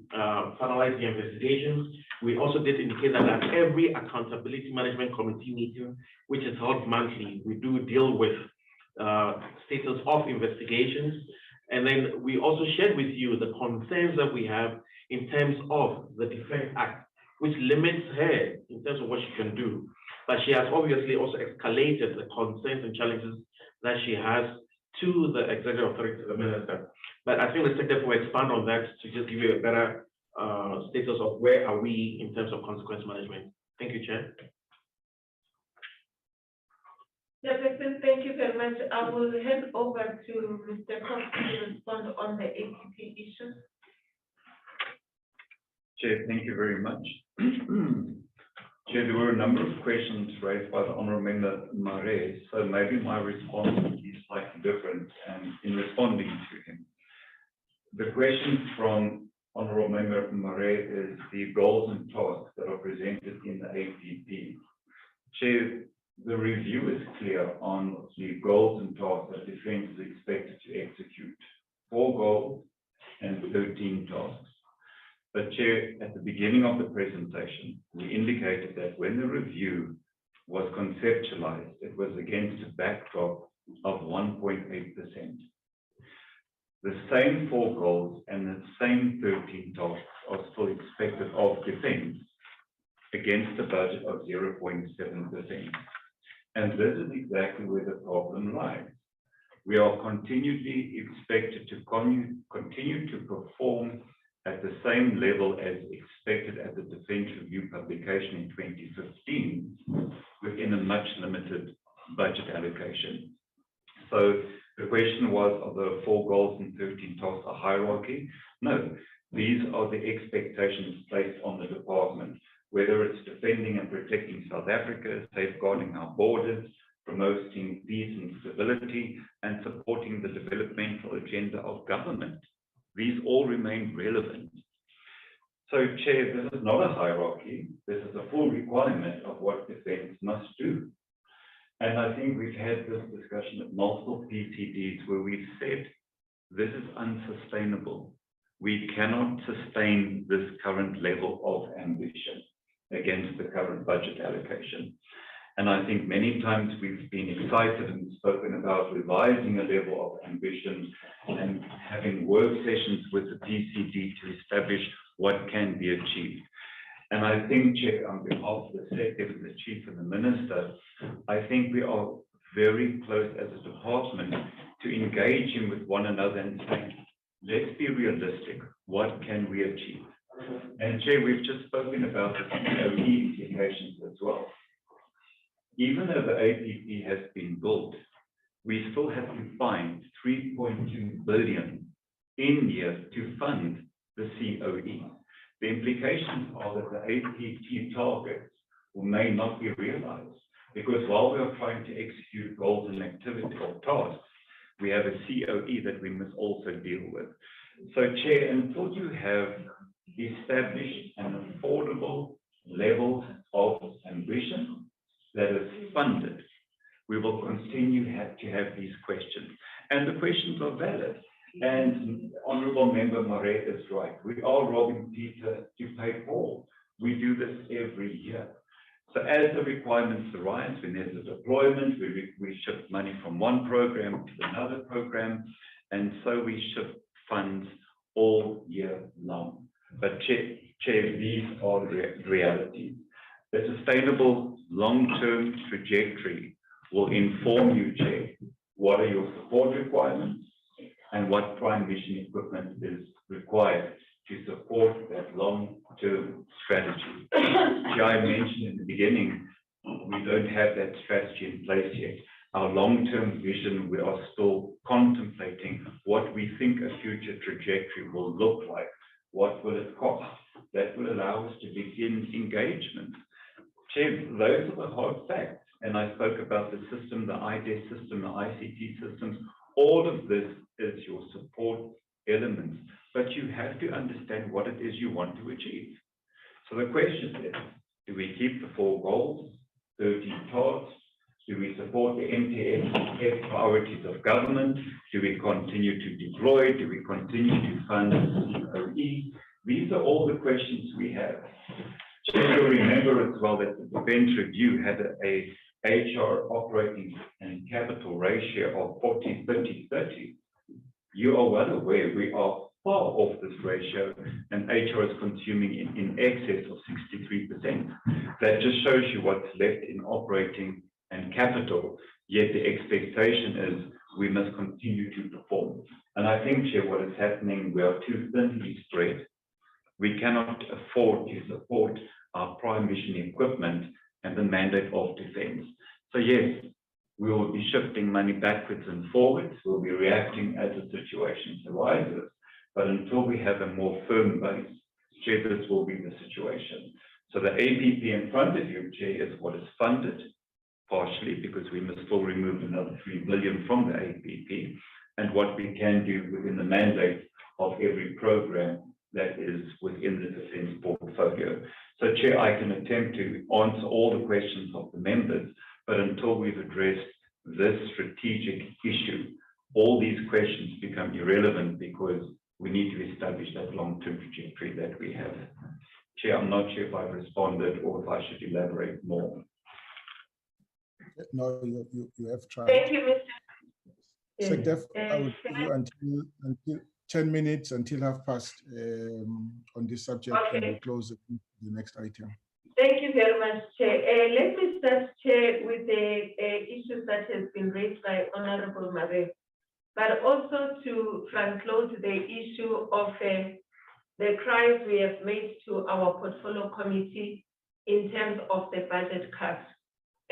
finalize the investigations. We also did indicate that at every accountability management committee meeting, which is held monthly, we do deal with status of investigations. And then we also shared with you the concerns that we have in terms of the Defense Act, which limits her in terms of what she can do. But she has obviously also escalated the concerns and challenges that she has to the executive authority, the minister. But I think the secretary will expand on that to just give you a better status of where are we in terms of consequence management. Thank you, Chair. Chairperson, thank you very much. I will hand over to Mr. Cox to respond on the ATP issue. Chair, thank you very much. Chair, there were a number of questions raised by the Honourable Member Mare, so maybe my response will be slightly different in responding to him. The question from Honourable Member Mare is the goals and tasks that are presented in the APP. Chair, the review is clear on the goals and tasks that Defence is expected to execute. 4 goals and 13 tasks. But Chair, at the beginning of the presentation, we indicated that when the review was conceptualized, it was against a backdrop of 1.8%. The same 4 goals and the same 13 tasks are still expected of Defence against a budget of 0.7%. And this is exactly where the problem lies. We are continually expected to continue to perform at the same level as expected at the Defence Review publication in 2015 within a much limited budget allocation. So the question was, are the 4 goals and 13 tasks a hierarchy? No, these are the expectations placed on the department, whether it's defending and protecting South Africa, safeguarding our borders, promoting peace and stability, and supporting the developmental agenda of government. These all remain relevant. So, Chair, this is not a hierarchy. This is a full requirement of what Defence must do. And I think we've had this discussion at multiple PCDs where we've said this is unsustainable. We cannot sustain this current level of ambition against the current budget allocation. And I think many times we've been excited and spoken about revising a level of ambition and having work sessions with the PCD to establish what can be achieved. And I think, Chair, on behalf of the Secretary, the Chief and the Minister, I think we are very close as a department to engaging with one another and saying, let's be realistic. What can we achieve? And Chair, we've just spoken about the COE implications as well. Even though the APP has been built, we still have to find 3.2 billion in year to fund the COE. The implications are that the APP targets may not be realized because while we are trying to execute goals and activity or tasks, we have a COE that we must also deal with. So, Chair, until you have established an affordable level of ambition that is funded, we will continue to have these questions. And the questions are valid. And Honourable Member Mare is right. We are robbing Peter to pay Paul. We do this every year. So as the requirements arise, when there's a deployment, we shift money from one program to another program. And so we shift funds all year long. But Chair, these are realities. A sustainable long-term trajectory will inform you, Chair, what are your support requirements and what prime mission equipment is required to support that long-term strategy. Chair, I mentioned in the beginning, we don't have that strategy in place yet. Our long-term vision, we are still contemplating what we think a future trajectory will look like. What will it cost? That will allow us to begin engagement. Chair, those are the hard facts. And I spoke about the system, the IDES system, the ICT systems. All of this is your support elements, but you have to understand what it is you want to achieve. So the question is, do we keep the 4 goals, 13 tasks? Do we support the MTF priorities of government? Do we continue to deploy? Do we continue to fund COE? These are all the questions we have. You'll remember as well that the Defence Review had a HR operating and capital ratio of 40-30-30. You are well aware we are far off this ratio, and HR is consuming in excess of 63%. That just shows you what's left in operating and capital, yet the expectation is we must continue to perform. And I think, Chair, what is happening, we are too thinly spread. We cannot afford to support our prime mission equipment and the mandate of defense. So yes, we will be shifting money backwards and forwards. We'll be reacting as the situation arises. But until we have a more firm base, Chair, this will be the situation. So the APP in front of you, Chair, is what is funded, partially because we must still remove another 3 billion from the APP, and what we can do within the mandate of every program that is within the defense portfolio. So, Chair, I can attempt to answer all the questions of the members, but until we've addressed this strategic issue, all these questions become irrelevant because we need to establish that long-term trajectory that we have. Chair, I'm not sure if I've responded or if I should elaborate more. No, you have tried. Thank you, Mr. Secretary, I will give you until 10 minutes until past on this subject, and we'll close the next item. Thank you very much, Chair. Let me start, Chair, with the issue that has been raised by Honorable Mare, but also to front-load the issue of the cries we have made to our portfolio committee in terms of the budget cuts.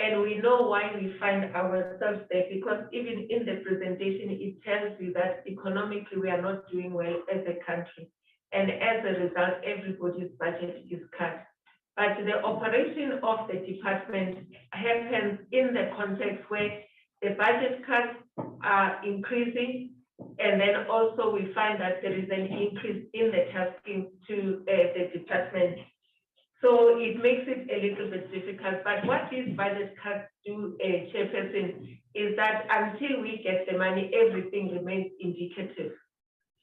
And we know why we find ourselves there, because even in the presentation, it tells you that economically we are not doing well as a country. And as a result, everybody's budget is cut. But the operation of the department happens in the context where the budget cuts are increasing, and then also we find that there is an increase in the tasking to the department. So it makes it a little bit difficult. But what these budget cuts do, Chairperson, is that until we get the money, everything remains indicative.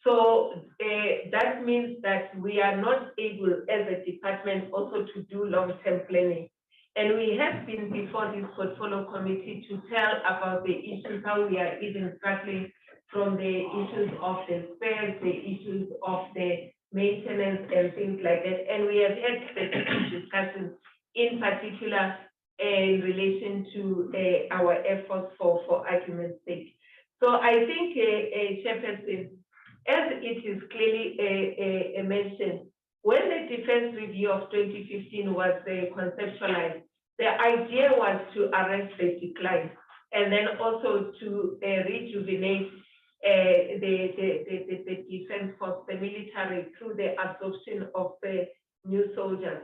So that means that we are not able as a department also to do long-term planning. And we have been before this portfolio committee to tell about the issues, how we are even struggling from the issues of the spares, the issues of the maintenance and things like that. And we have had specific discussions, in particular in relation to our efforts for argument's sake. So I think, Chairperson, as it is clearly mentioned, when the Defense Review of 2015 was conceptualized, the idea was to arrest the decline and then also to rejuvenate the defense force, the military, through the absorption of the new soldiers.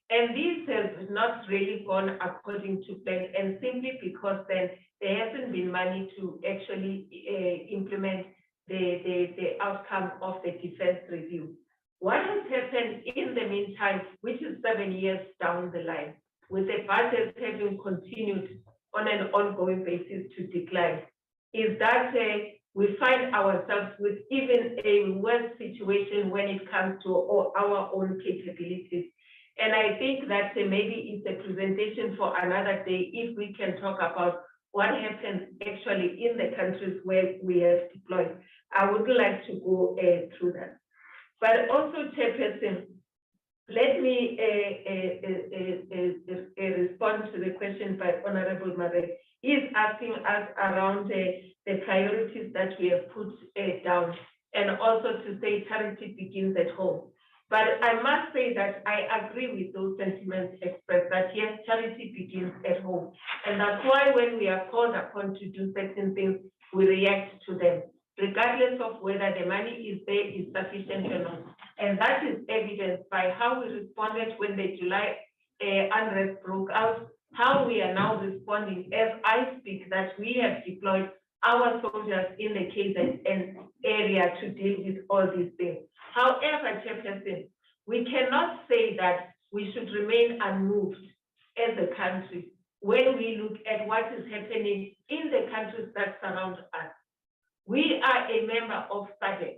And this has not really gone according to plan, and simply because then there hasn't been money to actually implement the outcome of the defense review. What has happened in the meantime, which is 7 years down the line, with the budget having continued on an ongoing basis to decline, is that we find ourselves with even a worse situation when it comes to our own capabilities. And I think that maybe it's a presentation for another day if we can talk about what happens actually in the countries where we have deployed. I would like to go through that. But also, Chairperson, let me respond to the question by Honorable Mare. He's asking us around the priorities that we have put down, and also to say charity begins at home. But I must say that I agree with those sentiments expressed, that yes, charity begins at home. And that's why when we are called upon to do certain things, we react to them, regardless of whether the money is there, is sufficient or not. And that is evidenced by how we responded when the July unrest broke out, how we are now responding as I speak, that we have deployed our soldiers in the KZN area to deal with all these things. However, Chairperson, we cannot say that we should remain unmoved as a country when we look at what is happening in the countries that surround us. We are a member of SADC,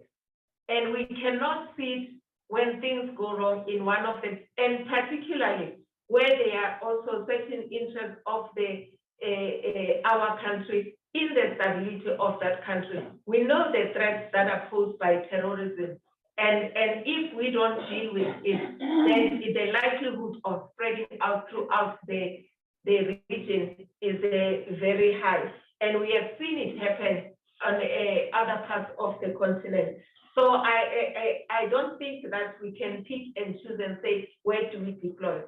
and we cannot sit when things go wrong in one of them, and particularly where there are also certain interests of our country in the stability of that country. We know the threats that are posed by terrorism, and if we don't deal with it, then the likelihood of spreading out throughout the region is very high. And we have seen it happen on other parts of the continent. So I don't think that we can pick and choose and say, where do we deploy?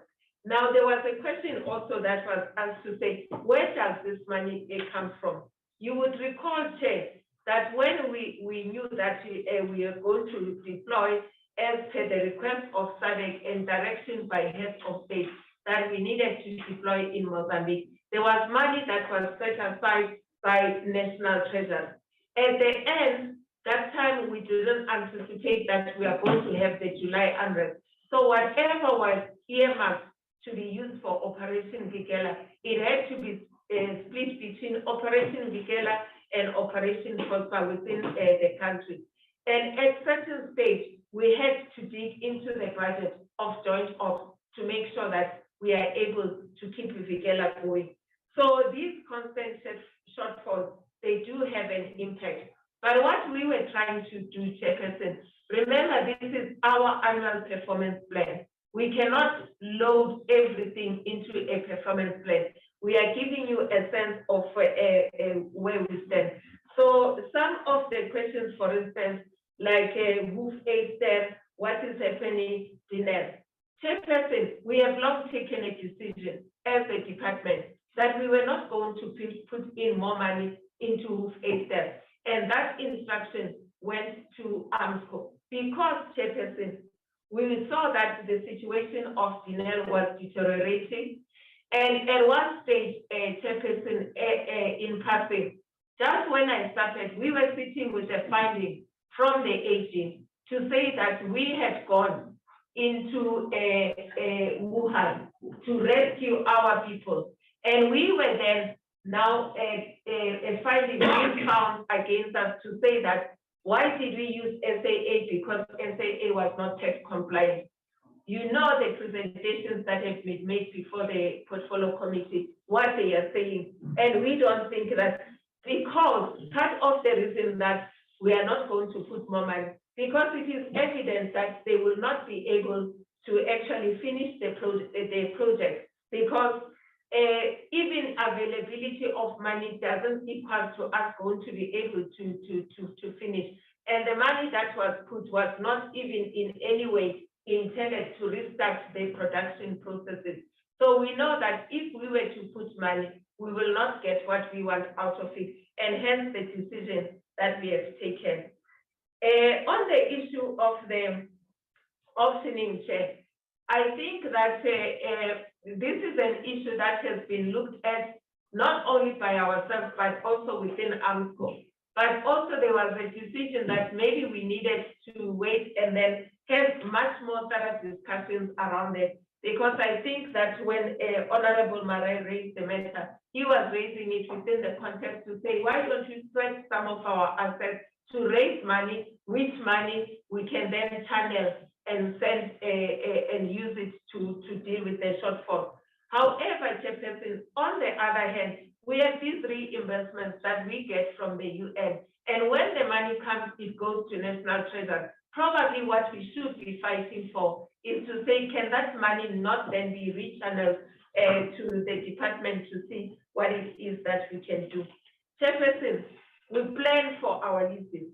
Now, there was a question also that was asked to say, where does this money come from? You would recall, Chair, that when we knew that we are going to deploy as per the request of SADC and direction by heads of state that we needed to deploy in Mozambique, there was money that was set aside by national treasures. At the end, that time we didn't anticipate that we are going to have the July unrest. So whatever was earmarked to be used for Operation Vikela, it had to be split between Operation Vikela and Operation Prosper within the country. And at certain stage, we had to dig into the budget of Joint Ops to make sure that we are able to keep Vikela going. So these constant shortfalls, they do have an impact. But what we were trying to do, Chairperson, remember this is our annual performance plan. We cannot load everything into a performance plan. We are giving you a sense of where we stand. So some of the questions, for instance, like WOOF 8 step, what is happening in that? Chairperson, we have long taken a decision as a department that we were not going to put in more money into WOOF 8 step. And that instruction went to Armscor because, Chairperson, we saw that the situation of Dinel was deteriorating. And at one stage, Chairperson, in passing, just when I started, we were sitting with a finding from the AG to say that we had gone into Wuhan to rescue our people. And we were then now finding being found against us to say that why did we use SAA? Because SAA was not tax compliant. You know the presentations that have been made before the portfolio committee, what they are saying. And we don't think that, because part of the reason that we are not going to put more money, because it is evident that they will not be able to actually finish the project, because even availability of money doesn't equal to us going to be able to finish. And the money that was put was not even in any way intended to restart the production processes. So we know that if we were to put money, we will not get what we want out of it, and hence the decision that we have taken. On the issue of the auctioning, Chair, I think that this is an issue that has been looked at not only by ourselves, but also within Armscor. But also there was a decision that maybe we needed to wait and then have much more thorough discussions around it. Because I think that when Honorable Mare raised the matter, he was raising it within the context to say, why don't we stretch some of our assets to raise money, which money we can then channel and send and use it to deal with the shortfall. However, Chairperson, on the other hand, we have these reimbursements that we get from the UN. And when the money comes, it goes to national treasury. Probably what we should be fighting for is to say, can that money not then be rechanneled to the department to see what it is that we can do? Chairperson, we plan for our leases.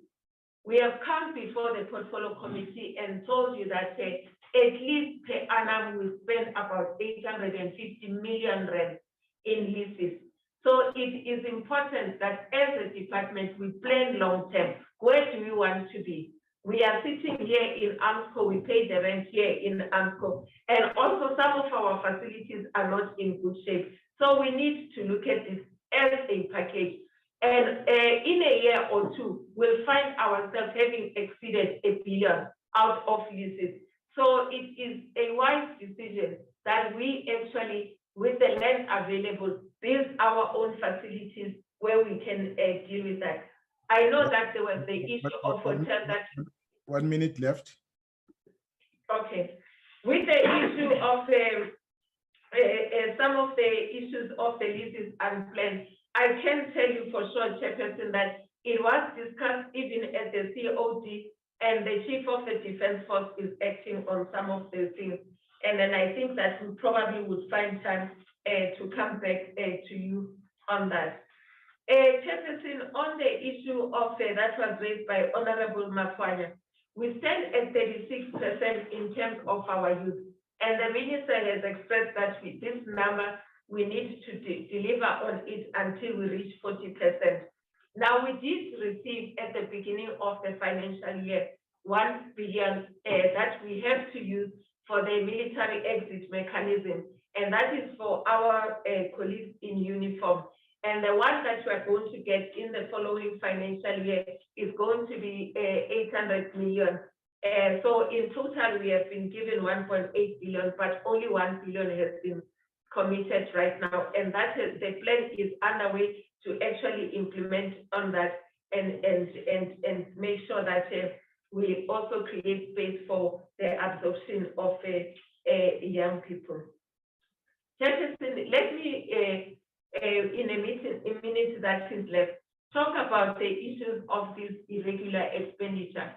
We have come before the portfolio committee and told you that at least per annum we spend about 850 million rand in leases. So it is important that as a department we plan long term. Where do we want to be? We are sitting here in Armscor, we pay the rent here in Armscor, and also some of our facilities are not in good shape. So we need to look at this as a package. And in a year or two, we'll find ourselves having exceeded 1 billion out of leases. So it is a wise decision that we actually, with the land available, build our own facilities where we can deal with that. I know that there was the issue of hotel that... 1 minute left. Okay. With the issue of some of the issues of the leases unplanned, I can tell you for sure, Chairperson, that it was discussed even at the COD, and the Chief of the Defense Force is acting on some of the things. And then I think that we probably would find time to come back to you on that. Chairperson, on the issue of that was raised by Honorable Mafwanya, we stand at 36% in terms of our youth. And the Minister has expressed that with this number, we need to deliver on it until we reach 40%. Now, we did receive at the beginning of the financial year 1 billion that we have to use for the military exit mechanism, and that is for our colleagues in uniform. And the one that we are going to get in the following financial year is going to be 800 million. So in total, we have been given 1.8 billion, but only 1 billion has been committed right now. And that is, the plan is underway to actually implement on that and make sure that we also create space for the absorption of young people. Chairperson, let me, in a minute that is left, talk about the issues of this irregular expenditure.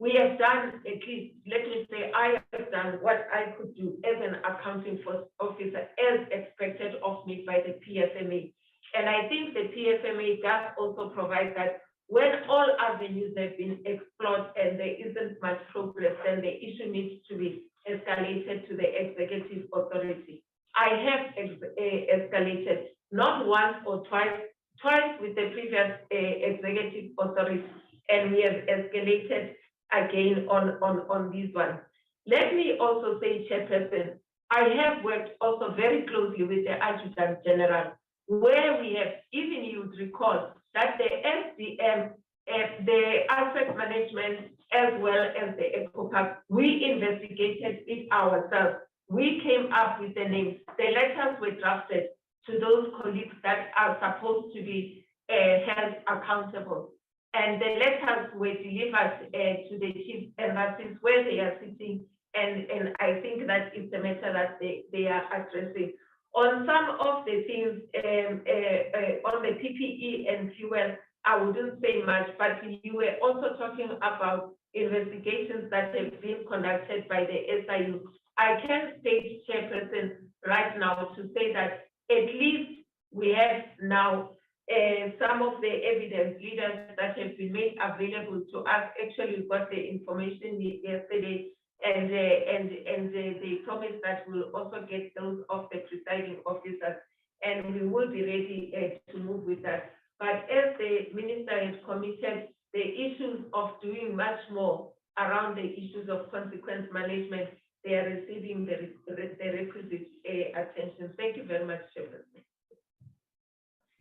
We have done, at least, let me say, I have done what I could do as an accounting officer, as expected of me by the PFMA. And I think the PFMA does also provide that when all avenues have been explored and there isn't much progress, then the issue needs to be escalated to the executive authority. I have escalated not once or twice with the previous executive authority, and we have escalated again on this one. Let me also say, Chairperson, I have worked also very closely with the Adjutant General, where we have, even you would recall, that the SDM, the asset management, as well as the ECOPAC, we investigated it ourselves. We came up with the names. The letters were drafted to those colleagues that are supposed to be held accountable. And the letters were delivered to the chiefs, and that is where they are sitting. And I think that is the matter that they are addressing. On some of the things, on the PPE and fuel, I wouldn't say much, but you were also talking about investigations that have been conducted by the SIU. I can state, Chairperson, right now to say that at least we have now some of the evidence leaders that have been made available to us. Actually, we got the information yesterday, and they promised that we'll also get those of the presiding officers, and we will be ready to move with that. But as the minister has committed, the issues of doing much more around the issues of consequence management, they are receiving the requisite attention. Thank you very much, Chairman.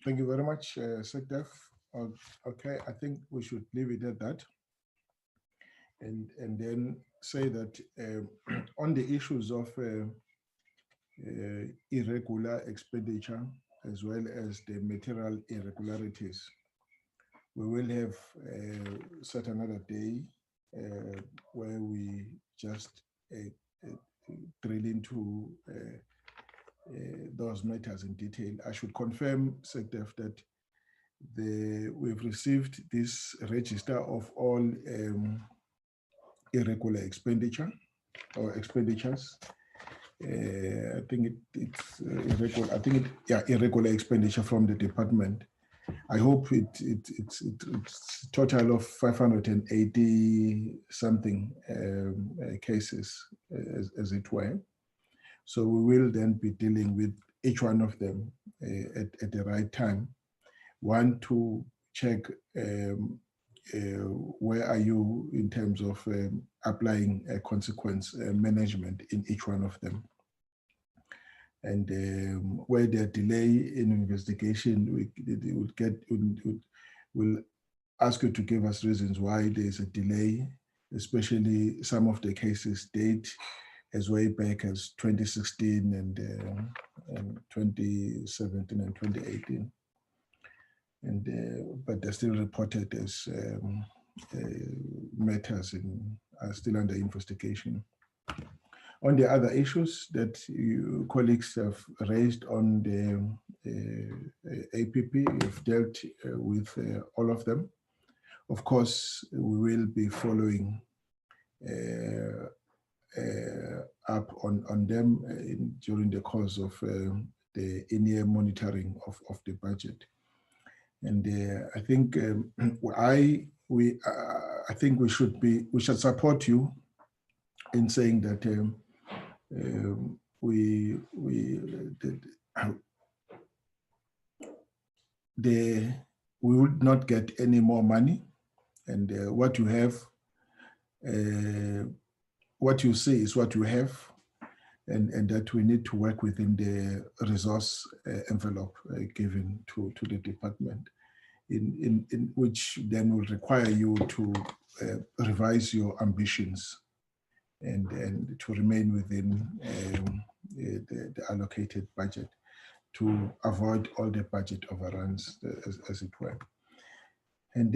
Thank you very much, SecDef. Okay, I think we should leave it at that. And then say that on the issues of irregular expenditure, as well as the material irregularities, we will have set another day where we just drill into those matters in detail. I should confirm, SecDef, that we've received this register of all irregular expenditure or expenditures. I think it's irregular. I think irregular expenditure from the department. I hope it's total of 580 something cases, as it were. So we will then be dealing with each one of them at the right time. One, to check where are you in terms of applying consequence management in each one of them. And where there delay in investigation, we'll ask you to give us reasons why there's a delay, especially some of the cases date as way back as 2016 and 2017 and 2018. And but they're still reported as matters are still under investigation. On the other issues that you colleagues have raised on the APP, you've dealt with all of them. Of course, we will be following up on them during the course of the in-year monitoring of the budget. And I think I think we should support you in saying that we would not get any more money, and what you have, what you see is what you have, and that we need to work within the resource envelope given to the department, in which then will require you to revise your ambitions and to remain within the allocated budget to avoid all the budget overruns, as it were. And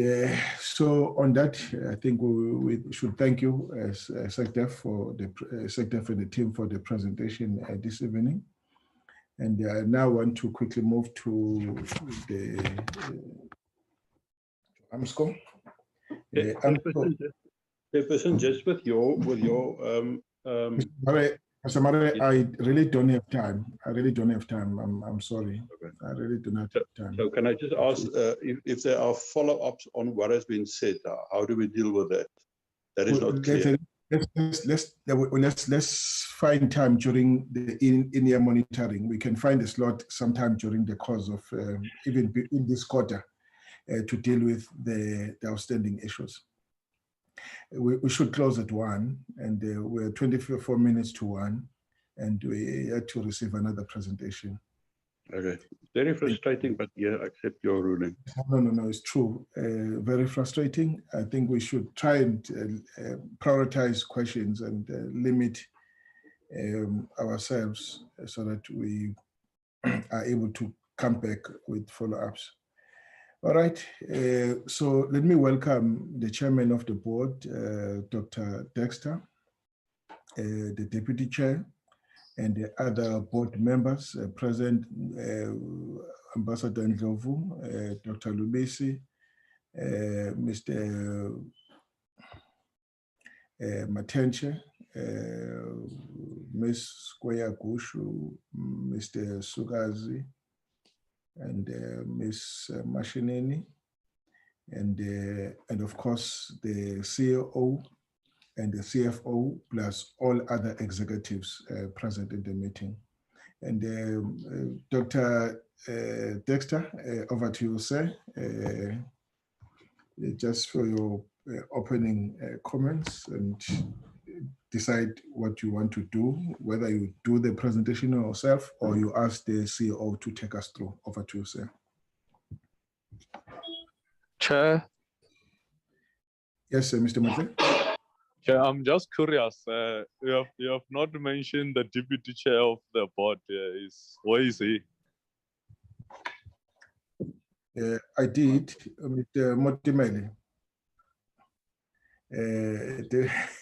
so on that, I think we should thank you as SecDef for SecDef and the team for the presentation this evening. And I now want to quickly move to the Armscor. Person, just with your Mr. Mare, I really don't have time. I'm sorry. Okay. I really do not have time. So can I just ask if there are follow-ups on what has been said? How do we deal with that? That is not clear. Let's find time during the in-year monitoring. We can find a slot sometime during the course of even in this quarter to deal with the outstanding issues. We should close at 1, and we're 24 minutes to 1, and we had to receive another presentation. Okay, very frustrating, but yeah, accept your ruling. No, it's true. Very frustrating. I think we should try and prioritize questions and limit ourselves so that we are able to come back with follow-ups. All right, so let me welcome the chairman of the board, Dr. Dexter, the deputy chair, and the other board members present, Ambassador Ndlovu, Dr. Lubisi, Mr. Matenche, Ms. Square Gushu, Mr. Sugazi, and Ms. Mashineni, and of course the CEO and the CFO, plus all other executives present in the meeting. And Dr. Dexter, over to you, sir, just for your opening comments and decide what you want to do, whether you do the presentation yourself or you ask the CEO to take us through. Over to you, sir. Chair. Yes, sir, Mr. Mate. Chair, I'm just curious. You have not mentioned the deputy chair of the board. Where is he? I did, Mr. Motimele.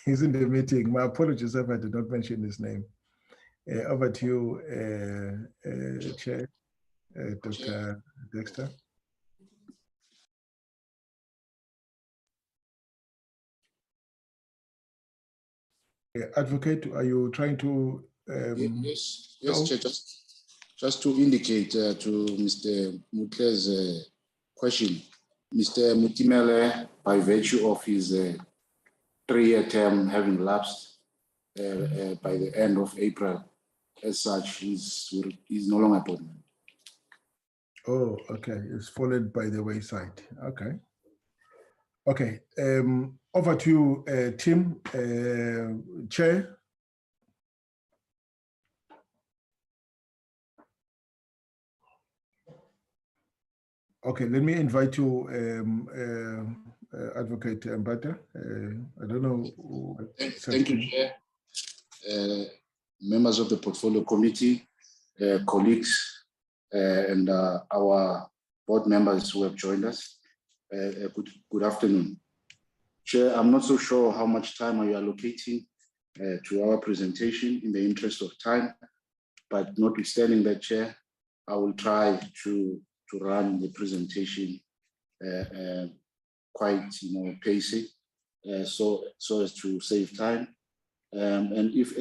He's in the meeting. My apologies if I did not mention his name. Over to you, Chair, Dr. Dexter. Advocate, are you trying to? Yes, Chair, just to indicate to Mr. Mutle's question, Mr. Mutimele, by virtue of his 3-year term having lapsed by the end of April, as such, he's no longer appointed. Oh, okay. It's fallen by the wayside. Okay. Okay. Over to you, Tim, Chair. Okay, let me invite you, Advocate Mbata. I don't know. Thank you, Chair. Members of the Portfolio Committee, colleagues, and our board members who have joined us. Good afternoon. Chair, I'm not so sure how much time are you allocating to our presentation in the interest of time, but notwithstanding that, Chair, I will try to run the presentation quite, pacey, so as to save time. And if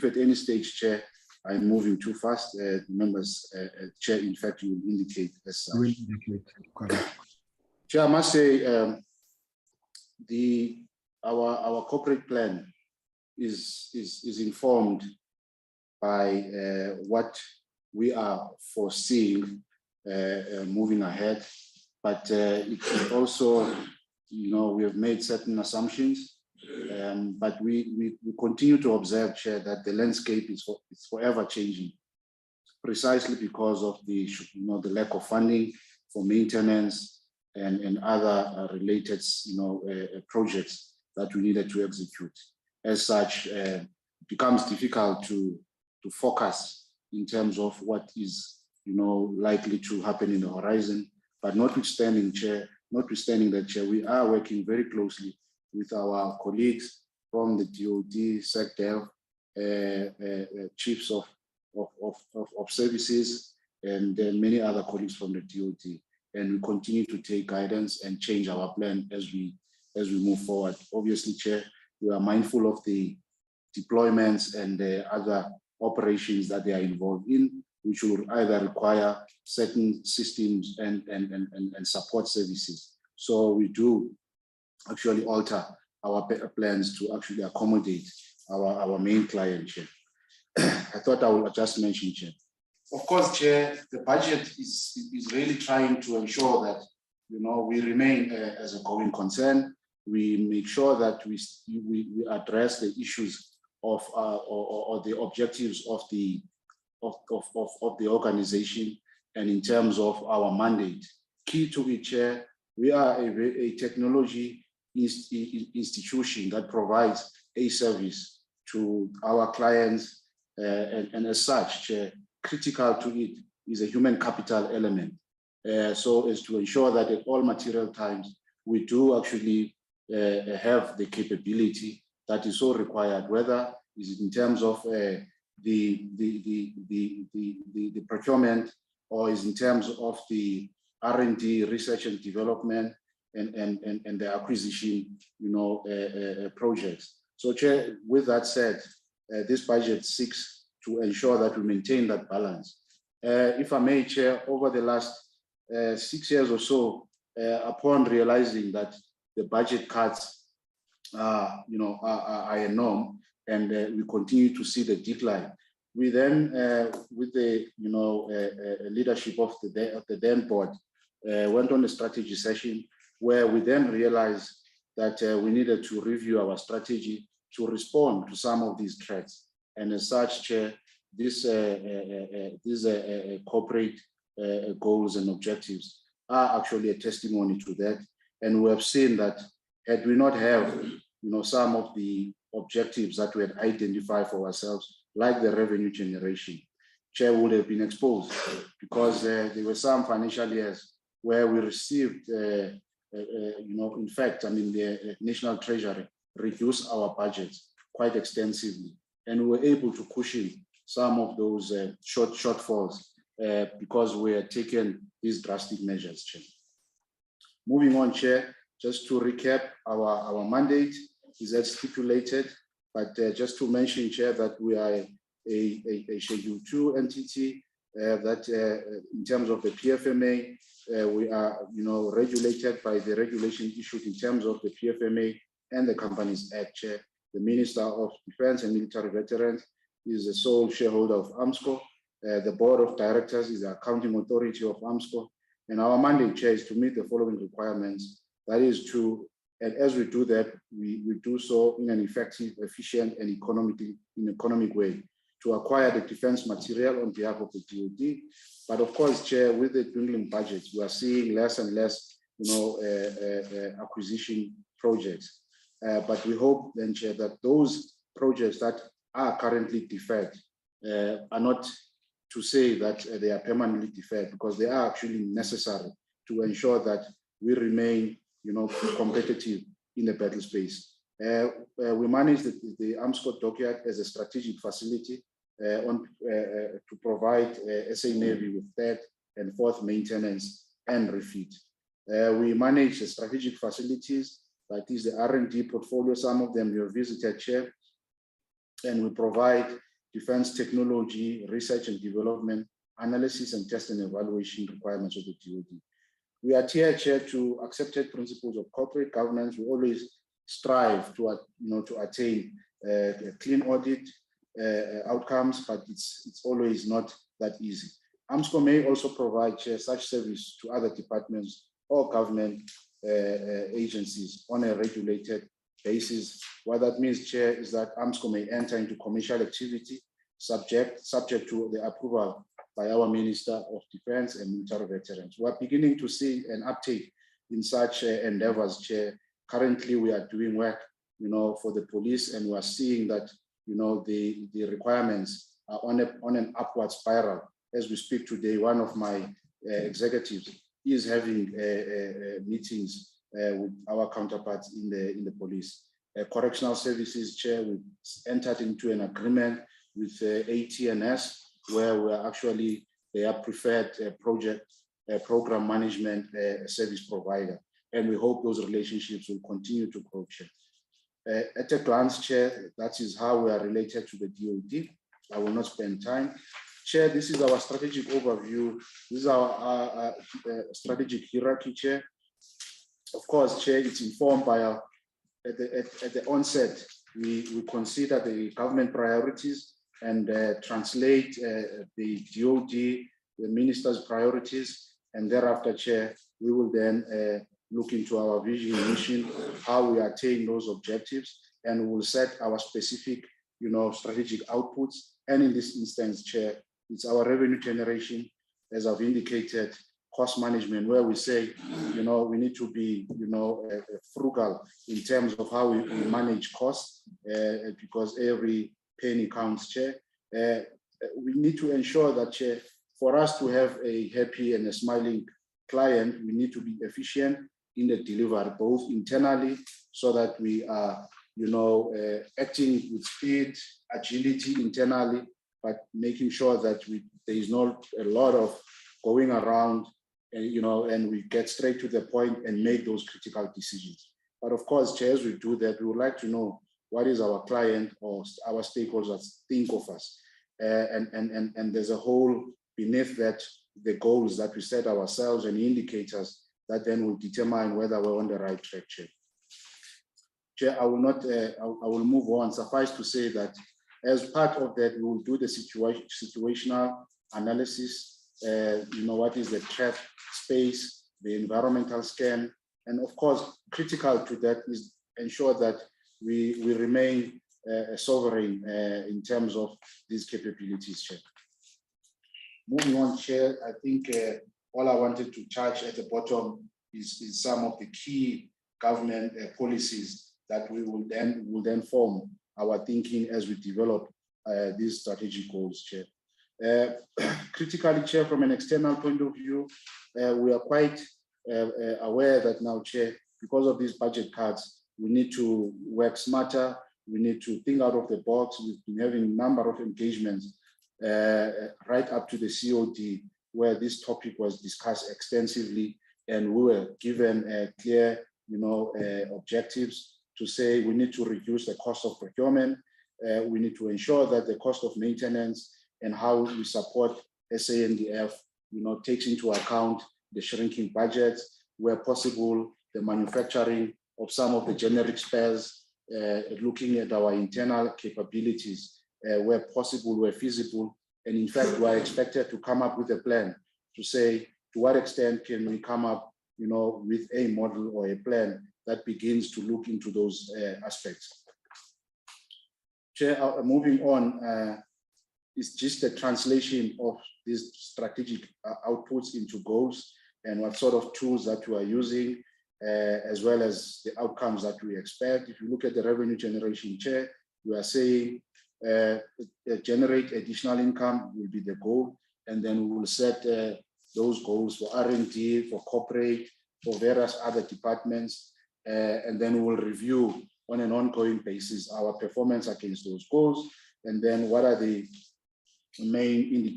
at any stage, Chair, I'm moving too fast, members, Chair, in fact, you will indicate as such. Will indicate, correct. Chair, I must say, our corporate plan is informed by what we are foreseeing moving ahead, but it also, we have made certain assumptions, but we continue to observe, Chair, that the landscape is forever changing, precisely because of the the lack of funding for maintenance and other related projects that we needed to execute. As such, it becomes difficult to focus in terms of what is likely to happen in the horizon. But notwithstanding that, Chair, we are working very closely with our colleagues from the DOD, SecDev, chiefs of services, and many other colleagues from the DOD. And we continue to take guidance and change our plan as we move forward. Obviously, Chair, we are mindful of the deployments and the other operations that they are involved in, which will either require certain systems and support services. So we do actually alter our plans to actually accommodate our main client, Chair. I thought I would just mention, Chair. Of course, Chair, the budget is really trying to ensure that we remain as a going concern. We make sure that we address the issues of or the objectives of the organization, and in terms of our mandate. Key to it, Chair, we are a technology institution that provides a service to our clients, and as such, Chair, critical to it is a human capital element, so as to ensure that at all material times we do actually have the capability that is so required, whether is in terms of the procurement, or is in terms of the R&D, research and development, and the acquisition, projects. So, Chair, with that said, this budget seeks to ensure that we maintain that balance. If I may, Chair, over the last 6 years or so, upon realizing that the budget cuts are a norm, and we continue to see the decline, we then, with the leadership of the then board, went on a strategy session where we then realized that we needed to review our strategy to respond to some of these threats. And as such, Chair, these corporate goals and objectives are actually a testimony to that. And we have seen that had we not have, some of the objectives that we had identified for ourselves, like the revenue generation, Chair, would have been exposed, because there were some financial years where we received, in fact, the National Treasury reduced our budgets quite extensively. and we were able to cushion some of those shortfalls because we had taken these drastic measures, Chair. Moving on, Chair, just to recap, our mandate is as stipulated, but just to mention, Chair, that we are a Schedule 2 entity, that in terms of the PFMA, we are, regulated by the regulation issued in terms of the PFMA and the Companies Act, Chair. The Minister of Defense and Military Veterans is the sole shareholder of Armscor. The Board of Directors is the accounting authority of Armscor. And our mandate, Chair, is to meet the following requirements. That is to, and as we do that, we do so in an effective, efficient, and economic way to acquire the defense material on behalf of the DoD. But of course, Chair, with the dwindling budgets, we are seeing less and less, acquisition projects. But we hope then, Chair, that those projects that are currently deferred are not to say that they are permanently deferred, because they are actually necessary to ensure that we remain, competitive in the battle space. We manage the Armscor dockyard as a strategic facility to provide SA Navy with third and fourth maintenance and refit. We manage the strategic facilities, that is the R&D portfolio. Some of them you have visited, Chair, and we provide defense technology, research and development, analysis and test and evaluation requirements of the DoD. We are here, Chair, to accepted principles of corporate governance. We always strive to attain clean audit outcomes, but it's always not that easy. Armscor may also provide, Chair, such service to other departments or government agencies on a regulated basis. What that means, Chair, is that Armscor may enter into commercial activity subject to the approval by our Minister of Defense and Military Veterans. We are beginning to see an uptake in such endeavors, Chair. Currently, we are doing work, for the police, and we are seeing that, the requirements are on an upward spiral. As we speak today, one of my executives is having meetings with our counterparts in the police. Correctional Services, Chair, we entered into an agreement with ATNS, where we are actually their preferred program management service provider. And we hope those relationships will continue to grow, Chair. At a glance, Chair, that is how we are related to the DoD. I will not spend time. Chair, this is our strategic overview. This is our strategic hierarchy, Chair. Of course, Chair, it's informed by our, at the onset, we consider the government priorities and translate the DoD, the minister's priorities, and thereafter, Chair, we will then look into our vision and mission, how we attain those objectives, and we will set our specific, strategic outputs. And in this instance, Chair, it's our revenue generation, as I've indicated, cost management, where we say, we need to be, frugal in terms of how we manage costs, because every penny counts, Chair. We need to ensure that, Chair, for us to have a happy and a smiling client, we need to be efficient in the delivery, both internally, so that we are, acting with speed, agility internally, but making sure that there is not a lot of going around, and we get straight to the point and make those critical decisions. But of course, Chair, as we do that, we would like to know what is our client or our stakeholders think of us. And there's a whole beneath that, the goals that we set ourselves and indicators that then will determine whether we're on the right track, Chair. Chair, I will move on. Suffice to say that as part of that, we will do the situational analysis, what is the threat space, the environmental scan, and of course, critical to that is ensure that we remain sovereign in terms of these capabilities, Chair. Moving on, Chair, I think all I wanted to touch at the bottom is some of the key government policies that we will then form our thinking as we develop these strategic goals, Chair. Critically, Chair, from an external point of view, we are quite aware that now, Chair, because of these budget cuts, we need to work smarter, we need to think out of the box. We've been having a number of engagements right up to the COD, where this topic was discussed extensively, and we were given clear, objectives to say we need to reduce the cost of procurement. We need to ensure that the cost of maintenance and how we support SANDF, takes into account the shrinking budgets, where possible, the manufacturing of some of the generic spares, looking at our internal capabilities, where possible, where feasible. And in fact, we are expected to come up with a plan to say, to what extent can we come up, with a model or a plan that begins to look into those aspects. Chair, moving on, is just the translation of these strategic outputs into goals and what sort of tools that we are using, as well as the outcomes that we expect. If you look at the revenue generation, Chair, we are saying generate additional income will be the goal, and then we will set those goals for R&D, for corporate, for various other departments, and then we will review on an ongoing basis our performance against those goals, and then what are the main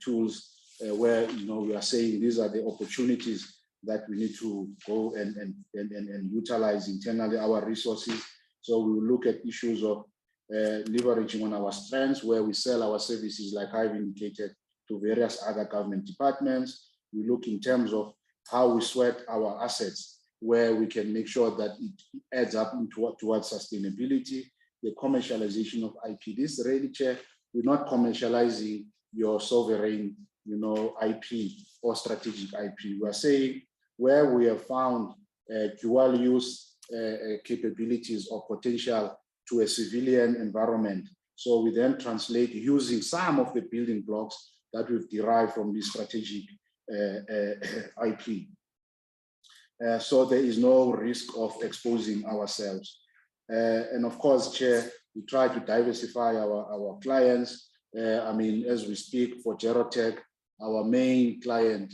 tools where we are saying these are the opportunities that we need to go and utilize internally our resources. So we will look at issues of leveraging on our strengths, where we sell our services, like I've indicated, to various other government departments. We look in terms of how we sweat our assets, where we can make sure that it adds up towards sustainability. The commercialization of IP, this really, Chair, we're not commercializing your sovereign, IP or strategic IP. We're saying where we have found dual use capabilities or potential to a civilian environment. So we then translate using some of the building blocks that we've derived from this strategic IP. So there is no risk of exposing ourselves. And of course, Chair, we try to diversify our clients. As we speak for Gerotech, our main client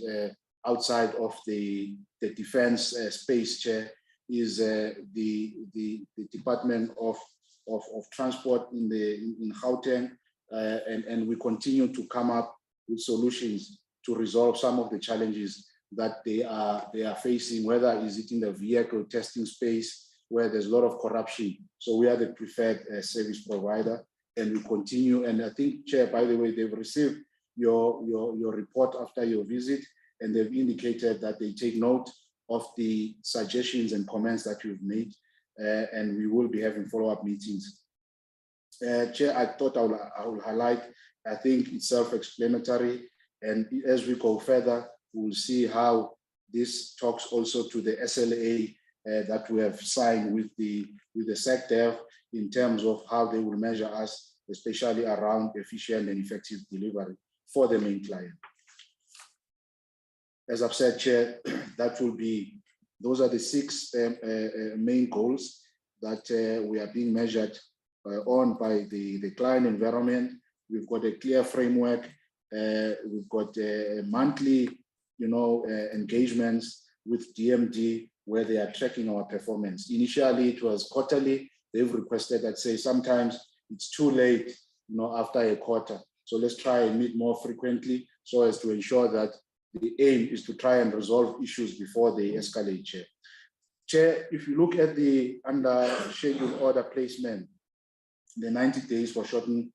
outside of the defense space, Chair, is the Department of Transport in Gauteng, and we continue to come up with solutions to resolve some of the challenges that they are facing, whether is it in the vehicle testing space, where there's a lot of corruption. So we are the preferred service provider, and we continue. And I think, Chair, by the way, they've received your report after your visit, and they've indicated that they take note of the suggestions and comments that you've made, and we will be having follow-up meetings. Chair, I thought I will highlight, I think it's self-explanatory, and as we go further, we'll see how this talks also to the SLA that we have signed with the SecDev in terms of how they will measure us, especially around efficient and effective delivery for the main client. As I've said, Chair, those are the 6 main goals that we are being measured on by the client environment. We've got a clear framework. We've got monthly, engagements with DMD, where they are tracking our performance. Initially, it was quarterly. They've requested that, say, sometimes it's too late, after a quarter. So let's try and meet more frequently, so as to ensure that the aim is to try and resolve issues before they escalate, Chair. Chair, if you look at the under schedule order placement, the 90 days for shortened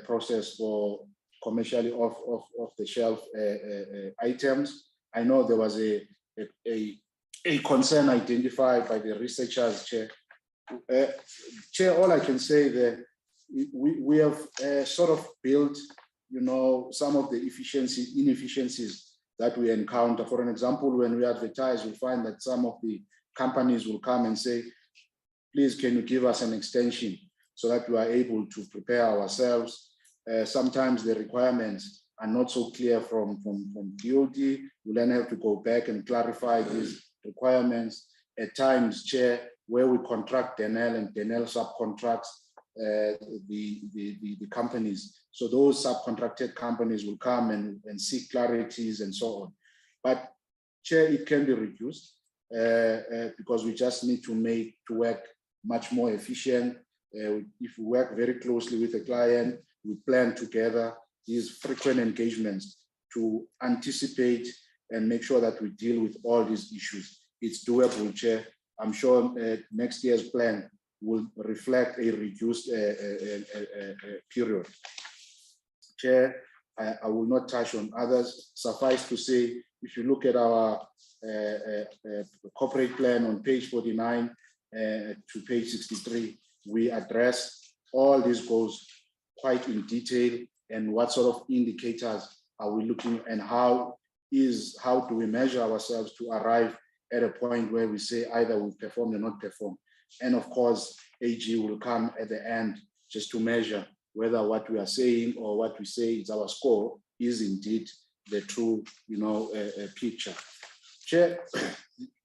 process for commercially off the shelf items, I know there was a concern identified by the researchers, Chair. Chair, all I can say that we have sort of built, some of the inefficiencies that we encounter. For an example, when we advertise, we find that some of the companies will come and say, please, can you give us an extension so that we are able to prepare ourselves? Sometimes the requirements are not so clear from DOD. We then have to go back and clarify these requirements. At times, Chair, where we contract Denel and Denel subcontracts the companies. So those subcontracted companies will come and seek clarities and so on. But Chair, it can be reduced because we just need to make to work much more efficient. If we work very closely with a client, we plan together these frequent engagements to anticipate and make sure that we deal with all these issues. It's doable, Chair. I'm sure next year's plan will reflect a reduced period. Chair, I will not touch on others. Suffice to say, if you look at our corporate plan on page 49 to page 63, we address all these goals quite in detail and what sort of indicators are we looking and how do we measure ourselves to arrive at a point where we say either we perform or not perform. And of course, AG will come at the end just to measure whether what we are saying or what we say is our score is indeed the true, picture. Chair,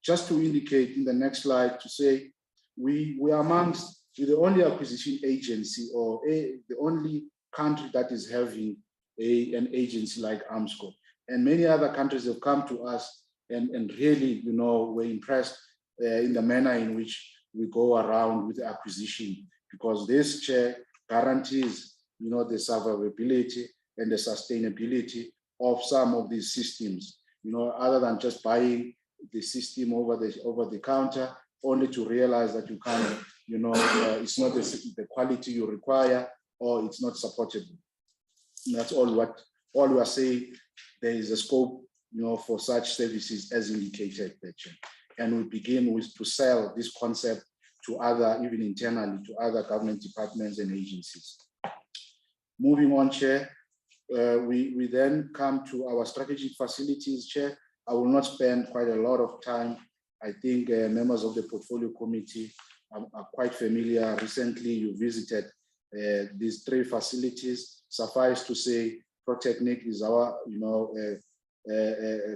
just to indicate in the next slide to say we are amongst the only acquisition agency or the only country that is having an agency like Armscor. And many other countries have come to us and really, were impressed in the manner in which we go around with the acquisition, because this, Chair, guarantees, the survivability and the sustainability of some of these systems, other than just buying the system over the counter, only to realize that you can't, it's not the quality you require or it's not supportable. And that's all we are saying. There is a scope, for such services as indicated, Chair. And we begin with to sell this concept to other, even internally, to other government departments and agencies. Moving on, Chair, we then come to our strategic facilities, Chair. I will not spend quite a lot of time. I think members of the portfolio committee are quite familiar. Recently, you visited these 3 facilities. Suffice to say, ProTechnic is our,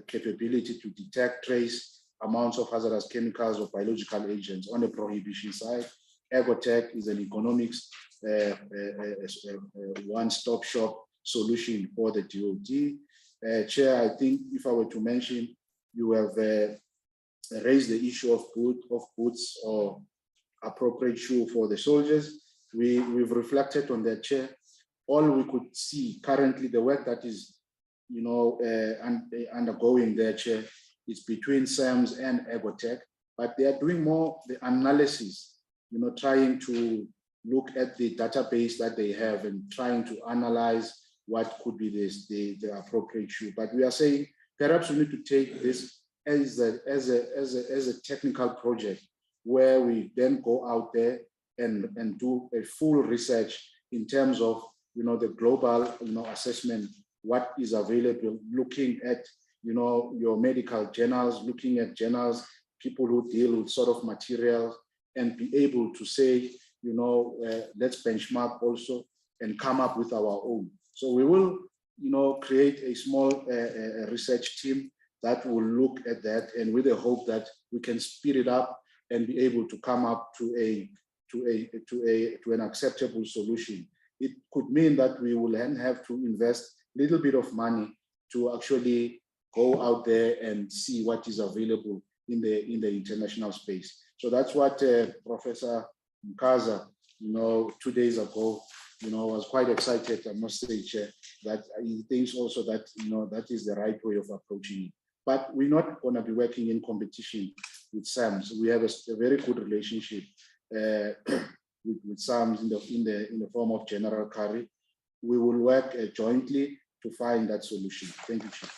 capability to detect, trace amounts of hazardous chemicals or biological agents on the prohibition side. Ergotech is an economics one-stop shop solution for the DoD. Chair, I think if I were to mention, you have raised the issue of boots or appropriate shoe for the soldiers. We've reflected on that, Chair. All we could see currently, the work that is, undergoing there, Chair, is between SAMS and Ergotech, but they are doing more the analysis, trying to look at the database that they have and trying to analyze what could be the appropriate shoe. But we are saying perhaps we need to take this as a technical project where we then go out there and do a full research in terms of the global assessment, what is available, looking at your medical journals, looking at journals, people who deal with sort of materials, and be able to say, let's benchmark also and come up with our own. So we will, create a small research team that will look at that, and with the hope that we can speed it up and be able to come up to an acceptable solution. It could mean that we will then have to invest a little bit of money to actually go out there and see what is available in the international space. So that's what Professor Mkaza, 2 days ago, was quite excited, I must say, Chair, that he thinks also that, that is the right way of approaching it. But we're not going to be working in competition with SAMS. We have a very good relationship with SAMS in the form of General Curry. We will work jointly to find that solution. Thank you, Chair.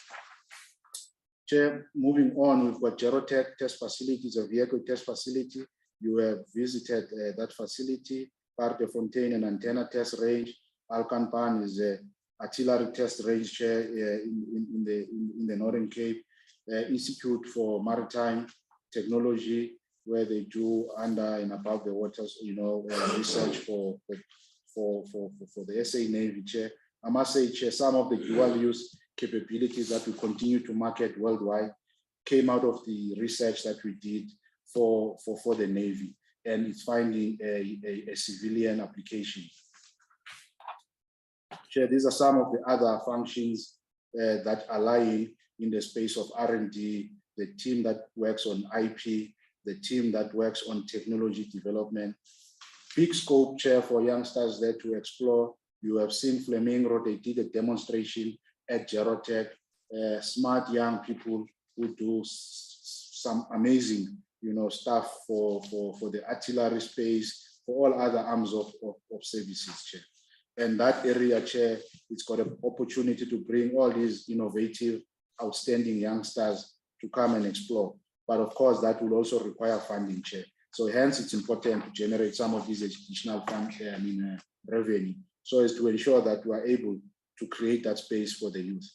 Chair, moving on, we've got Gerotech test facilities, a vehicle test facility. You have visited that facility. Parkefontein and antenna test range. Alkanpan is a artillery test range, Chair, in the Northern Cape. Institute for Maritime Technology, where they do under and above the waters, research for the SA Navy, Chair. I must say, Chair, some of the dual use capabilities that we continue to market worldwide came out of the research that we did for the Navy, and it's finding a civilian application. Chair, these are some of the other functions that are lying in the space of R&D, the team that works on IP, the team that works on technology development. big scope, Chair, for youngsters there to explore. You have seen Flamingo, they did a demonstration at Gerotech. Smart young people who do some amazing, stuff for the artillery space, for all other arms of services, Chair. And that area, Chair, it's got an opportunity to bring all these innovative, outstanding youngsters to come and explore. But of course, that will also require funding, Chair. So hence, it's important to generate some of these additional revenue, so as to ensure that we are able to create that space for the youth.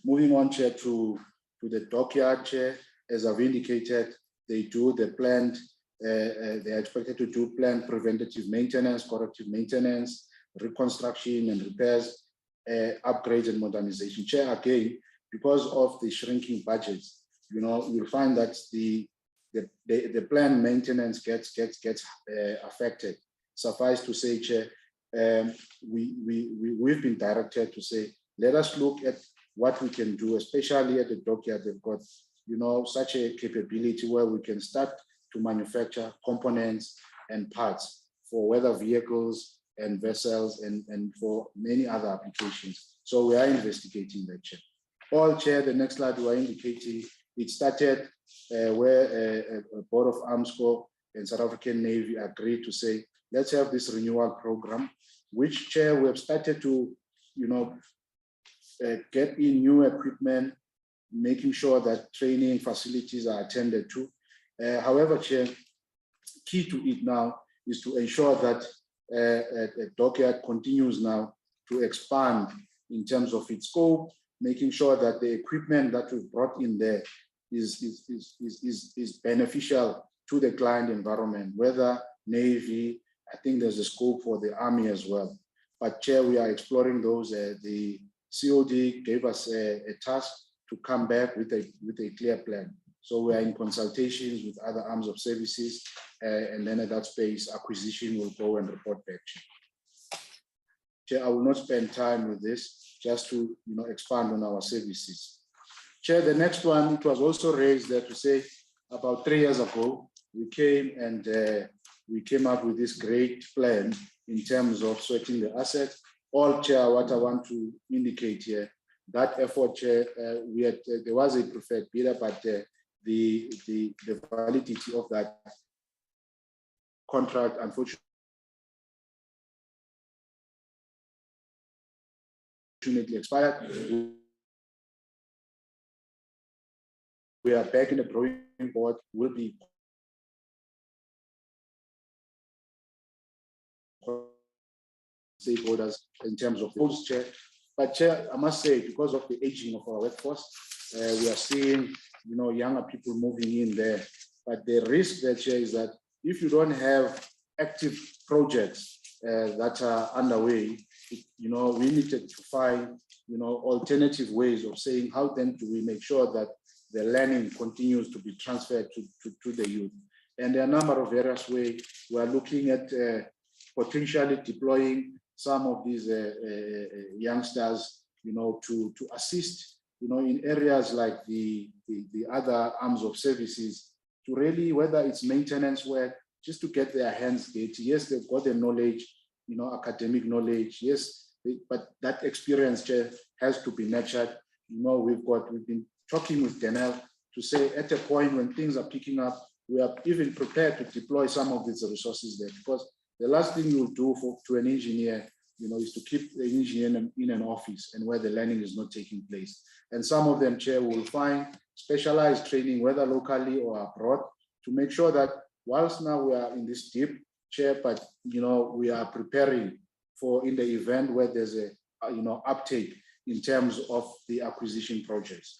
Moving on, Chair, to the dockyard, Chair, as I've indicated, they do the planned, they're expected to do planned preventative maintenance, corrective maintenance, reconstruction and repairs, upgrades and modernization. Chair, again, because of the shrinking budgets, you'll find that the planned maintenance gets affected. Suffice to say, Chair, we've been directed to say, let us look at what we can do, especially at the dockyard. They've got, such a capability where we can start to manufacture components and parts for weather vehicles and vessels and for many other applications. So we are investigating that, Chair. All, Chair, the next slide we are indicating, it started where a board of Armscor and South African Navy agreed to say, let's have this renewal program, which, Chair, we have started to, get in new equipment, making sure that training facilities are attended to. However, Chair, key to it now is to ensure that the dockyard continues now to expand in terms of its scope, making sure that the equipment that we've brought in there is beneficial to the client environment, whether Navy, I think there's a scope for the Army as well. But, Chair, we are exploring those. The COD gave us a task to come back with a clear plan. So we are in consultations with other arms of services, and then at that space, acquisition will go and report back. Chair, I will not spend time with this, just to expand on our services. Chair, the next one, it was also raised there to say about 3 years ago, we came up with this great plan in terms of sweating the assets. All, Chair, what I want to indicate here, that effort, Chair, there was a preferred bidder, but the validity of that contract, unfortunately, expired. We are back in the drawing board. Will be stakeholders in terms of those, Chair. But, Chair, I must say, because of the aging of our workforce, we are seeing younger people moving in there. But the risk there, Chair, is that if you don't have active projects that are underway, we needed to find alternative ways of saying, how then do we make sure that the learning continues to be transferred to the youth? And there are a number of areas where we are looking at potentially deploying some of these youngsters, to assist, in areas like the other arms of services, to really, whether it's maintenance work, just to get their hands dirty. Yes, they've got the knowledge, academic knowledge, yes, but that experience, Chair, has to be nurtured. We've been talking with Denel to say at a point when things are picking up, we are even prepared to deploy some of these resources there, because the last thing you'll do to an engineer, is to keep the engineer in an office and where the learning is not taking place. And some of them, Chair, will find specialized training, whether locally or abroad, to make sure that whilst now we are in this deep, Chair, but we are preparing for in the event where there's a uptake in terms of the acquisition projects.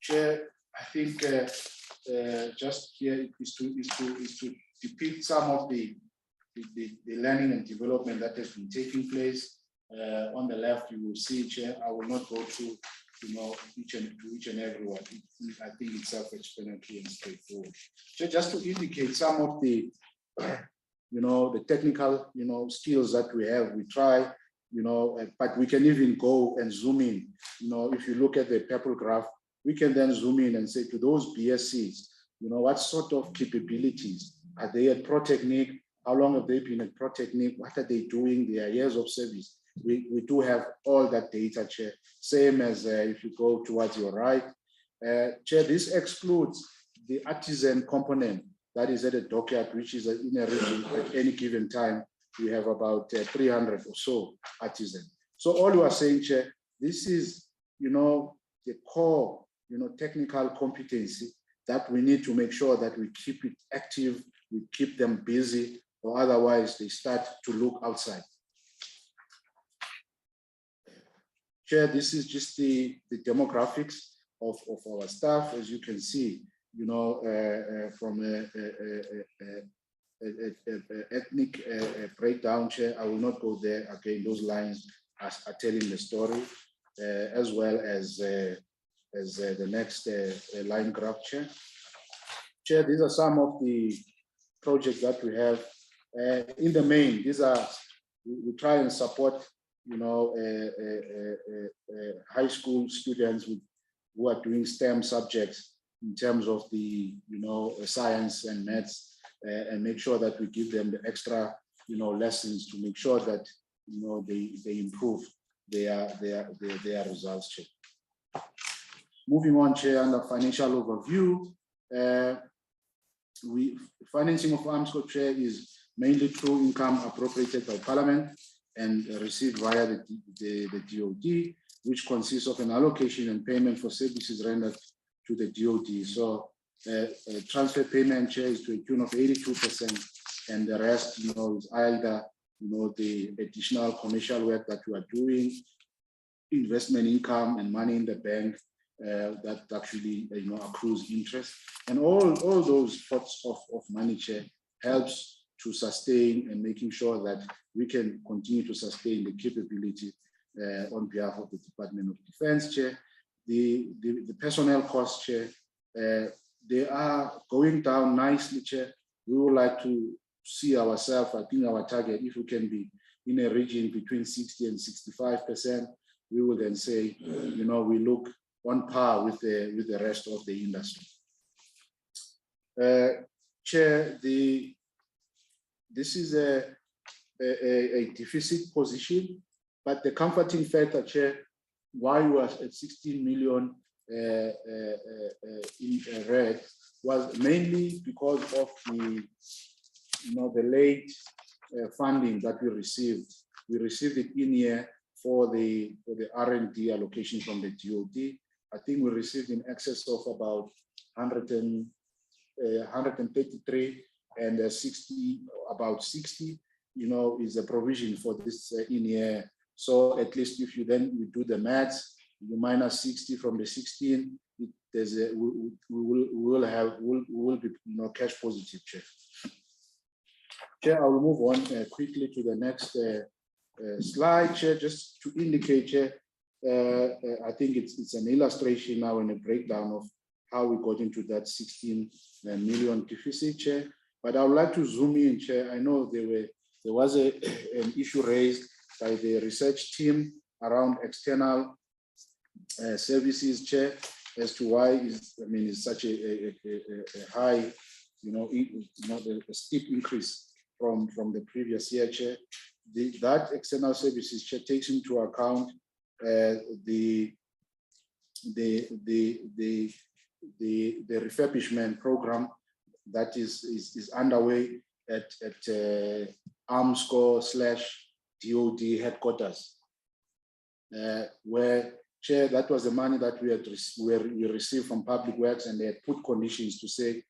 Chair, I think just here is to depict some of the learning and development that has been taking place. On the left, you will see, Chair, I will not go through each and every one. I think it's self-explanatory and straightforward. So just to indicate some of the the technical skills that we have, we try, but we can even go and zoom in. If you look at the purple graph, we can then zoom in and say to those BSCs, what sort of capabilities Are they at Protechnic? How long have they been at Protechnic? What are they doing? Their years of service. We do have all that data, Chair. Same as if you go towards your right. Chair, this excludes the artisan component that is at a dockyard, which is in a region at any given time. We have about 300 or so artisans. So all you are saying, Chair, this is, the core, technical competency that we need to make sure that we keep it active, we keep them busy, or otherwise they start to look outside. Chair, this is just the demographics of our staff, as you can see, from ethnic breakdown, Chair. I will not go there again. Those lines are telling the story, as well as the next line graph, Chair. Chair, these are some of the projects that we have. In the main, these are, we try and support, high school students who are doing STEM subjects in terms of the, science and maths, and make sure that we give them the extra, lessons to make sure that, they improve their results, Chair. Moving on, Chair, under financial overview, financing of Armscor, Chair, is mainly through income appropriated by Parliament and received via the DOD, which consists of an allocation and payment for services rendered to the DOD. So transfer payment, Chair, is to a tune of 82%, and the rest, is either, the additional commercial work that we are doing, investment income and money in the bank that actually, accrues interest. And all those pots of money, Chair, helps to sustain and making sure that we can continue to sustain the capability on behalf of the Department of Defense, Chair. The personnel costs, Chair, they are going down nicely, Chair. We would like to see ourselves, I think our target, if we can be in a region between 60 and 65%, we will then say, we look on par with the rest of the industry. Chair, this is a deficit position, but the comforting factor, Chair, why we was at 16 million in red was mainly because of the late funding that we received. We received it in here for the R&D allocation from the DOD. I think we received in excess of about 133 and 60, about 60, is a provision for this in here. So at least if you do the maths, you minus 60 from the 16, we will be cash positive, Chair. Chair, I will move on quickly to the next slide, Chair, just to indicate, Chair, I think it's an illustration now and a breakdown of how we got into that 16 million deficit, Chair. But I would like to zoom in, Chair. I know there was an issue raised by the research team around external services, Chair, as to why it's such a high, a steep increase from the previous year, Chair. That external services, Chair, takes into account the refurbishment program that is underway at Armscor /DOD headquarters, where, Chair, that was the money that we received from Public Works, and they had put conditions to say,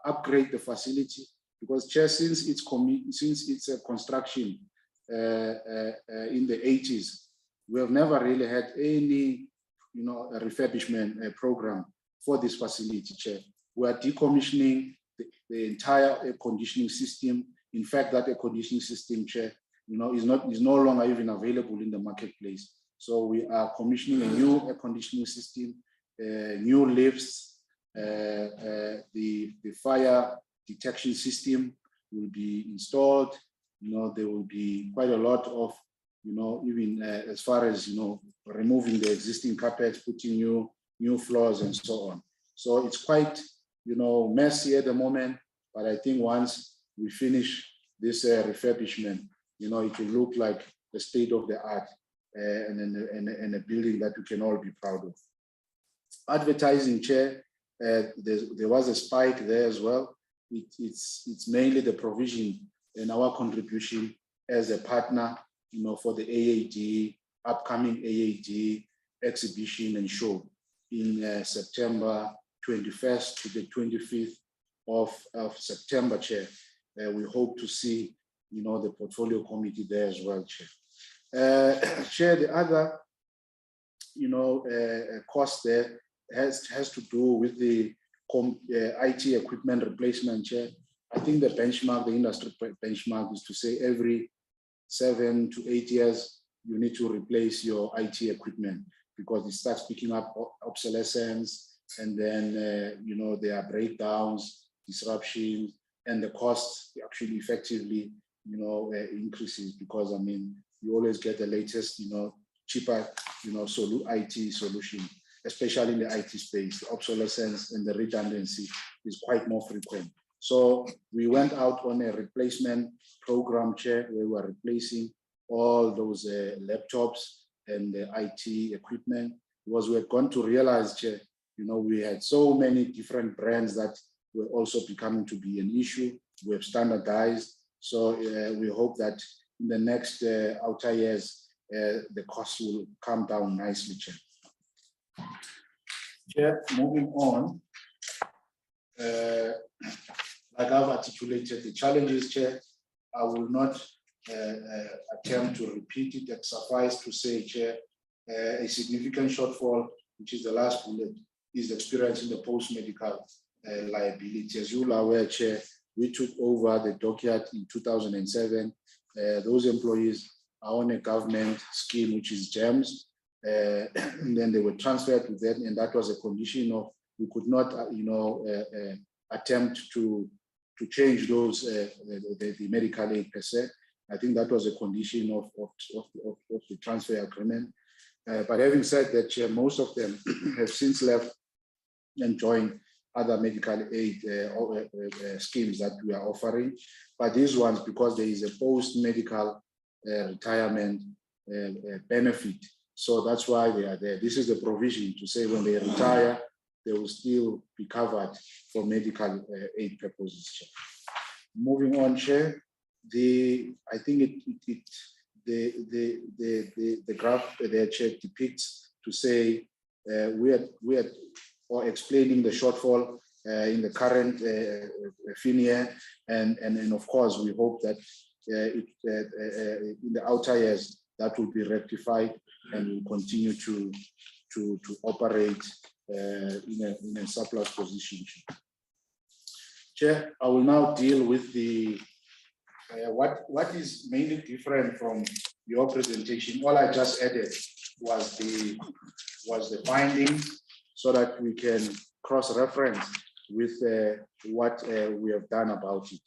upgrade the facility, because, Chair, since its construction in the 80s, we have never really had any, a refurbishment program for this facility, Chair. We are decommissioning the entire air conditioning system. In fact, that air conditioning system, Chair, is no longer even available in the marketplace. So we are commissioning a new air conditioning system, new lifts, the fire detection system will be installed. There will be quite a lot of, even as far as, removing the existing carpets, putting new floors and so on. So it's quite messy at the moment, but I think once we finish this refurbishment, it will look like the state of the art and a building that we can all be proud of. Advertising, Chair, there was a spike there as well. It's mainly the provision and our contribution as a partner, for the AAD, upcoming AAD exhibition and show in September 21st to the 25th of September, Chair. We hope to see, the portfolio committee there as well, Chair. Chair, the other, cost there has to do with the IT equipment replacement, Chair. I think the benchmark, the industry benchmark is to say every 7 to 8 years, you need to replace your IT equipment because it starts picking up obsolescence, and then, there are breakdowns, disruptions, and the cost actually effectively, increases because, you always get the latest, cheaper, IT solution, especially in the IT space. The obsolescence and the redundancy is quite more frequent. So we went out on a replacement program, Chair, where we were replacing all those laptops and the IT equipment, because we had gone to realize, Chair, we had so many different brands that were also becoming to be an issue. We have standardized. So we hope that in the next outer years, the cost will come down nicely, Chair. Chair, moving on, like I've articulated the challenges, Chair, I will not attempt to repeat it, but suffice to say, Chair, a significant shortfall, which is the last bullet, is experiencing the post-medical liability. As you are aware, Chair, we took over the dockyard in 2007. Those employees are on a government scheme, which is GEMS, and then they were transferred to them, and that was a condition of we could not, attempt to change those the medical aid per se. I think that was a condition of the transfer agreement. But having said that, Chair, most of them have since left and joined other medical aid schemes that we are offering. But these ones, because there is a post-medical retirement benefit, so that's why they are there. This is the provision to say when they retire, they will still be covered for medical aid purposes, Chair. Moving on, Chair, I think the graph there, Chair, depicts to say we are or explaining the shortfall in the current fin year, and of course we hope that in the outer years that will be rectified and will continue to operate in a surplus position. Chair, I will now deal with the what is mainly different from your presentation. All I just added was the findings, so that we can cross-reference with what we have done about it.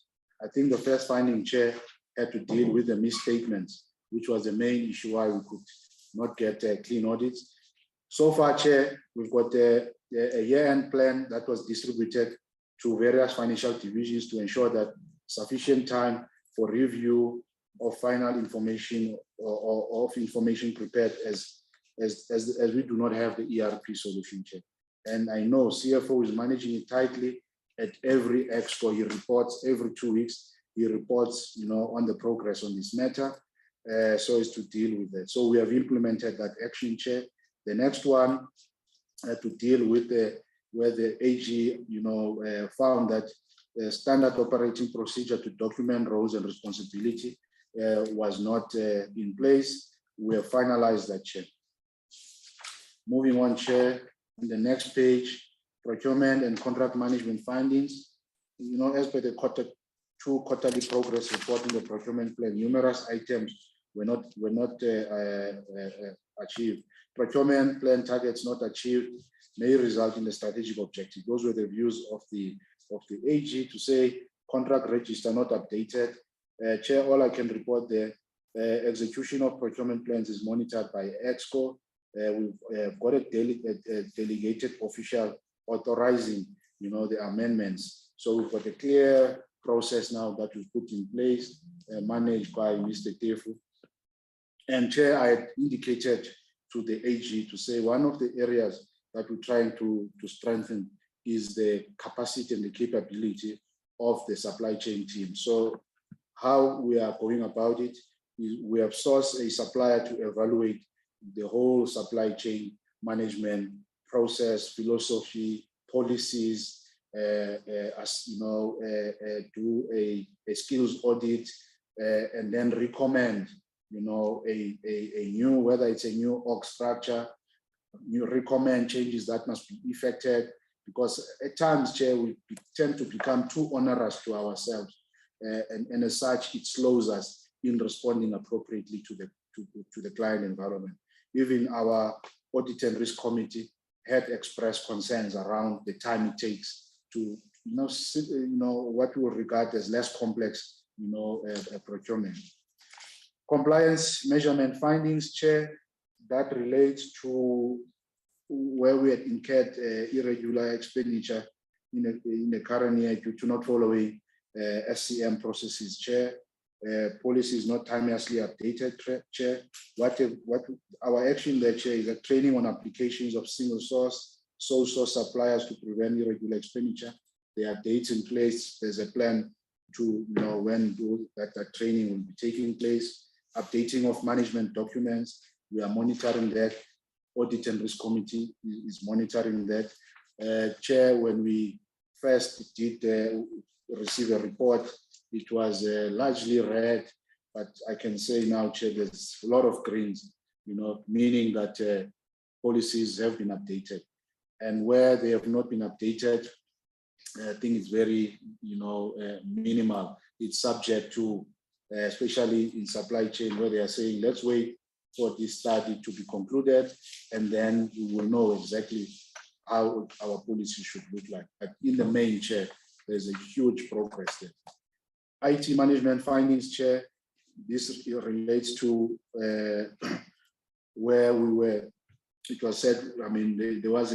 I think the first finding, Chair, had to deal with the misstatements, which was the main issue why we could not get clean audits. So far, Chair, we've got a year-end plan that was distributed to various financial divisions to ensure that sufficient time for review of final information or of information prepared as we do not have the ERP solution, Chair. And I know CFO is managing it tightly at every expo. He reports every 2 weeks. He reports, on the progress on this matter, so as to deal with it. So we have implemented that action, Chair. The next one had to deal with where the AG, found that the standard operating procedure to document roles and responsibility was not in place. We have finalized that, Chair. Moving on, Chair, on the next page, procurement and contract management findings. As per the quarterly progress report in the procurement plan, numerous items were not achieved. Procurement plan targets not achieved may result in the strategic objective. Those were the views of the AG to say contract register not updated. Chair, all I can report there, execution of procurement plans is monitored by Armscor. We've got a delegated official authorizing, the amendments. So we've got a clear process now that we've put in place, managed by Mr. Tefu. And Chair, I had indicated to the AG to say one of the areas that we're trying to strengthen is the capacity and the capability of the supply chain team. So how we are going about it is we have sourced a supplier to evaluate the whole supply chain management process, philosophy, policies, as do a skills audit, and then recommend, a new, whether it's a new org structure, you recommend changes that must be effected, because at times, Chair, we tend to become too onerous to ourselves, and as such, it slows us in responding appropriately to the client environment. Even our Audit and Risk Committee had expressed concerns around the time it takes to, what we would regard as less complex, procurement. Compliance measurement findings, Chair, that relates to where we had incurred irregular expenditure in the current year due to not following SCM processes, Chair. Policies not timelessly updated, Chair. What our action there, Chair, is that training on applications of single source, sole source suppliers to prevent irregular expenditure. There are dates in place. There's a plan to when that training will be taking place. Updating of management documents. We are monitoring that. Audit and Risk Committee is monitoring that. Chair, when we first did receive a report, it was largely red, but I can say now, Chair, there's a lot of greens, meaning that policies have been updated. And where they have not been updated, I think it's very, minimal. It's subject to, especially in supply chain, where they are saying, let's wait for this study to be concluded, and then we will know exactly how our policy should look like. But in the main, Chair, there's a huge progress there. IT management findings, Chair, this relates to where we were. It was said, there was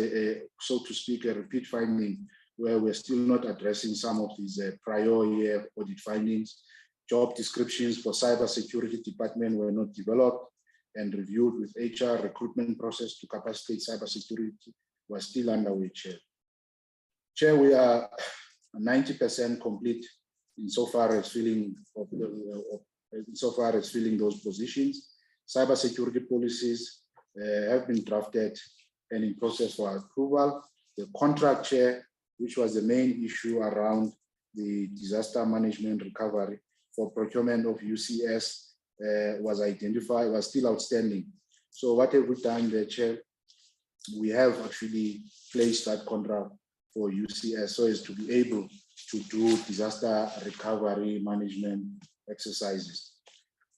so to speak, a repeat finding where we're still not addressing some of these prior year audit findings. Job descriptions for cybersecurity department were not developed and reviewed with HR. Recruitment process to capacitate cybersecurity was still underway, Chair. Chair, we are 90% complete insofar as filling those positions. Cybersecurity policies have been drafted and in process for approval. The contract, Chair, which was the main issue around the disaster management recovery for procurement of UCS, was identified, was still outstanding. So what have we done there, Chair? We have actually placed that contract for UCS so as to be able to do disaster recovery management exercises.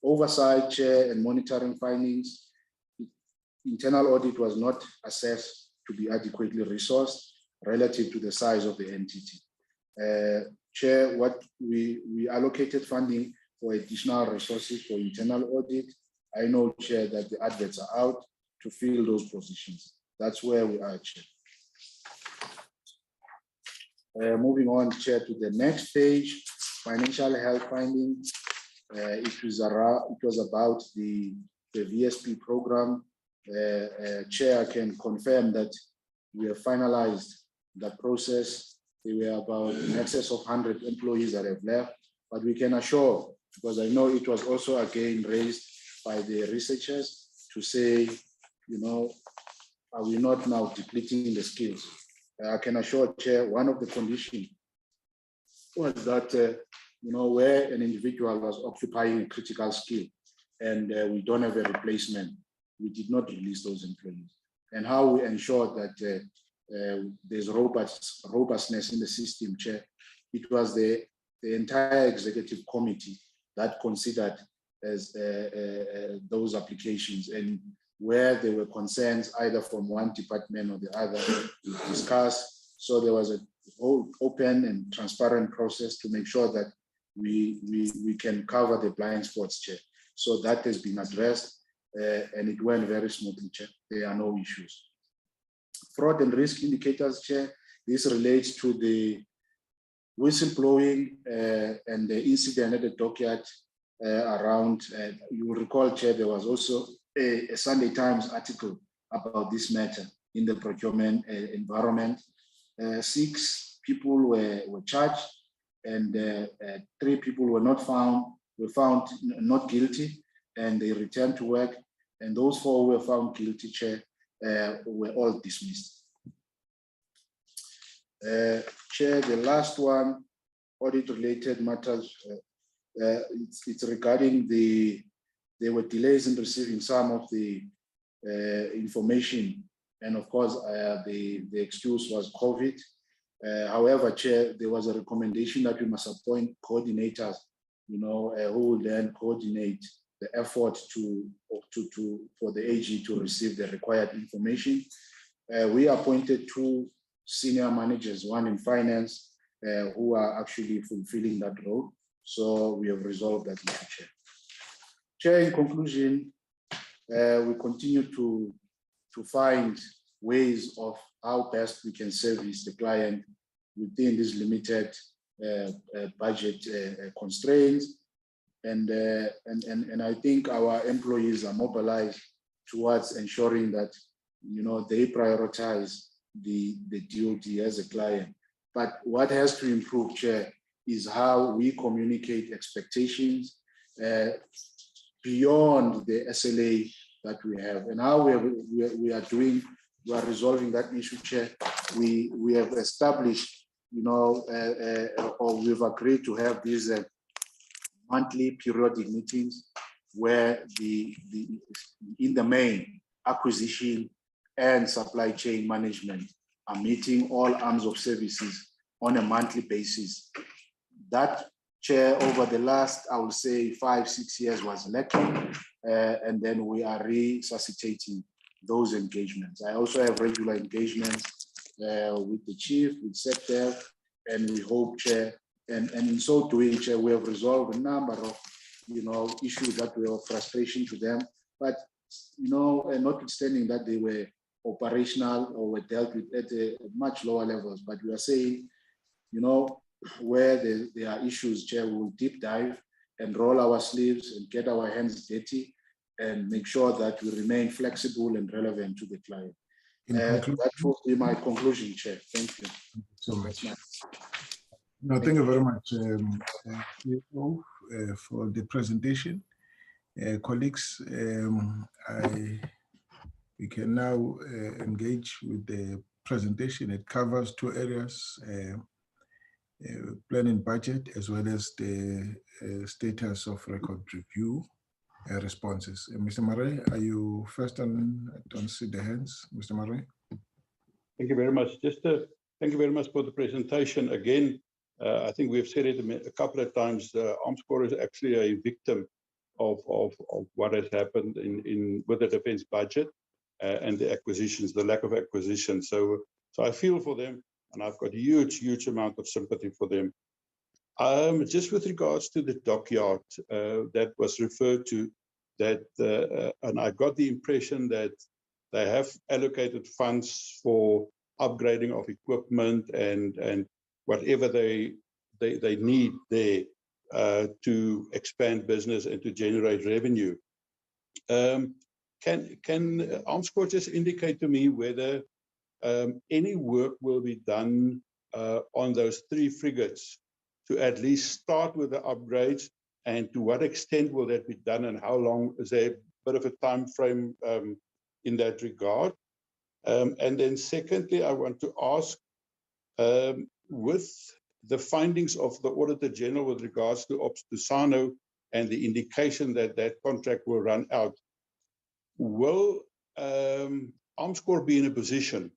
Oversight, Chair, and monitoring findings. Internal audit was not assessed to be adequately resourced relative to the size of the entity. Chair, what we allocated funding for additional resources for internal audit. I know, Chair, that the adverts are out to fill those positions. That's where we are, Chair. Moving on, Chair, to the next page, financial health finding. It was about the VSP program. Chair, I can confirm that we have finalized that process. There were about in excess of 100 employees that have left, but we can assure, because I know it was also again raised by the researchers to say, are we not now depleting the skills? I can assure, Chair, one of the conditions was that, where an individual was occupying a critical skill and we don't have a replacement, we did not release those employees. And how we ensure that there's robustness in the system, Chair, it was the entire executive committee that considered as those applications, and where there were concerns either from one department or the other to discuss. So there was a whole open and transparent process to make sure that we can cover the blind spots, Chair. So that has been addressed and it went very smoothly, Chair. There are no issues. Fraud and risk indicators, Chair. This relates to the whistleblowing and the incident at the dockyard around, you will recall, Chair, there was also a Sunday Times article about this matter in the procurement environment. 6 people were charged, and 3 people were found not guilty, and they returned to work. And those 4 who were found guilty, Chair, were all dismissed. Chair, the last one, audit-related matters. It's regarding there were delays in receiving some of the information, and of course, the excuse was COVID. However, Chair, there was a recommendation that we must appoint coordinators, who will then coordinate the effort for the AG to receive the required information. We appointed 2 senior managers, one in finance, who are actually fulfilling that role. So we have resolved that issue, Chair. Chair, in conclusion, we continue to find ways of how best we can service the client within these limited budget constraints. And I think our employees are mobilized towards ensuring that, they prioritize the DoD as a client. But what has to improve, Chair, is how we communicate expectations beyond the SLA that we have, and how we are resolving that issue, Chair. We have established, or we've agreed to have these monthly periodic meetings where in the main, acquisition and supply chain management are meeting all arms of services on a monthly basis. That, Chair, over the last, I would say, 5-6 years was lacking, and then we are resuscitating those engagements. I also have regular engagements with the Chief, with SecDev, and we hope, Chair, and in so doing, Chair, we have resolved a number of, issues that were of frustration to them, but, notwithstanding that they were operational or were dealt with at a much lower levels, but we are saying, where there are issues, Chair, we will deep dive and roll our sleeves and get our hands dirty and make sure that we remain flexible and relevant to the client. That will be my conclusion, Chair. Thank you. So much. No, thank you very much, for the presentation. Colleagues, we can now engage with the presentation. It covers 2 areas, planning budget, as well as the status of record review responses. Mr. Murray, are you first on? I don't see the hands. Mr. Murray. Thank you very much. Thank you very much for the presentation. Again, I think we've said it a couple of times, Armscor is actually a victim of what has happened with the defense budget and the acquisitions, the lack of acquisition. So I feel for them, and I've got huge amount of sympathy for them. Just with regards to the dockyard that was referred to, and I got the impression that they have allocated funds for upgrading of equipment and whatever they need there to expand business and to generate revenue. Can Armscor just indicate to me whether any work will be done on those 3 frigates to at least start with the upgrades, and to what extent will that be done, and how long? Is there a bit of a time frame in that regard? And then secondly, I want to ask, with the findings of the Auditor General with regards to Ops Tusano and the indication that that contract will run out, will Armscor be in a position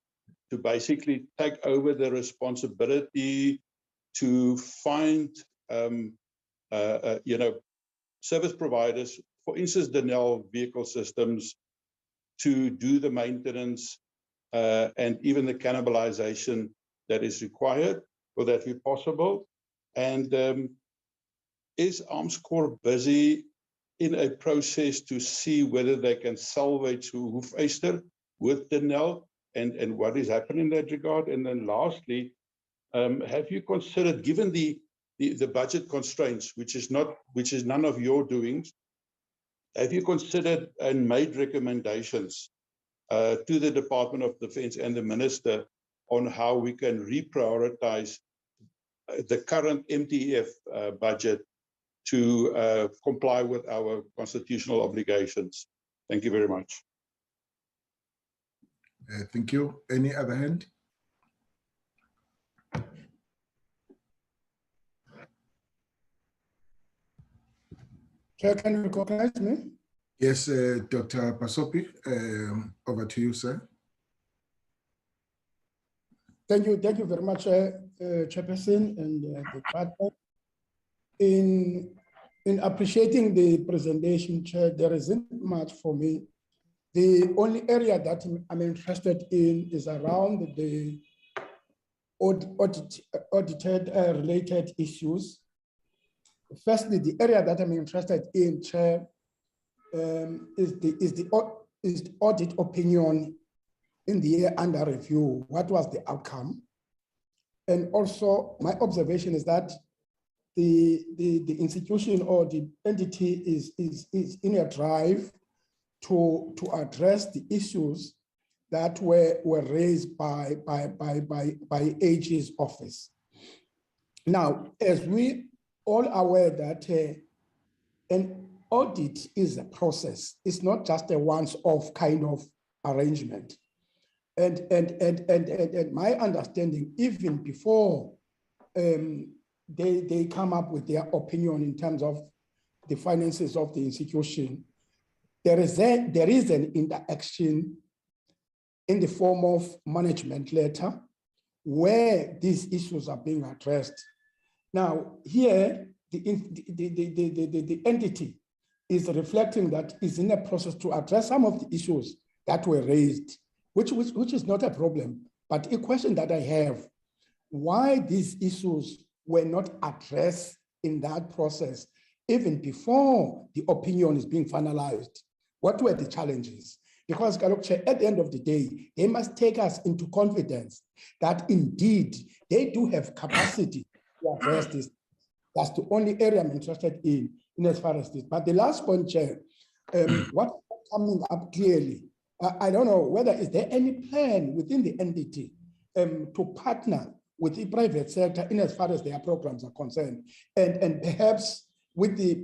to basically take over the responsibility to find service providers, for instance, Denel Vehicle Systems, to do the maintenance and even the cannibalization that is required? Will that be possible? And is Armscor busy in a process to see whether they can salvage Hoefyster with Denel, and what is happening in that regard? And then lastly, have you considered, given the budget constraints, which is none of your doings, have you considered and made recommendations to the Department of Defense and the Minister on how we can reprioritize the current MTF budget to comply with our constitutional obligations? Thank you very much. Thank you. Any other hand? Chair, can you recognize me? Yes, Dr. Pasopi, over to you, sir. Thank you very much, Chairperson and the department. In appreciating the presentation, Chair, there isn't much for me. The only area that I'm interested in is around the audited related issues. Firstly, the area that I'm interested in, Chair, is the audit opinion in the year under review. What was the outcome? And also, my observation is that the institution or the entity is in a drive to address the issues that were raised by AG's office. Now, as we all aware that an audit is a process, it's not just a once-off kind of arrangement. And my understanding, even before they come up with their opinion in terms of the finances of the institution, there is an interaction in the form of management letter where these issues are being addressed. Now, here, the entity is reflecting that is in a process to address some of the issues that were raised, which is not a problem. But a question that I have, why these issues were not addressed in that process, even before the opinion is being finalized? What were the challenges? Because at the end of the day, they must take us into confidence that indeed they do have capacity to address this. That's the only area I'm interested in as far as this. But the last point, Chair, what's coming up clearly, I don't know whether is there any plan within the entity to partner with the private sector in as far as their programs are concerned, and perhaps with the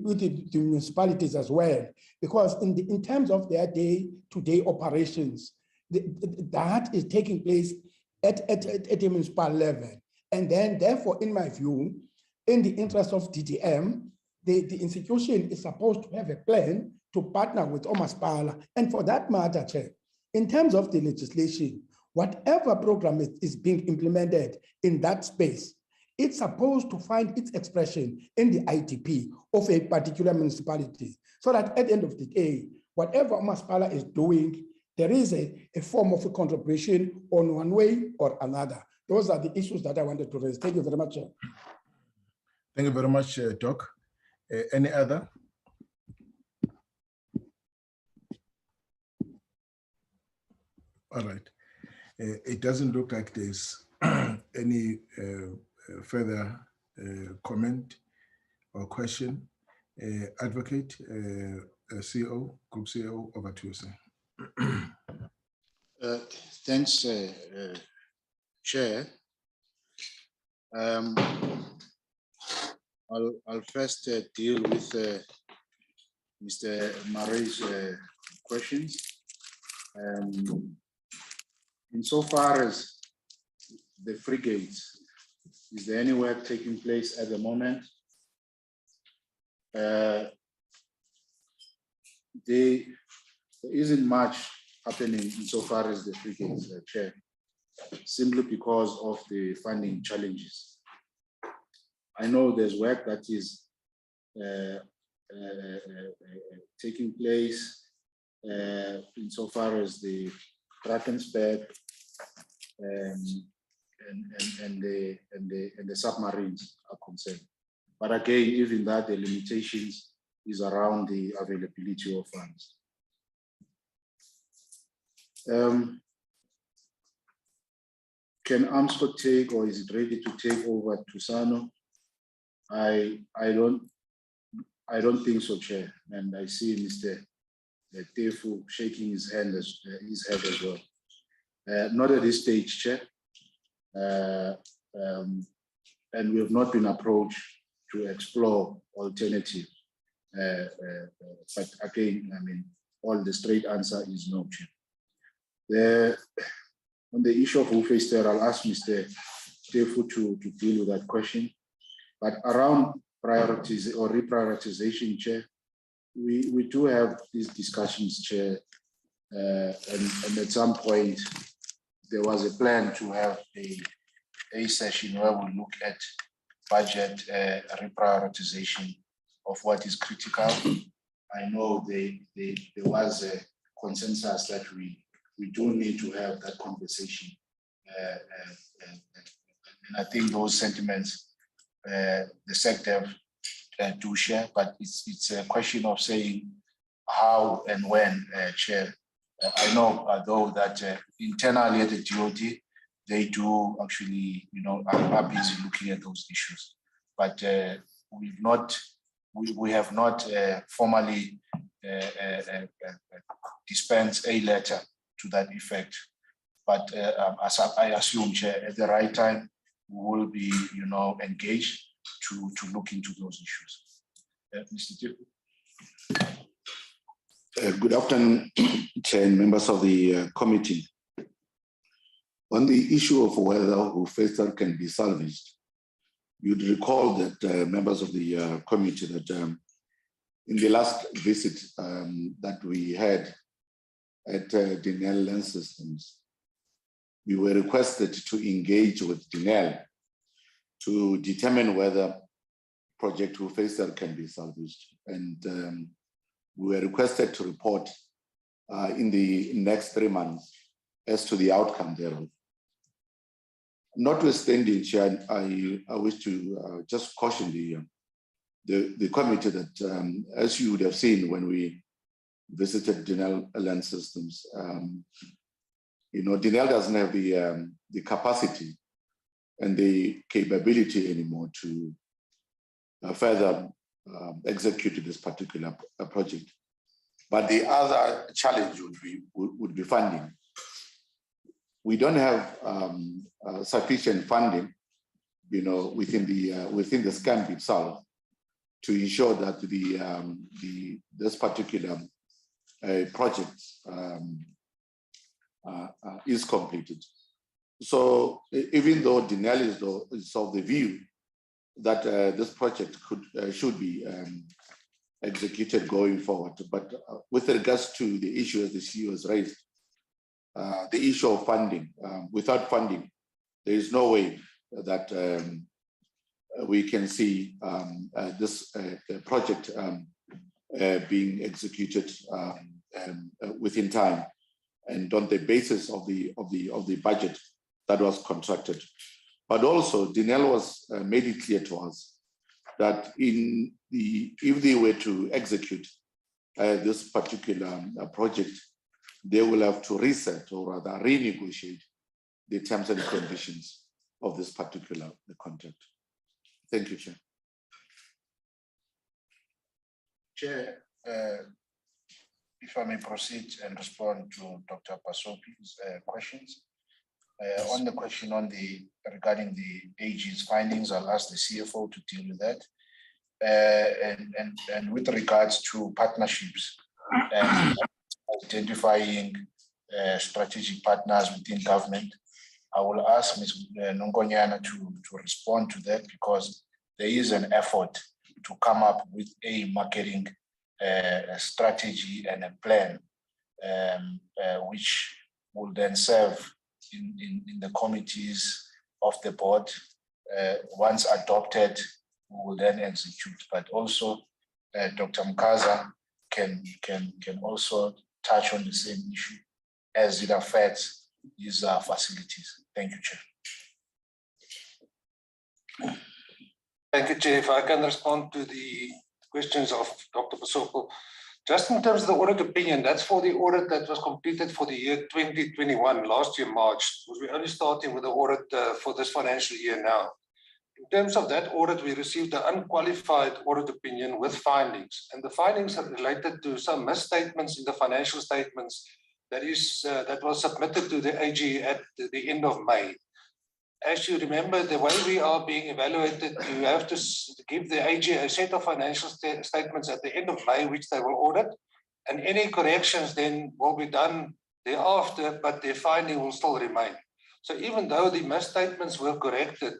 municipalities as well, because in terms of their day-to-day operations, that is taking place at a municipal level. And then therefore, in my view, in the interest of DDM, the institution is supposed to have a plan to partner with Armscor. And for that matter, Chair, in terms of the legislation, whatever program is being implemented in that space, it's supposed to find its expression in the ITP of a particular municipality, so that at the end of the day, whatever Armscor is doing, there is a form of a contribution on one way or another. Those are the issues that I wanted to raise. Thank you very much, Chair. Thank you very much, Doc. Any other? All right. It doesn't look like there's any further comment or question. Advocate, CEO, Group CEO, over to you, sir. Thanks, Chair. I'll first deal with Mr. Murray's questions. Insofar as the frigates, is there any work taking place at the moment? There isn't much happening insofar as the frigates, Chair, simply because of the funding challenges. I know there's work that is taking place insofar as the Drakensberg and the submarines are concerned. But again, even that, the limitations is around the availability of funds. can Armscor take, or is it ready to take over Tusano? I don't think so, Chair. And I see Mr. Tefu shaking his head as well. Not at this stage, Chair. And we have not been approached to explore alternative. But again, I mean, all the straight answer is no, Chair. On the issue of Ufester, I'll ask Mr. Tefu to deal with that question. But around priorities or reprioritization, Chair, we do have these discussions, Chair, and at some point there was a plan to have a session where we look at budget reprioritization of what is critical. I know there was a consensus that we do need to have that conversation, and I think those sentiments the sector do share, but it's a question of saying how and when, Chair. I know though that internally at the DOD, they do actually, are busy looking at those issues, but we have not formally dispensed a letter to that effect. But as I assume, Chair, at the right time, we will be, engaged to look into those issues. Mr. Tipu. Good afternoon, Chair and members of the committee. On the issue of whether Ufester can be salvaged, you'd recall that members of the committee that in the last visit that we had at Denel Land Systems, we were requested to engage with Denel to determine whether Project Ufester can be salvaged. And we were requested to report in the next 3 months as to the outcome thereof. Notwithstanding, Chair, I wish to just caution the committee that, as you would have seen when we visited Denel Land Systems, Denel doesn't have the capacity and the capability anymore to further execute this particular project. But the other challenge would be funding. We don't have sufficient funding, within the SCAMP itself to ensure that this particular project is completed. So even though Denel is of the view that this project should be executed going forward, but with regards to the issue as the CEO has raised, the issue of funding, without funding, there is no way that we can see this project being executed within time and on the basis of the budget that was contracted. But also, Denel was made it clear to us that if they were to execute this particular project, they will have to reset or rather renegotiate the terms and conditions of this particular contract. Thank you, Chair. Chair, if I may proceed and respond to Dr. Pasopi's questions. On the question regarding the AG's findings, I'll ask the CFO to deal with that. And with regards to partnerships and identifying strategic partners within government, I will ask Ms. Nongonyana to respond to that, because there is an effort to come up with a marketing strategy and a plan, which will then serve in the committees of the board. Once adopted, we will then execute. But also, Dr. Mkaza can also touch on the same issue as it affects these facilities. Thank you, Chair. Thank you, Chair. If I can respond to the questions of Dr. Pasoko. Just in terms of the audit opinion, that's for the audit that was completed for the year 2021, last year, March. We're only starting with the audit for this financial year now. In terms of that audit, we received an unqualified audit opinion with findings. And the findings are related to some misstatements in the financial statements that was submitted to the AG at the end of May. As you remember, the way we are being evaluated, you have to give the AG a set of financial statements at the end of May, which they will audit, and any corrections then will be done thereafter, but their finding will still remain. So even though the misstatements were corrected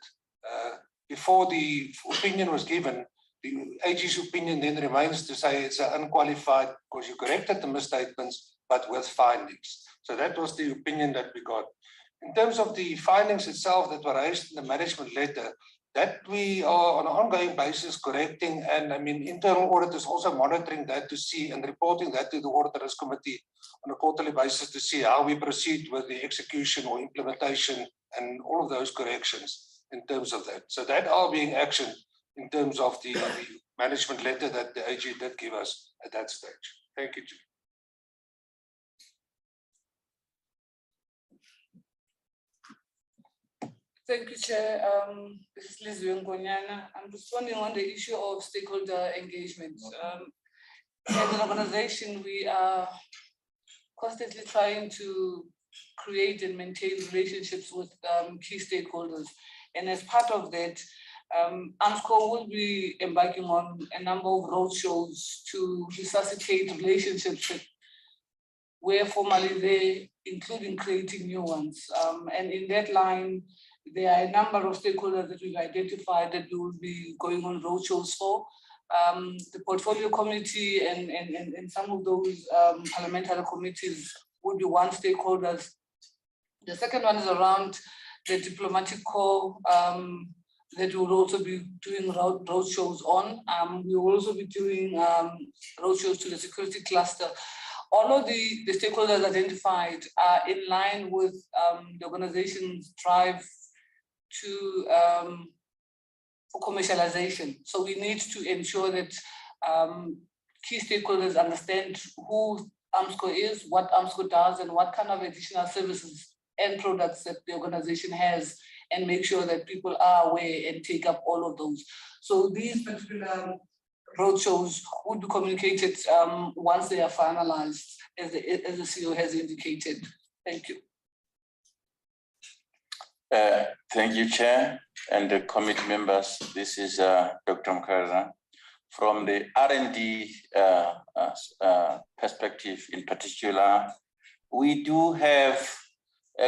before the opinion was given, the AG's opinion then remains to say it's unqualified because you corrected the misstatements, but with findings. So that was the opinion that we got. In terms of the findings itself that were raised in the management letter, that we are on an ongoing basis correcting, and I mean, internal audit is also monitoring that to see and reporting that to the Audit Risk Committee on a quarterly basis to see how we proceed with the execution or implementation and all of those corrections in terms of that. So that are being actioned in terms of the management letter that the AG did give us at that stage. Thank you, Chair. Thank you, Chair. This is Liz Ngonyana. I'm responding on the issue of stakeholder engagement. As an organization, we are constantly trying to create and maintain relationships with key stakeholders. And as part of that, Armscor will be embarking on a number of roadshows to resuscitate relationships where formally there, including creating new ones. And in that line, there are a number of stakeholders that we've identified that we will be going on roadshows for. The portfolio committee and some of those parliamentary committees would be one stakeholders. The second one is around the diplomatic corps that will also be doing roadshows on. We will also be doing roadshows to the security cluster. All of the stakeholders identified are in line with the organization's drive for commercialization. So we need to ensure that key stakeholders understand who Armscor is, what Armscor does, and what kind of additional services and products that the organization has, and make sure that people are aware and take up all of those. So these particular roadshows would be communicated once they are finalized, as the CEO has indicated. Thank you. Thank you, Chair, and the committee members. This is Dr. Mkhweza. From the R&D perspective in particular, we do have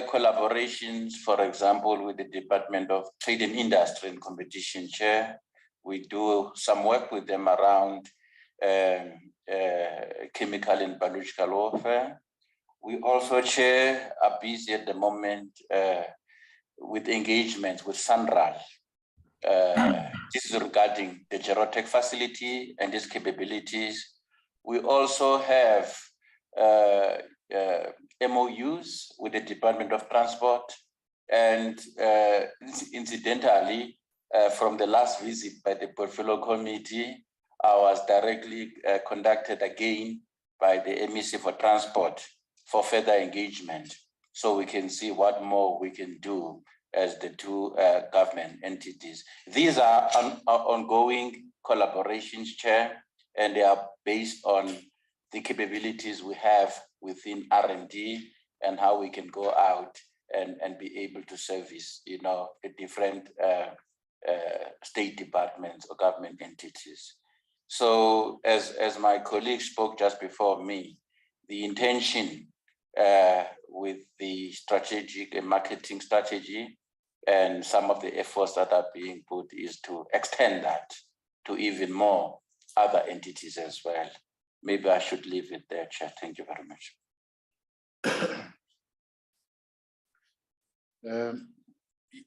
collaborations, for example, with the Department of Trade and Industry and Competition, Chair. We do some work with them around chemical and biological warfare. We also, Chair, are busy at the moment with engagements with SANRAL. This is regarding the Gerotech facility and its capabilities. We also have MOUs with the Department of Transport, and incidentally, from the last visit by the Portfolio Committee, I was directly conducted again by the MEC for Transport for further engagement, so we can see what more we can do as the two government entities. These are ongoing collaborations, Chair, and they are based on the capabilities we have within R&D and how we can go out and be able to service, you know, the different state departments or government entities. So as my colleague spoke just before me, the intention with the strategic and marketing strategy and some of the efforts that are being put is to extend that to even more other entities as well. Maybe I should leave it there, Chair. Thank you very much.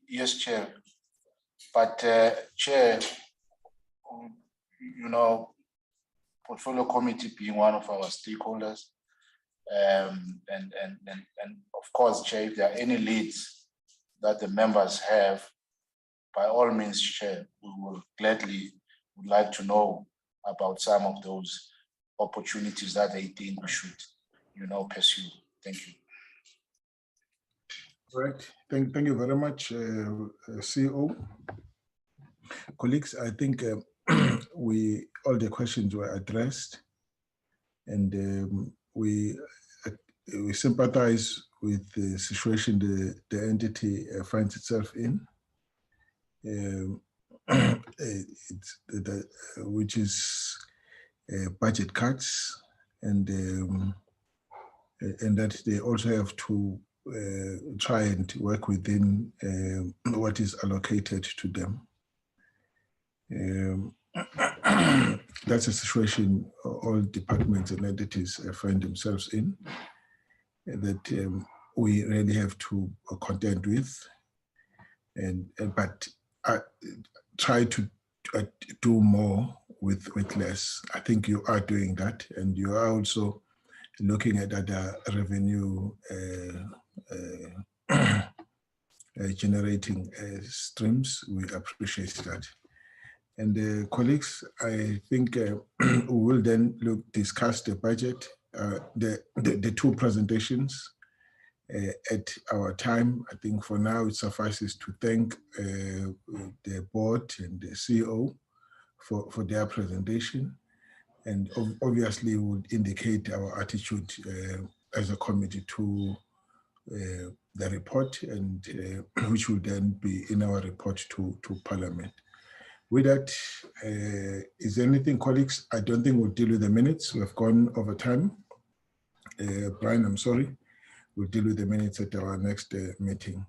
Yes, Chair. But Chair, you know, Portfolio Committee being one of our stakeholders, and of course, Chair, if there are any leads that the members have, by all means, Chair, we will gladly would like to know about some of those. opportunities that they think we should, pursue. Thank you. All right. Thank you very much, CEO. Colleagues, I think all the questions were addressed, and we sympathize with the situation the entity finds itself in, which is budget cuts, and that they also have to try and work within what is allocated to them. That's a situation all departments and entities find themselves in, that we really have to contend with, but try to do more with less. I think you are doing that, and you are also looking at other revenue generating streams. We appreciate that. And colleagues, I think we will then discuss the budget, the two presentations at our time. I think for now it suffices to thank the board and the CEO for their presentation, and obviously would indicate our attitude as a committee to the report, and which will then be in our report to Parliament. With that, is there anything, colleagues? I don't think we'll deal with the minutes. We've gone over time. Brian, I'm sorry. We'll deal with the minutes at our next meeting.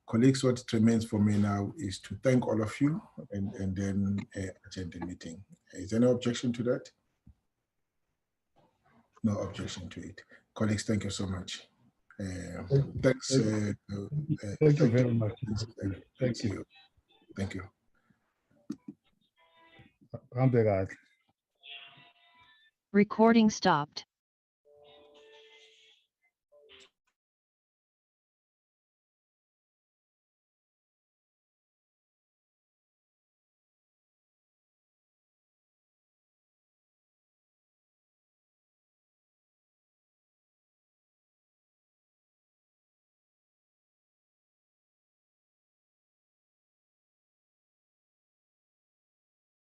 Colleagues, what remains for me now is to thank all of you and then attend the meeting. Is there no objection to that? No objection to it. Colleagues, thank you so much. Thanks. Thank you very much. Thank you. Thank you. Recording stopped.